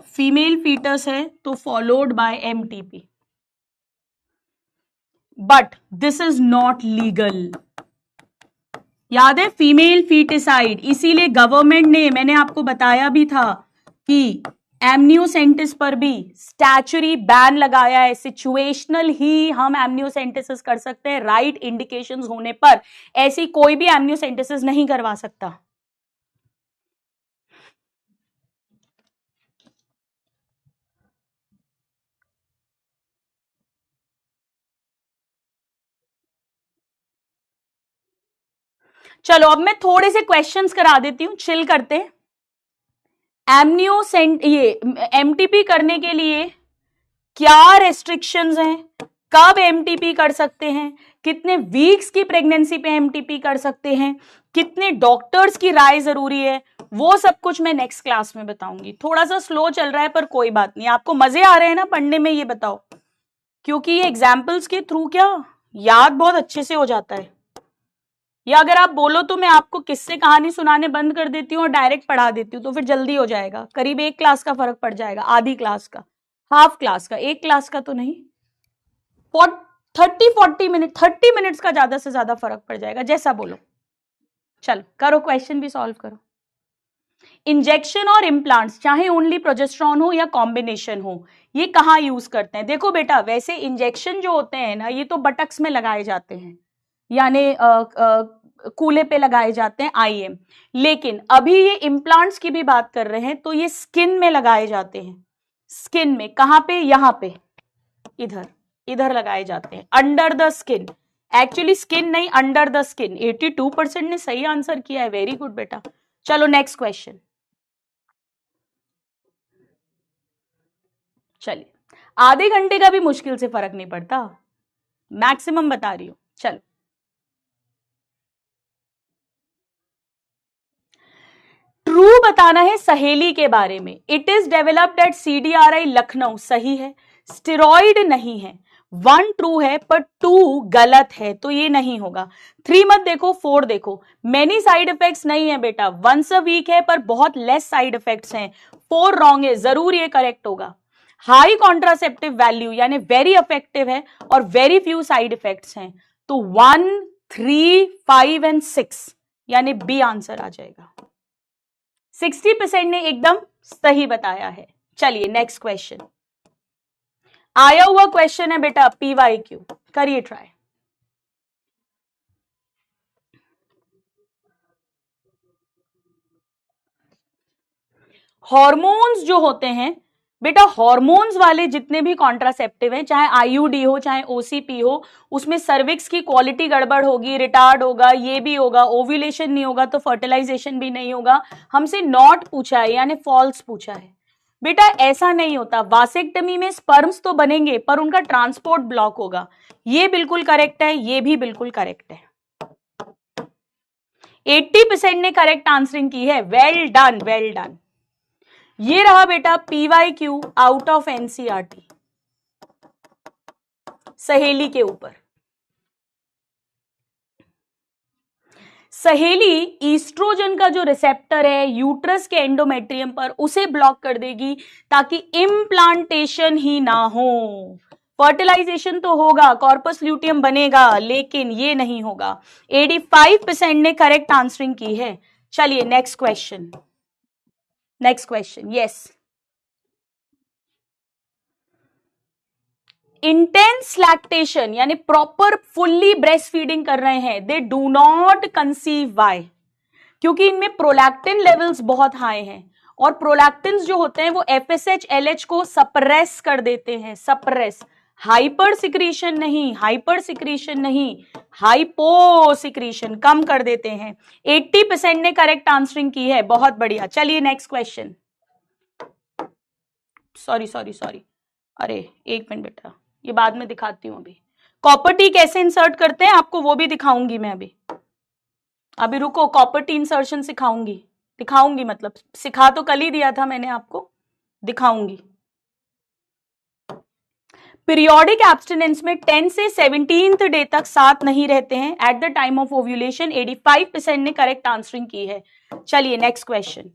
फीमेल फीटस है तो followed by MTP, but this is not legal. याद है, फीमेल फीटिसाइड, इसीलिए गवर्नमेंट ने, मैंने आपको बताया भी था कि एमनियोसेंटिस पर भी स्टैचुरी बैन लगाया है। सिचुएशनल ही हम एमनियोसेंटिसिस कर सकते हैं, राइट इंडिकेशंस होने पर ऐसी कोई भी एमनियोसेंटिसिस नहीं करवा सकता। चलो अब मैं थोड़े से क्वेश्चंस करा देती हूं, चिल करते हैं। ये एमटीपी करने के लिए क्या रेस्ट्रिक्शंस हैं, कब एमटीपी कर सकते हैं, कितने वीक्स की प्रेगनेंसी पे एमटीपी कर सकते हैं, कितने डॉक्टर्स की राय जरूरी है, वो सब कुछ मैं नेक्स्ट क्लास में बताऊंगी। थोड़ा सा स्लो चल रहा है पर कोई बात नहीं, आपको मजे आ रहे हैं ना पढ़ने में, ये बताओ, क्योंकि ये एग्जाम्पल्स के थ्रू क्या याद बहुत अच्छे से हो जाता है। या अगर आप बोलो तो मैं आपको किस्से कहानी सुनाने बंद कर देती हूँ और डायरेक्ट पढ़ा देती हूँ, तो फिर जल्दी हो जाएगा, करीब 1 क्लास का फर्क पड़ जाएगा, आधी क्लास का, हाफ क्लास का, 1 क्लास का तो नहीं, 30 मिनट्स का ज्यादा से ज्यादा फर्क पड़ जाएगा, जैसा बोलो। चलो करो, क्वेश्चन भी सॉल्व करो। इंजेक्शन और इम्प्लांट्स, चाहे ओनली प्रोजेस्टेरॉन हो या कॉम्बिनेशन हो, ये कहाँ यूज करते हैं? देखो बेटा, वैसे इंजेक्शन जो होते हैं ना, ये तो बटक्स में लगाए जाते हैं, यानी कूले पे लगाए जाते हैं, आईएम। लेकिन अभी ये इम्प्लांट्स की भी बात कर रहे हैं, तो ये स्किन में लगाए जाते हैं। स्किन में कहां पे? यहां पे, इधर इधर लगाए जाते हैं, under the skin. Actually skin नहीं, अंडर द स्किन। 82% ने सही आंसर किया है, वेरी गुड बेटा। चलो नेक्स्ट क्वेश्चन। चलिए, आधे घंटे का भी मुश्किल से फर्क नहीं पड़ता, मैक्सिमम बता रही हूं। चलो, ट्रू बताना है सहेली के बारे में। It is developed eight CDRI Lucknow, सही है। स्टेरॉइड नहीं है। 1 ट्रू है पर 2 गलत है, तो ये नहीं होगा। 3 मत देखो, 4 देखो। मेनी साइड इफेक्ट्स नहीं है बेटा, वंस अ वीक है पर बहुत लेस साइड इफेक्ट्स हैं। 4 रॉन्ग है, जरूर ये करेक्ट होगा। हाई कॉन्ट्रासेप्टिव वैल्यू यानी वेरी इफेक्टिव है और वेरी फ्यू साइड इफेक्ट्स हैं, तो 1, 3, 5 एंड 6 यानी बी आंसर आ जाएगा। 60% ने एकदम सही बताया है। चलिए नेक्स्ट क्वेश्चन, आया हुआ क्वेश्चन है बेटा, PYQ, करिए ट्राई। हॉर्मोन्स जो होते हैं बेटा, हॉर्मोन्स वाले जितने भी कॉन्ट्रासेप्टिव हैं, चाहे IUD हो चाहे OCP हो, उसमें सर्विक्स की क्वालिटी गड़बड़ होगी, रिटार्ड होगा, ये भी होगा, ओव्यूलेशन नहीं होगा तो फर्टिलाइजेशन भी नहीं होगा। हमसे नॉट पूछा है यानी फॉल्स पूछा है। बेटा ऐसा नहीं होता, वासेक्टमी में स्पर्म्स तो बनेंगे पर उनका ट्रांसपोर्ट ब्लॉक होगा। ये बिल्कुल करेक्ट है, ये भी बिल्कुल करेक्ट है। 80% ने करेक्ट आंसरिंग की है, वेल डन वेल डन। ये रहा बेटा PYQ आउट ऑफ NCERT सहेली के ऊपर। सहेली ईस्ट्रोजन का जो रिसेप्टर है यूट्रस के एंडोमेट्रियम पर, उसे ब्लॉक कर देगी ताकि इम्प्लांटेशन ही ना हो। फर्टिलाइजेशन तो होगा, कॉर्पस ल्यूटियम बनेगा, लेकिन ये नहीं होगा। 85% ने करेक्ट आंसरिंग की है। चलिए next question, next question, yes. Intense lactation यानी प्रॉपर फुल्ली ब्रेस्ट फीडिंग कर रहे हैं, they do not conceive. Why? क्योंकि इनमें प्रोलैक्टिन लेवल्स बहुत हाई हैं, और प्रोलैक्टिन्स जो होते हैं वो FSH LH को सप्रेस कर देते हैं, सप्रेस। हाइपर सिक्रीशन नहीं, हाइपर सिक्रीशन नहीं, हाइपो सिक्रीशन, कम कर देते हैं। 80% ने करेक्ट आंसरिंग की है, बहुत बढ़िया। चलिए नेक्स्ट क्वेश्चन। सॉरी, अरे एक मिनट बेटा, ये बाद में दिखाती हूं। अभी कॉपर टी कैसे इंसर्ट करते हैं आपको वो भी दिखाऊंगी मैं। अभी रुको, कॉपर टी इंसर्शन दिखाऊंगी, मतलब सिखा तो कल ही दिया था मैंने आपको, दिखाऊंगी। पीरियोडिक एब्स्टिनेंस में 10 से 17th डे तक साथ नहीं रहते हैं at the time of ovulation. 85% ने करेक्ट आंसरिंग की है। चलिए next question.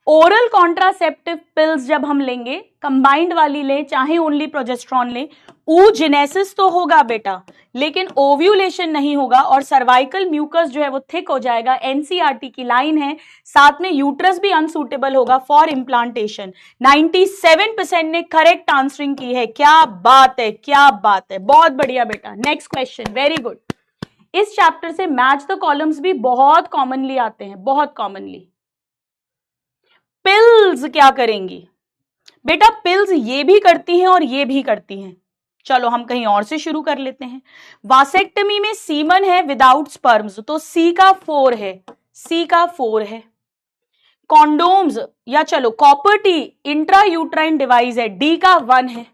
Oral contraceptive pills जब हम लेंगे, कंबाइंड वाली ले चाहे ओनली प्रोजेस्ट्रॉन ले, oogenesis तो होगा बेटा, लेकिन ओव्यूलेशन नहीं होगा और सर्वाइकल म्यूकस जो है वो थिक हो जाएगा। एनसीईआरटी की लाइन है, साथ में यूट्रस भी अनसूटेबल होगा फॉर इम्प्लांटेशन। 97% ने करेक्ट आंसरिंग की है। क्या बात है, क्या बात है, बहुत बढ़िया बेटा। Next question, very good. इस चैप्टर से मैच द कॉलम्स भी बहुत कॉमनली आते हैं, बहुत कॉमनली। पिल्स क्या करेंगी बेटा? पिल्स ये भी करती हैं और ये भी करती हैं। चलो हम कहीं और से शुरू कर लेते हैं। वासेक्टमी में सीमन है विदाउट स्पर्म्स, तो सी का 4 है, सी का 4 है। कॉन्डोम्स या चलो copper T intra uterine device है, डी का 1 है।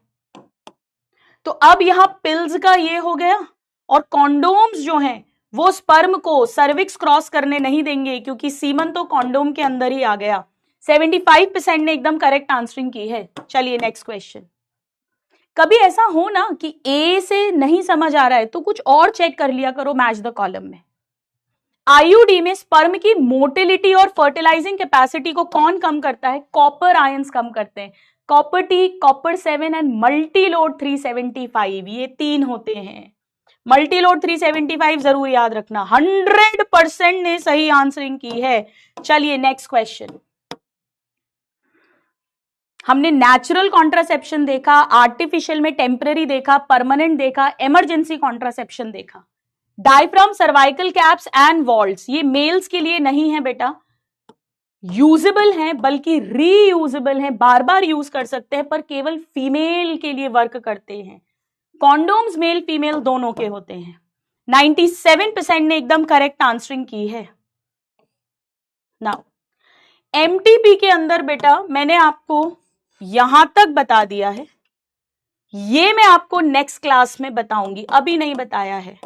तो अब यहां पिल्स का ये हो गया, और कॉन्डोम्स जो हैं वो स्पर्म को सर्विक्स क्रॉस करने नहीं देंगे, क्योंकि सीमन तो कॉन्डोम के अंदर ही आ गया। 75% ने एकदम करेक्ट आंसरिंग की है। चलिए नेक्स्ट क्वेश्चन। कभी ऐसा हो ना कि ए से नहीं समझ आ रहा है तो कुछ और चेक कर लिया करो मैच द कॉलम में। आईयूडी में स्पर्म की मोटिलिटी और फर्टिलाइजिंग कैपेसिटी को कौन कम करता है? कॉपर आयंस कम करते हैं। Copper T, copper 7 and Multiload 375, ये 3 होते हैं। मल्टीलोड 375 जरूर याद रखना। 100% ने सही आंसरिंग की है। चलिए नेक्स्ट क्वेश्चन। हमने नेचुरल कॉन्ट्रासेप्शन देखा, आर्टिफिशियल में टेम्पररी देखा, परमानेंट देखा, इमरजेंसी कॉन्ट्रासेप्शन देखा। Diaphragm, cervical caps and vaults ये मेल्स के लिए नहीं है बेटा, यूजेबल हैं बल्कि रीयूजेबल हैं, बार बार यूज कर सकते हैं, पर केवल फीमेल के लिए वर्क करते हैं। कॉन्डोम्स मेल फीमेल दोनों के होते हैं। 97% ने एकदम करेक्ट आंसरिंग की है। नाउ एमटीपी के अंदर बेटा मैंने आपको यहां तक बता दिया है, ये मैं आपको नेक्स्ट क्लास में बताऊंगी, अभी नहीं बताया है।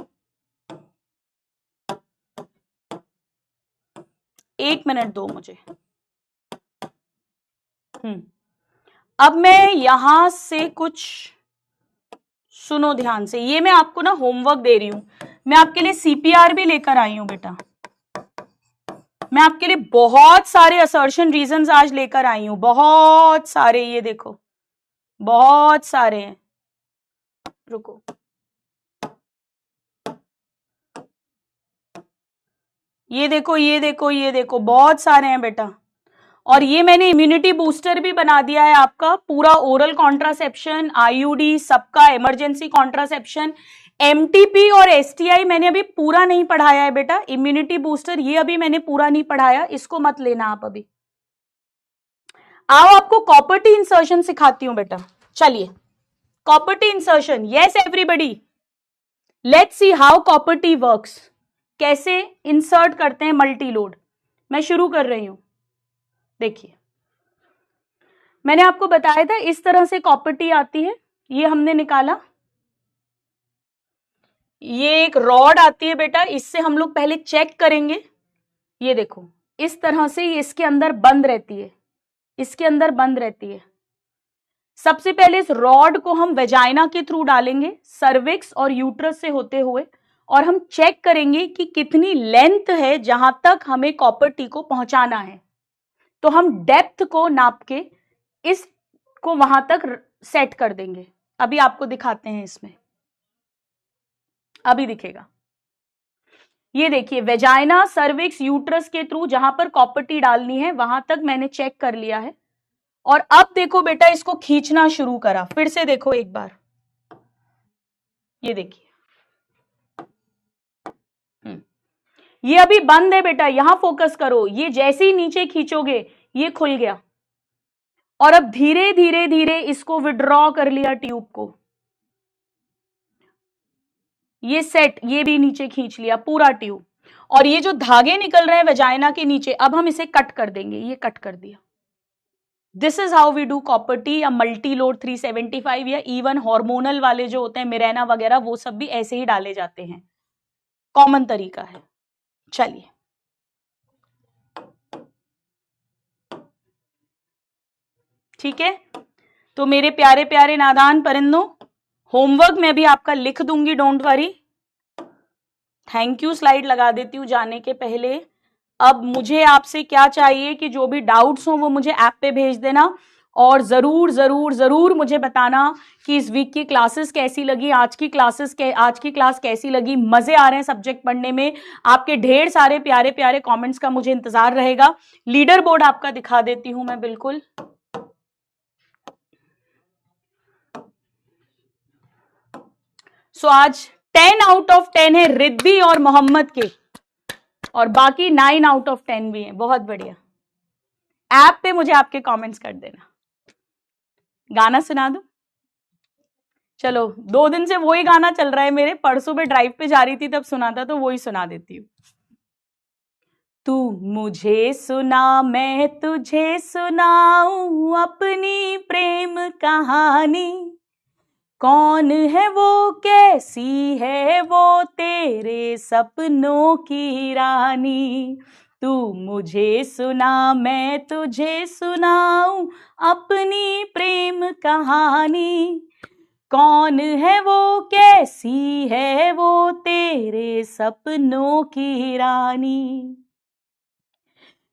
1 मिनट दो मुझे। अब मैं यहां से कुछ सुनो ध्यान से, ये मैं आपको ना होमवर्क दे रही हूं। मैं आपके लिए सीपीआर भी लेकर आई हूं बेटा, मैं आपके लिए बहुत सारे असर्शन रीजंस आज लेकर आई हूं, बहुत सारे। ये देखो बहुत सारे हैं, रुको। ये देखो ये देखो ये देखो, बहुत सारे हैं बेटा। और ये मैंने इम्यूनिटी बूस्टर भी बना दिया है आपका, पूरा ओरल कॉन्ट्रासेप्शन, आईयूडी, सबका इमरजेंसी कॉन्ट्रासेप्शन। एमटीपी और एसटीआई मैंने अभी पूरा नहीं पढ़ाया है बेटा, इम्यूनिटी बूस्टर ये अभी मैंने पूरा नहीं पढ़ाया, इसको मत लेना आप अभी। आओ आपको कॉपर टी इंसर्शन सिखाती हूं बेटा। चलिए copper T insertion, yes everybody, let's see how copper T works. कैसे इंसर्ट करते हैं मल्टीलोड। मैं शुरू कर रही हूं। देखिए मैंने आपको बताया था इस तरह से कॉपर टी आती है, ये हमने निकाला। ये एक रॉड आती है बेटा, इससे हम लोग पहले चेक करेंगे। ये देखो इस तरह से ये इसके अंदर बंद रहती है, इसके अंदर बंद रहती है। सबसे पहले इस रॉड को हम वेजाइना के थ्रू डालेंगे, सर्विक्स और यूट्रस से होते हुए, और हम चेक करेंगे कि कितनी लेंथ है जहां तक हमें कॉपर टी को पहुंचाना है। तो हम डेप्थ को नाप के इसको वहां तक सेट कर देंगे। अभी आपको दिखाते हैं, इसमें अभी दिखेगा। ये देखिए वेजाइना, सर्विक्स, यूट्रस के थ्रू जहां पर कॉपर टी डालनी है वहां तक मैंने चेक कर लिया है। और अब देखो बेटा इसको खींचना शुरू करा, फिर से देखो एक बार। ये देखिए ये अभी बंद है बेटा, यहां फोकस करो। ये जैसे ही नीचे खींचोगे ये खुल गया, और अब धीरे धीरे धीरे इसको विड्रॉ कर लिया ट्यूब को। ये सेट, ये भी नीचे खींच लिया पूरा ट्यूब, और ये जो धागे निकल रहे हैं वेजाइना के नीचे, अब हम इसे कट कर देंगे। ये कट कर दिया। This is how we do copper T या मल्टीलोड 375, या इवन हार्मोनल वाले जो होते हैं मिरेना वगैरह, वो सब भी ऐसे ही डाले जाते हैं, कॉमन तरीका है। चलिए ठीक है, तो मेरे प्यारे प्यारे नादान परिंदों, होमवर्क मैं भी आपका लिख दूंगी, don't worry. Thank you slide लगा देती हूँ जाने के पहले। अब मुझे आपसे क्या चाहिए कि जो भी डाउट्स हो वो मुझे ऐप पे भेज देना, और जरूर जरूर जरूर मुझे बताना कि इस वीक की क्लासेस कैसी लगी, आज की क्लास कैसी लगी, मजे आ रहे हैं सब्जेक्ट पढ़ने में। आपके ढेर सारे प्यारे प्यारे कमेंट्स का मुझे इंतजार रहेगा। लीडर बोर्ड आपका दिखा देती हूं मैं बिल्कुल। सो आज 10 आउट ऑफ 10 है रिद्धि और मोहम्मद के, और बाकी 9 आउट ऑफ 10 भी हैं। बहुत बढ़िया। ऐप पे मुझे आपके कमेंट्स कर देना। गाना सुना दूं? चलो, 2 दिन से वही गाना चल रहा है मेरे, परसों में ड्राइव पे जा रही थी तब सुना था, तो वही सुना देती हूँ। तू मुझे सुना मैं तुझे सुनाऊं अपनी प्रेम कहानी, कौन है वो कैसी है वो तेरे सपनों की रानी। तू मुझे सुना मैं तुझे सुनाऊं अपनी प्रेम कहानी, कौन है वो कैसी है वो तेरे सपनों की रानी।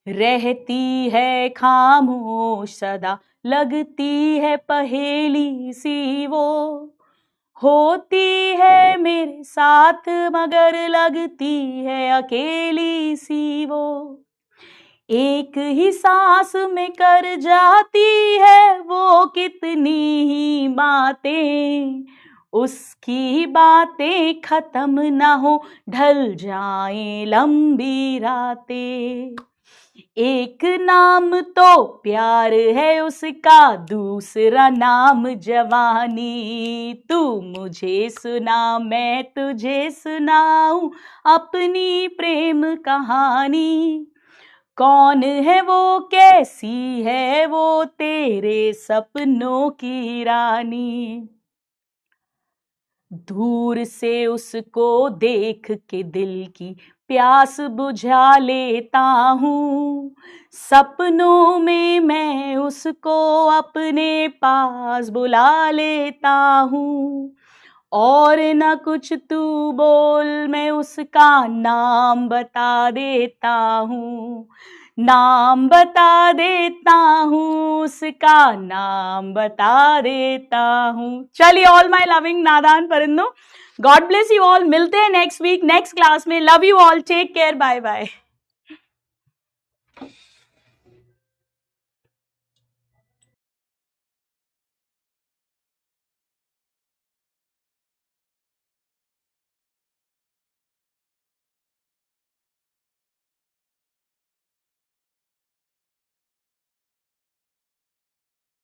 रहती है खामोश सदा लगती है पहेली सी वो, होती है मेरे साथ मगर लगती है अकेली सी वो। एक ही सांस में कर जाती है वो कितनी ही बातें, उसकी बातें खत्म ना हो ढल जाएं लंबी रातें। एक नाम तो प्यार है उसका, दूसरा नाम जवानी। तू मुझे सुना मैं तुझे सुनाऊं अपनी प्रेम कहानी, कौन है वो कैसी है वो तेरे सपनों की रानी। दूर से उसको देख के दिल की प्यास बुझा लेता हूँ, सपनों में मैं उसको अपने पास बुला लेता हूँ। और न कुछ तू बोल मैं उसका नाम बता देता हूँ, नाम बता देता हूँ उसका नाम बता देता हूँ। चलिए, ऑल माय लविंग नादान परिंदों, गॉड ब्लेस यू ऑल। मिलते हैं नेक्स्ट वीक नेक्स्ट क्लास में। Love you all, take care, bye bye.